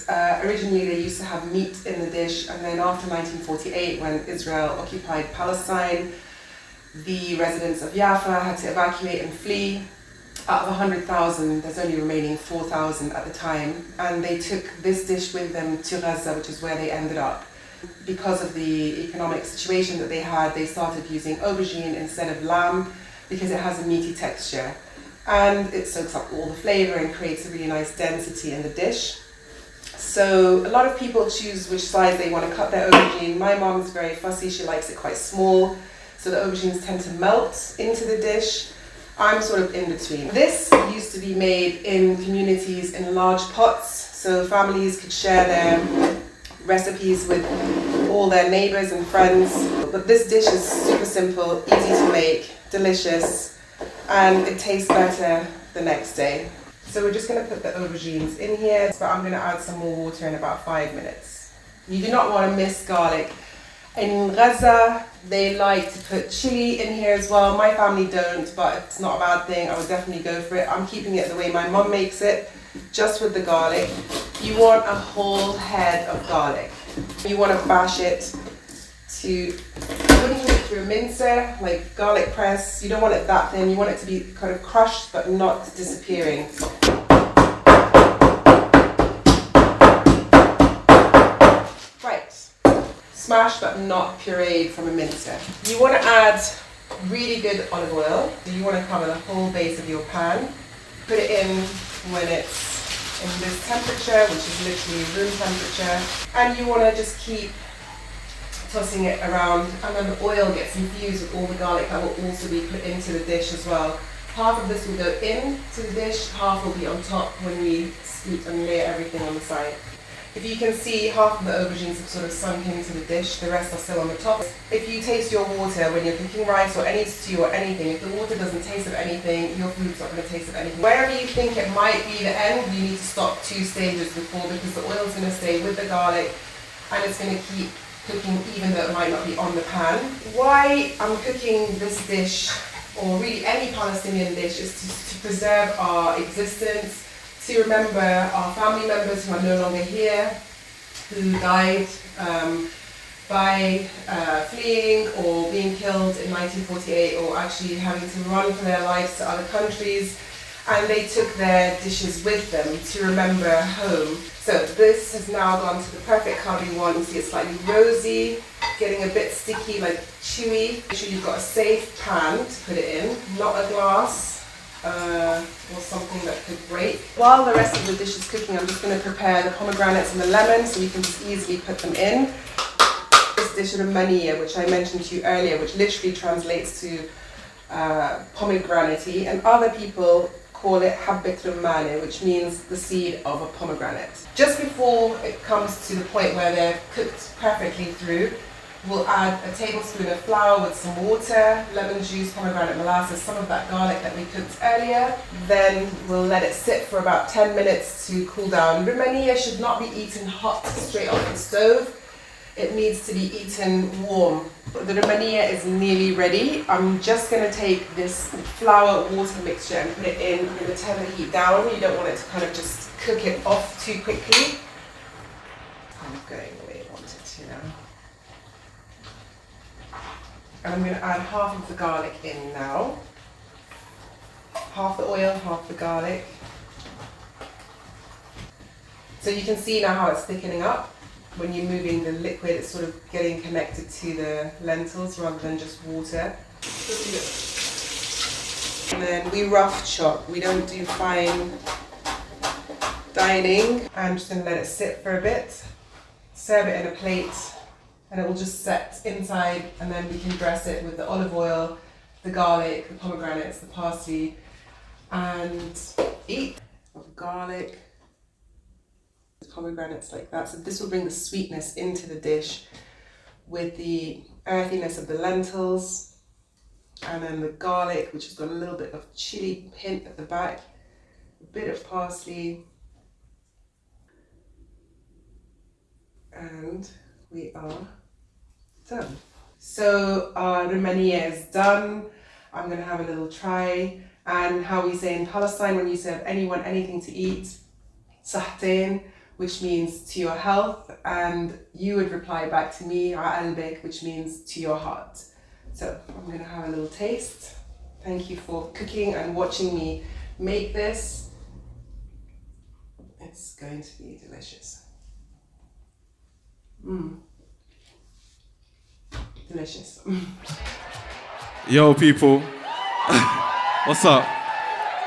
originally they used to have meat in the dish, and then after 1948, when Israel occupied Palestine, the residents of Jaffa had to evacuate and flee. Out of 100,000, there's only remaining 4,000 at the time, and they took this dish with them to Gaza, which is where they ended up. Because of the economic situation that they had, they started using aubergine instead of lamb because it has a meaty texture. And it soaks up all the flavour and creates a really nice density in the dish. So a lot of people choose which size they want to cut their aubergine. My mom is very fussy, she likes it quite small, so the aubergines tend to melt into the dish. I'm sort of in between. This used to be made in communities in large pots, so families could share their recipes with all their neighbours and friends. But this dish is super simple, easy to make, delicious, and it tastes better the next day. So we're just going to put the aubergines in here, but I'm going to add some more water in about 5 minutes. You do not want to miss garlic. In Gaza, they like to put chili in here as well. My family don't, but it's not a bad thing. I would definitely go for it. I'm keeping it the way my mum makes it, just with the garlic. You want a whole head of garlic. You want to bash it to, you wouldn't put it through a mincer, like garlic press. You don't want it that thin. You want it to be kind of crushed but not disappearing. Right. Smashed but not pureed from a mincer. You want to add really good olive oil. So you want to cover the whole base of your pan. Put it in when it's in this temperature, which is literally room temperature. And you want to just keep tossing it around, and then the oil gets infused with all the garlic that will also be put into the dish as well. Half of this will go into the dish, half will be on top when we scoop and layer everything on the side. If you can see, half of the aubergines have sort of sunk into the dish, the rest are still on the top. If you taste your water when you're cooking rice or any stew or anything, if the water doesn't taste of anything, your food's not going to taste of anything. Wherever you think it might be the end, you need to stop 2 stages before, because the oil's going to stay with the garlic and it's going to keep cooking even though it might not be on the pan. Why I'm cooking this dish, or really any Palestinian dish, is to preserve our existence, to remember our family members who are no longer here, who died by fleeing or being killed in 1948, or actually having to run for their lives to other countries, and they took their dishes with them to remember home. So this has now gone to the perfect colour you want. You see it's slightly rosy, getting a bit sticky, like chewy. Make sure you've got a safe pan to put it in, not a glass or something that could break. While the rest of the dish is cooking, I'm just going to prepare the pomegranates and the lemon so you can just easily put them in. This dish of maniya, which I mentioned to you earlier, which literally translates to pomegranate, and other people call it habbet rumane, which means the seed of a pomegranate. Just before it comes to the point where they're cooked perfectly through, we'll add a tablespoon of flour with some water, lemon juice, pomegranate molasses, some of that garlic that we cooked earlier. Then we'll let it sit for about 10 minutes to cool down. Rumaniya should not be eaten hot straight off the stove. It needs to be eaten warm. The rumaniya is nearly ready. I'm just going to take this flour water mixture and put it in. I'm going to turn the heat down. You don't want it to kind of just cook it off too quickly. I'm going the way I want it to now. And I'm going to add half of the garlic in now. Half the oil, half the garlic. So you can see now how it's thickening up. When you're moving the liquid, it's sort of getting connected to the lentils rather than just water. And then we rough chop. We don't do fine dining. I'm just going to let it sit for a bit. Serve it in a plate, and it will just set inside, and then we can dress it with the olive oil, the garlic, the pomegranates, the parsley, and eat. Garlic, pomegranates like that. So this will bring the sweetness into the dish with the earthiness of the lentils, and then the garlic, which has got a little bit of chili hint at the back, a bit of parsley, and we are done. So our rumaniya is done. I'm going to have a little try, and how we say in Palestine when you serve anyone anything to eat, sahtain, which means to your health, and you would reply back to me, a'albek, which means to your heart. So I'm going to have a little taste. Thank you for cooking and watching me make this. It's going to be delicious. Delicious. Yo, people. What's up?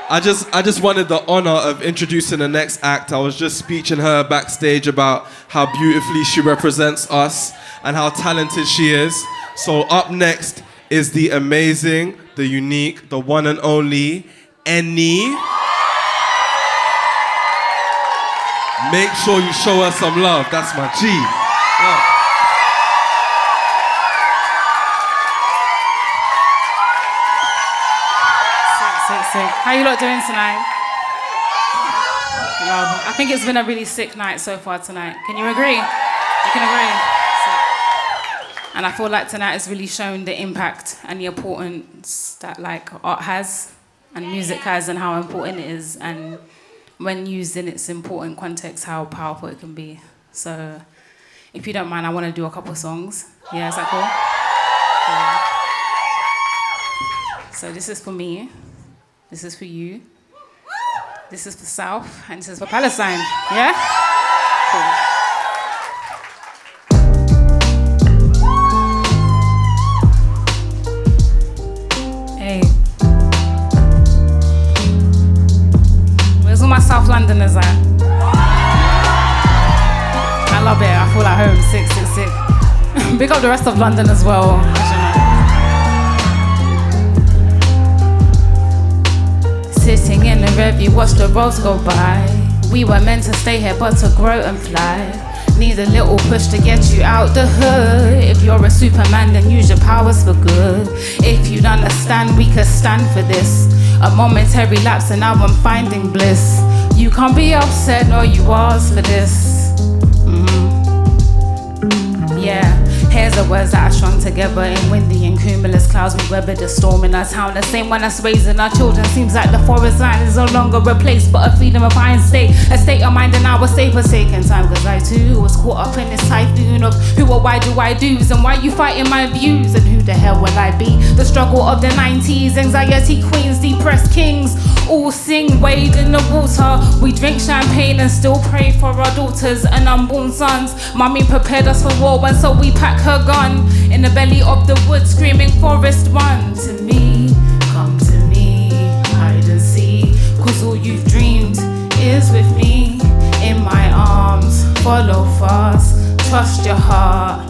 I just wanted the honor of introducing the next act. I was just speeching her backstage about how beautifully she represents us and how talented she is. So up next is the amazing, the unique, the one and only ENNY. Make sure you show her some love. That's my G. Yeah. How you lot doing tonight? Well, I think it's been a really sick night so far tonight. Can you agree? You can agree? And I feel like tonight has really shown the impact and the importance that like art has and music has, and how important it is. And when used in its important context, how powerful it can be. So, if you don't mind, I want to do a couple songs. Yeah, is that cool? Yeah. So this is for me. This is for you. This is for South, and this is for Palestine. Yeah? Cool. Where's all my South Londoners at? I love it. I feel like home. Sick. Big up the rest of London as well. Sitting in the review, watch the roads go by. We were meant to stay here, but to grow and fly. Need a little push to get you out the hood. If you're a Superman, then use your powers for good. If you'd understand, we could stand for this. A momentary lapse and now I'm finding bliss. You can't be upset, no, you asked for this. Yeah, here's the words that are strung together in windy and cumulus clouds. We weathered the storm in our town, the same one that's raising our children. Seems like the forest land is no longer a place, but a freedom of mind state. A state of mind, and I was stay forsaken time. Cause I too was caught up in this typhoon of who or why do I do's, and why you fighting my views, and who the hell will I be? The struggle of the 90s, anxiety queens, depressed kings, all sing, wade in the water. We drink champagne and still pray for our daughters and unborn sons. Mommy prepared us for war, and so we pack her gun in the belly of the woods, screaming forest run. To me, come to me, hide and see, cause all you've dreamed is with me. In my arms, follow fast, trust your heart.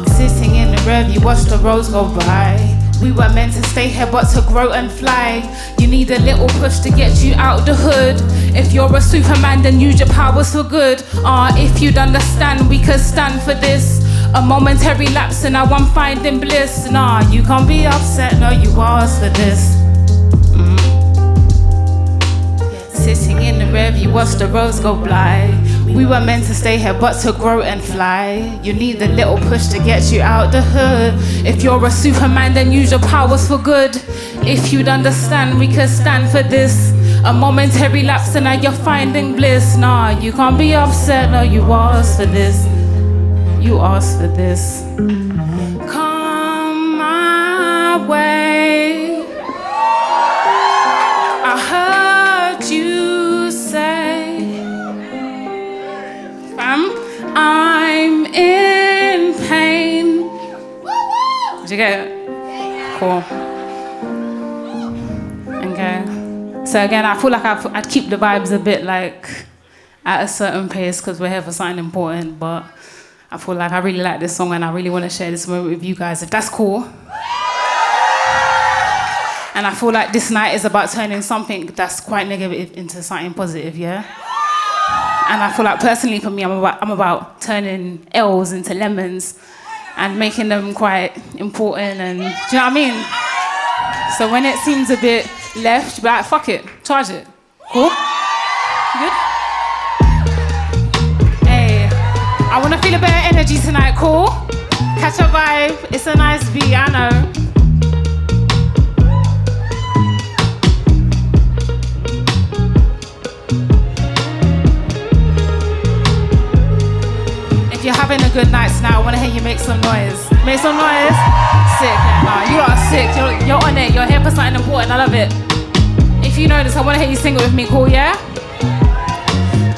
Sitting in the rev, you watch the roads go by. We were meant to stay here, but to grow and fly. You need a little push to get you out the hood. If you're a Superman, then use your powers for good. If you'd understand, we could stand for this. A momentary lapse and now I'm finding bliss. Nah, you can't be upset, no, you asked for this. Sitting in the rev, you watch the roads go by. We were meant to stay here, but to grow and fly. You need a little push to get you out the hood. If you're a Superman, then use your powers for good. If you'd understand, we could stand for this. A momentary lapse and now you're finding bliss. Nah, you can't be upset, no, you asked for this. You asked for this. Come my way. I heard you say, I'm in pain. Did you get it? Cool. Okay. So again, I feel like I'd keep the vibes a bit like at a certain pace because we're here for something important, but I feel like I really like this song and I really want to share this moment with you guys, if that's cool. And I feel like this night is about turning something that's quite negative into something positive, yeah? And I feel like personally for me, I'm about turning L's into lemons and making them quite important, and do you know what I mean? So when it seems a bit left, you be like, fuck it, charge it. Cool? Good? I wanna feel a bit of energy tonight, cool? Catch a vibe, it's a nice beat, I know. If you're having a good night tonight, I wanna hear you make some noise. Make some noise? Sick, yeah, you lot are sick, you're on it, you're here for something important, I love it. If you know this, I wanna hear you sing it with me, cool, yeah?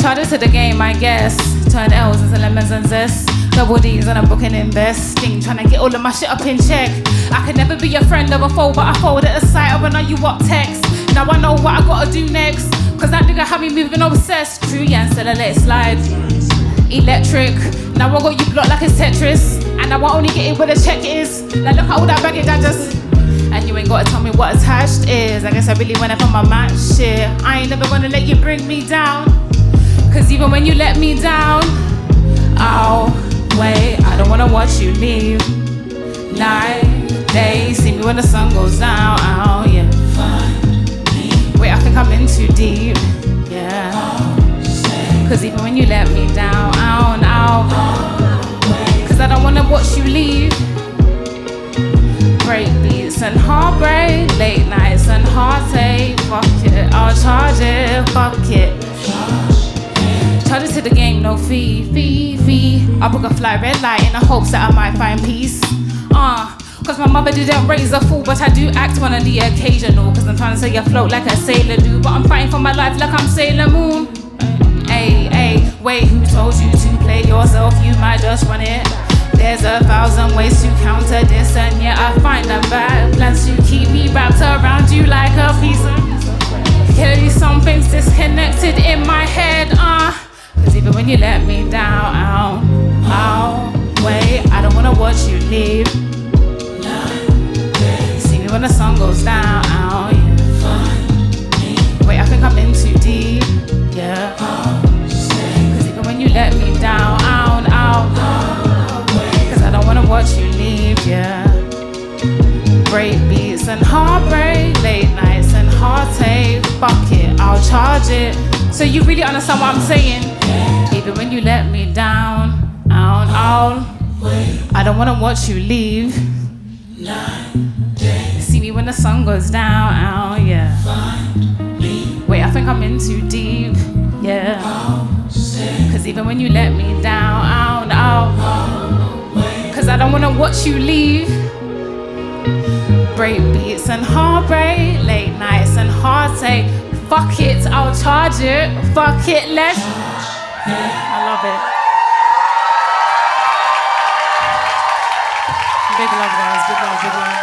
Charge it to the game, I guess. Turn L's into lemons and zest. Double D's and I'm booking investing. Trying to get all of my shit up in check. I could never be a friend of a foe, but I fold at the sight of a you up text. Now I know what I gotta do next. Cause that nigga had me moving obsessed. True, yeah, and still I let it slide. Electric. Now I got you blocked like it's Tetris. And now I only get it where the check is. Now look at all that baggage I just... And you ain't gotta tell me what attached is. I guess I really went up on my match shit. I ain't never gonna let you bring me down. Cause even when you let me down, I'll wait. I don't wanna watch you leave. Night, day, see me when the sun goes down. Oh yeah. Wait, I think I'm in too deep. Yeah. Cause even when you let me down, I'll cause I don't wanna watch you leave. Break beats and heart. heartbreak, late nights and heartache. Fuck it, I'll charge it, fuck it. Charge it to the game, no fee. I book a fly red light in the hopes that I might find peace. Cause my mother didn't raise a fool, but I do act one on the occasional. Cause I'm trying to say afloat like a sailor do, but I'm fighting for my life like I'm Sailor Moon. Hey, wait, who told you to play yourself? You might just run it. There's 1,000 ways to counter this, and yet I find them bad plans to keep me wrapped around you like a piece of. Clearly something's disconnected in my head, Cause even when you let me down, wait, I don't wanna watch you leave. See me when the sun goes down, wait, I think I'm in too deep, yeah. Cause even when you let me down, cause I don't wanna watch you leave, yeah. Break beats and heartbreak, late nights and heartache. Fuck it, I'll charge it. So you really understand what I'm saying? Even when you let me down, I don't wanna watch you leave. See me when the sun goes down, yeah. Wait, I think I'm in too deep, yeah. Cause even when you let me down, cause I don't wanna watch you leave. Break beats and heartbreak, late nights and heartache. Fuck it, I'll charge it. Fuck it, let's. I love it. Big love, guys. Big love.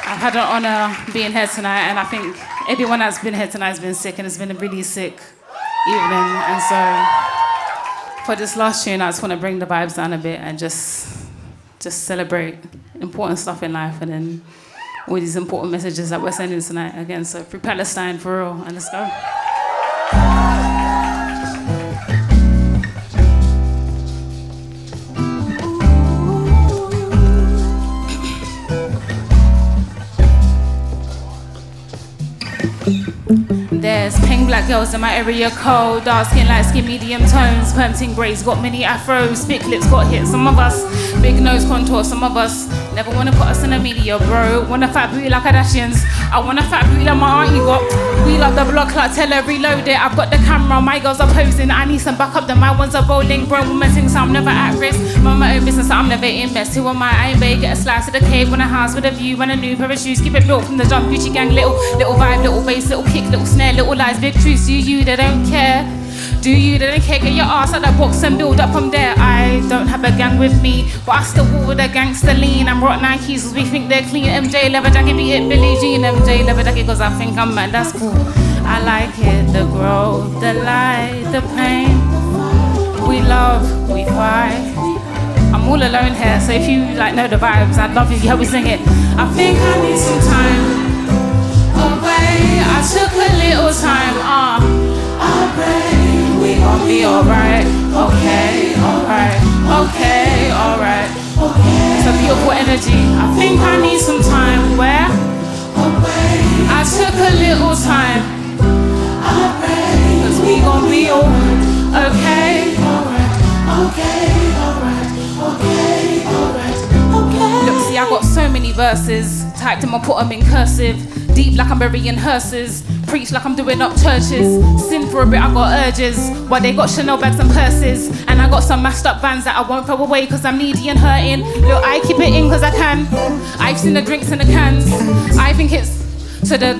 I've had an honour being here tonight, and I think everyone that's been here tonight has been sick, and it's been a really sick evening. And so, for this last tune, I just want to bring the vibes down a bit and just celebrate important stuff in life, and then all these important messages that we're sending tonight again. So free Palestine for real, and let's go. There's pink black girls in my area code, dark skin, light skin, medium tones, perm braids, got mini afros, thick lips, got hits, some of us, big nose contour, some of us, never wanna put us in the media, bro, want a fat booty like Kardashians, I want a fat booty like my auntie got, we love the block like tell her reload it, I've got the camera, my girls are posing, I need some backup, then my ones are bowling, grown women sing, so I'm never at risk, mind my own business, so I'm never in mess, who am I ain't big, get a slice of the cake, want a house with a view, and a new pair of shoes, keep it built from the jump, Gucci gang, little vibe, little bass, little kick, little snare, little lies, big truths, you, they don't care. Do you, they don't care, get your ass out that box and build up from there. I don't have a gang with me, but I still walk with a gangster lean. I'm rock Nikes cause we think they're clean. MJ leather jacket, be it Billie Jean. MJ leather jacket cause I think I'm mad, that's cool. I like it, the growth, the light, the pain. We love, we fight. I'm all alone here, so if you know the vibes, I'd love if you help me sing it. I think I need some time away. I took a little time, I pray we gon' be alright. Okay, alright. Okay, alright. It's a beautiful energy. I think I need some time where I took a little time, I pray cause we gon' be alright. Okay, alright. Okay, alright. Okay, alright. Look, see, I got so many verses. Typed them, I put them in cursive. Deep like I'm burying hearses. Preach like I'm doing up churches. Sin for a bit, I got urges. While they got Chanel bags and purses. And I got some mashed up vans that I won't throw away cause I'm needy and hurting. Look, I keep it in cause I can. I've seen the drinks in the cans. I think it's so that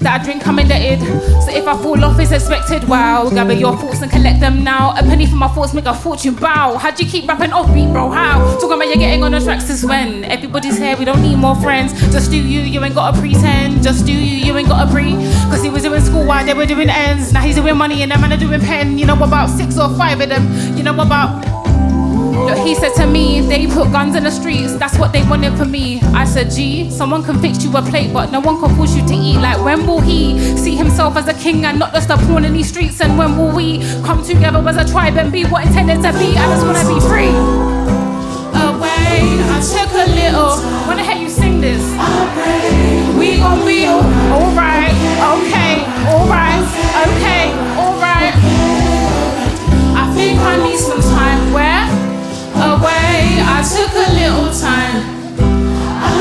I drink I'm indebted. So if I fall off it's expected. Wow, gather your thoughts and collect them now. A penny for my thoughts make a fortune. Bow, how'd you keep rapping off beat, bro? How? Talking about you getting on the tracks is when everybody's here, we don't need more friends. Just do you ain't gotta pretend. Just do you ain't gotta pre. Cause he was doing school while they were doing ends. Now he's doing money and them man are doing pen. You know about 6 or 5 of them. You know about. Look, he said to me, they put guns in the streets, that's what they wanted for me. I said, gee, someone can fix you a plate, but no one can force you to eat. Like, when will he see himself as a king and not just a pawn in these streets? And when will we come together as a tribe and be what intended to be? I just wanna be free. Away, I took a little. Wanna hear you sing this? We gon' be alright. Okay, alright. Okay, alright. I think I need some time. Where? Away, I took a little time. I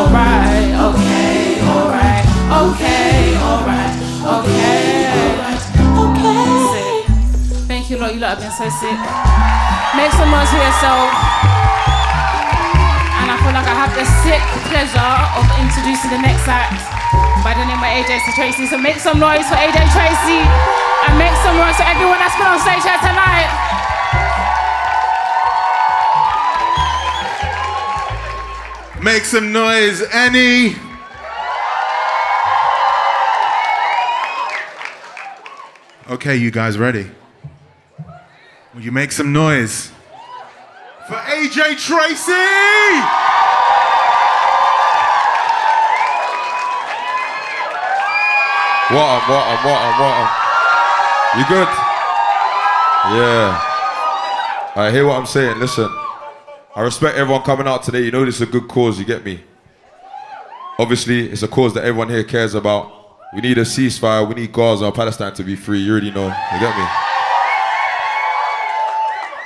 alright, okay, alright, okay, alright, okay, okay. Thank you, Lord. You lot have been so sick. Make some noise for yourself. And I feel like I have the sick pleasure of introducing the next act by the name of AJ Tracey. So make some noise for AJ Tracey and make some noise for everyone that's been on stage here tonight. Make some noise, ENNY. Okay, you guys ready? Will you make some noise for AJ Tracey? What up? You good? Yeah. I hear what I'm saying, listen. I respect everyone coming out today. You know this is a good cause, you get me? Obviously, it's a cause that everyone here cares about. We need a ceasefire, we need Gaza and Palestine to be free, you already know, you get me?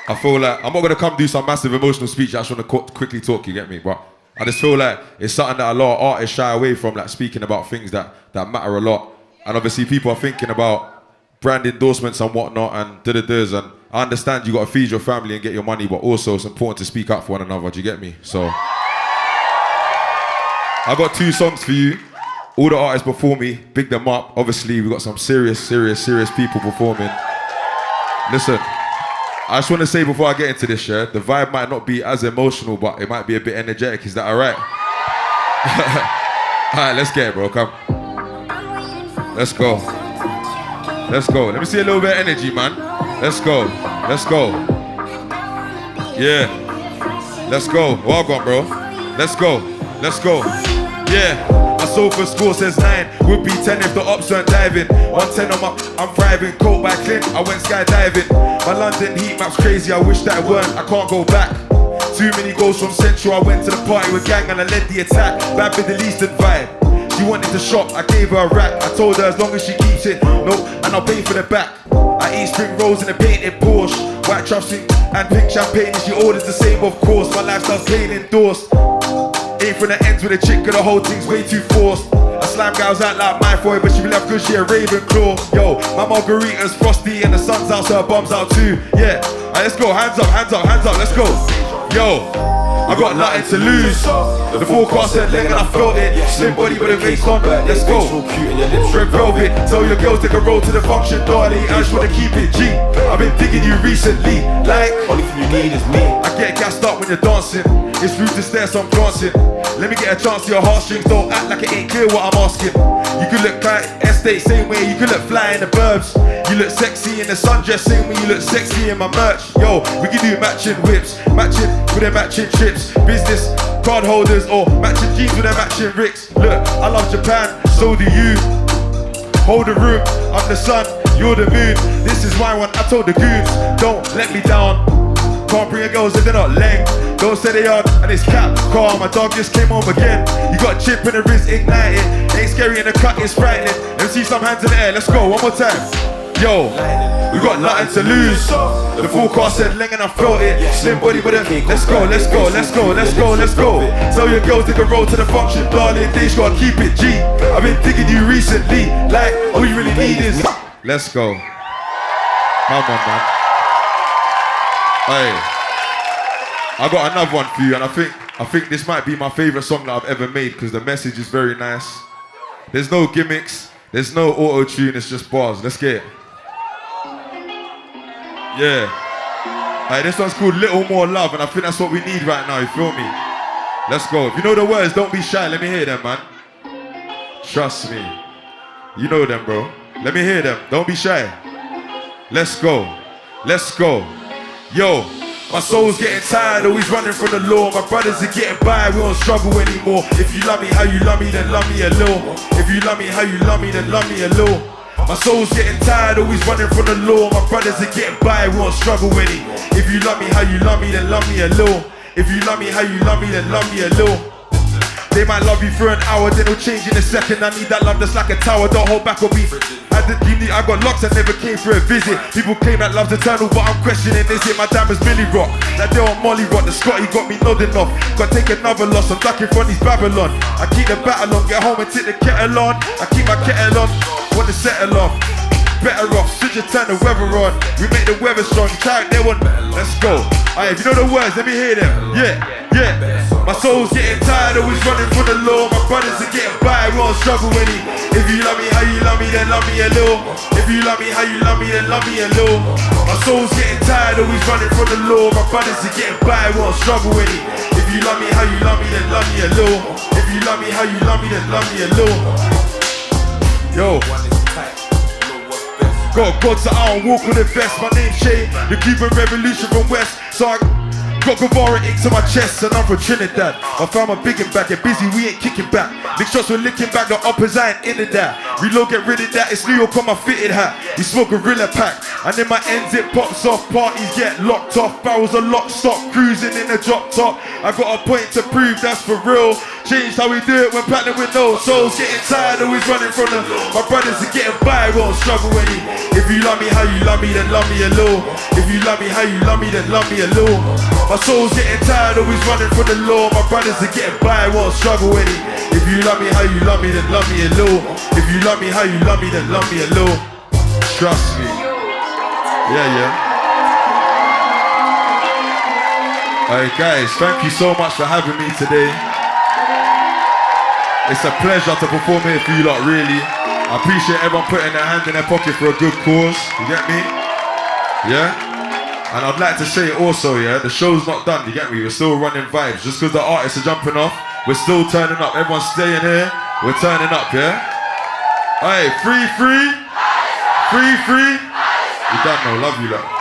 I feel like, I'm not gonna come do some massive emotional speech, I just wanna quickly talk, you get me? But I just feel like it's something that a lot of artists shy away from, like speaking about things that matter a lot. And obviously people are thinking about brand endorsements and whatnot and da-da-das, and I understand you gotta feed your family and get your money, but also it's important to speak up for one another, do you get me? So, I got 2 songs for you. All the artists before me, big them up. Obviously, we got some serious people performing. Listen, I just wanna say before I get into this, yeah, the vibe might not be as emotional, but it might be a bit energetic, is that all right? All right, let's get it, bro, come. Let's go. Let's go. Let me see a little bit of energy, man. Let's go. Let's go. Yeah. Let's go. Welcome, bro. Let's go. Let's go. Yeah. My sofa score says 9. Would be 10 if the ops weren't diving. 110 I'm thriving. Caught by Clint, I went skydiving. My London heat map's crazy. I wish that it weren't. I can't go back. Too many goals from Central. I went to the party with gang and I led the attack. Bad Middle Eastern vibe. She wanted to shop, I gave her a rack. I told her as long as she keeps it, no, and I'll pay for the back. I eat spring rolls in a painted Porsche. White chopstick and pink champagne, and she orders the same, of course. My lifestyle's plain endorsed. Ain't from the ends with a chick, cause the whole thing's way too forced. I slime girls out like my boy, but she be left good, she a Ravenclaw. Yo, my margarita's frosty and the sun's out, so her bum's out too. Yeah, right, let's go, hands up, let's go. Yo. I got nothing to lose. The forecast said leg and I felt it. Slim body with a face on, let's go. Red velvet, tell your girls take a roll to the function, darling. I just wanna keep it G. I've been digging you recently, like only thing you need is me. I get gassed up when you're dancing. It's rude to stare, so I'm glancing. Let me get a chance to your heartstrings. Don't act like it ain't clear what I'm asking. You could look like estate, same way you could look fly in the burbs. You look sexy in the sundress, same way you look sexy in my merch. Yo, we can do matching whips, matching with their matching trips. Business card holders or matching jeans with their matching ricks. Look, I love Japan, so do you. Hold the room, I'm the sun, you're the moon. This is why I told the goons, don't let me down. Can't bring your girls if they're not leng. Don't say they are, and it's cap. Car, my dog just came home again. You got chip and the Riz ignited. Ain't scary and the cut is frightening. Let me see some hands in the air, let's go, one more time. Yo, we got nothing to lose. The forecast said leng and I felt it. Slim body with it. Let's go. Tell your girls take a roll to the function, darling. They just gotta keep it G. I've been digging you recently, like all you really need is. Let's go. Come on, man. Hey, I got another one for you, and I think this might be my favorite song that I've ever made because the message is very nice. There's no gimmicks, there's no auto-tune, it's just bars. Let's get it. Yeah. Hey, this one's called Little More Love, and I think that's what we need right now, you feel me? Let's go. If you know the words, don't be shy. Let me hear them, man. Trust me. You know them, bro. Let me hear them. Don't be shy. Let's go. Yo, my soul's getting tired, always running from the law. My brothers are getting by, we don't struggle anymore. If you love me how you love me, then love me a little. If you love me how you love me, then love me a little. My soul's getting tired, always running from the law. My brothers are getting by, we won't struggle any. If you love me how you love me, then love me a little. If you love me how you love me, then love me a little. They might love you for an hour, then it'll change in a second. I need that love that's like a tower, don't hold back or be. Had the genie, I got locks, I never came for a visit. People claim that love's eternal, but I'm questioning, is it? My diamonds Billy Rock, like they on Molly Rock. The Scotty got me nodding off. Got take another loss, I'm ducking from these Babylon. I keep the battle on, get home and take the kettle on. I keep my kettle on, want to settle off. Better off, switch and turn the weather on. We make the weather strong, try it, they want. Let's go. Alright, if you know the words, let me hear them. Yeah, yeah. My soul's getting tired, always running for the law. My brothers are getting by, we won't struggle any. If you love me how you love me, then love me a little. If you love me how you love me, then love me a little. My soul's getting tired, always running for the law. My brothers are getting by, we won't struggle any. If you love me how you love me, then love me a little. If you love me how you love me, then love me a little. Yo. Got God so I don't walk with a vest. My name's Shay, the Cuban Revolution from West. So I got Guevara ink to my chest, and I'm from Trinidad. I found my biggin' back, get busy, we ain't kicking back. Big shots we're licking back, the uppers I ain't into that. Reload, get rid of that, it's New York on my fitted hat. We smoke a Gorilla pack, and then my ends it pops off. Parties get locked off, barrels are locked, stop cruising in a drop top. I got a point to prove, that's for real. Changed how we do it when platinum with no souls. Getting tired, always running from them. My brothers are getting by, won't struggle any. If you love me how you love me, then love me a little. If you love me how you love me, then love me a little. My soul's getting tired, always running from the law. My brothers are getting by, won't struggle any. If you love me how you love me, then love me a little. If you love me how you love me, then love me a little. Trust me. Yeah, yeah. Alright guys, thank you so much for having me today. It's a pleasure to perform here for you lot, really. I appreciate everyone putting their hand in their pocket for a good cause. You get me? Yeah? And I'd like to say also, yeah, the show's not done, you get me? We're still running vibes. Just because the artists are jumping off, we're still turning up. Everyone's staying here, we're turning up, yeah? Alright, free. You done now, love you lot.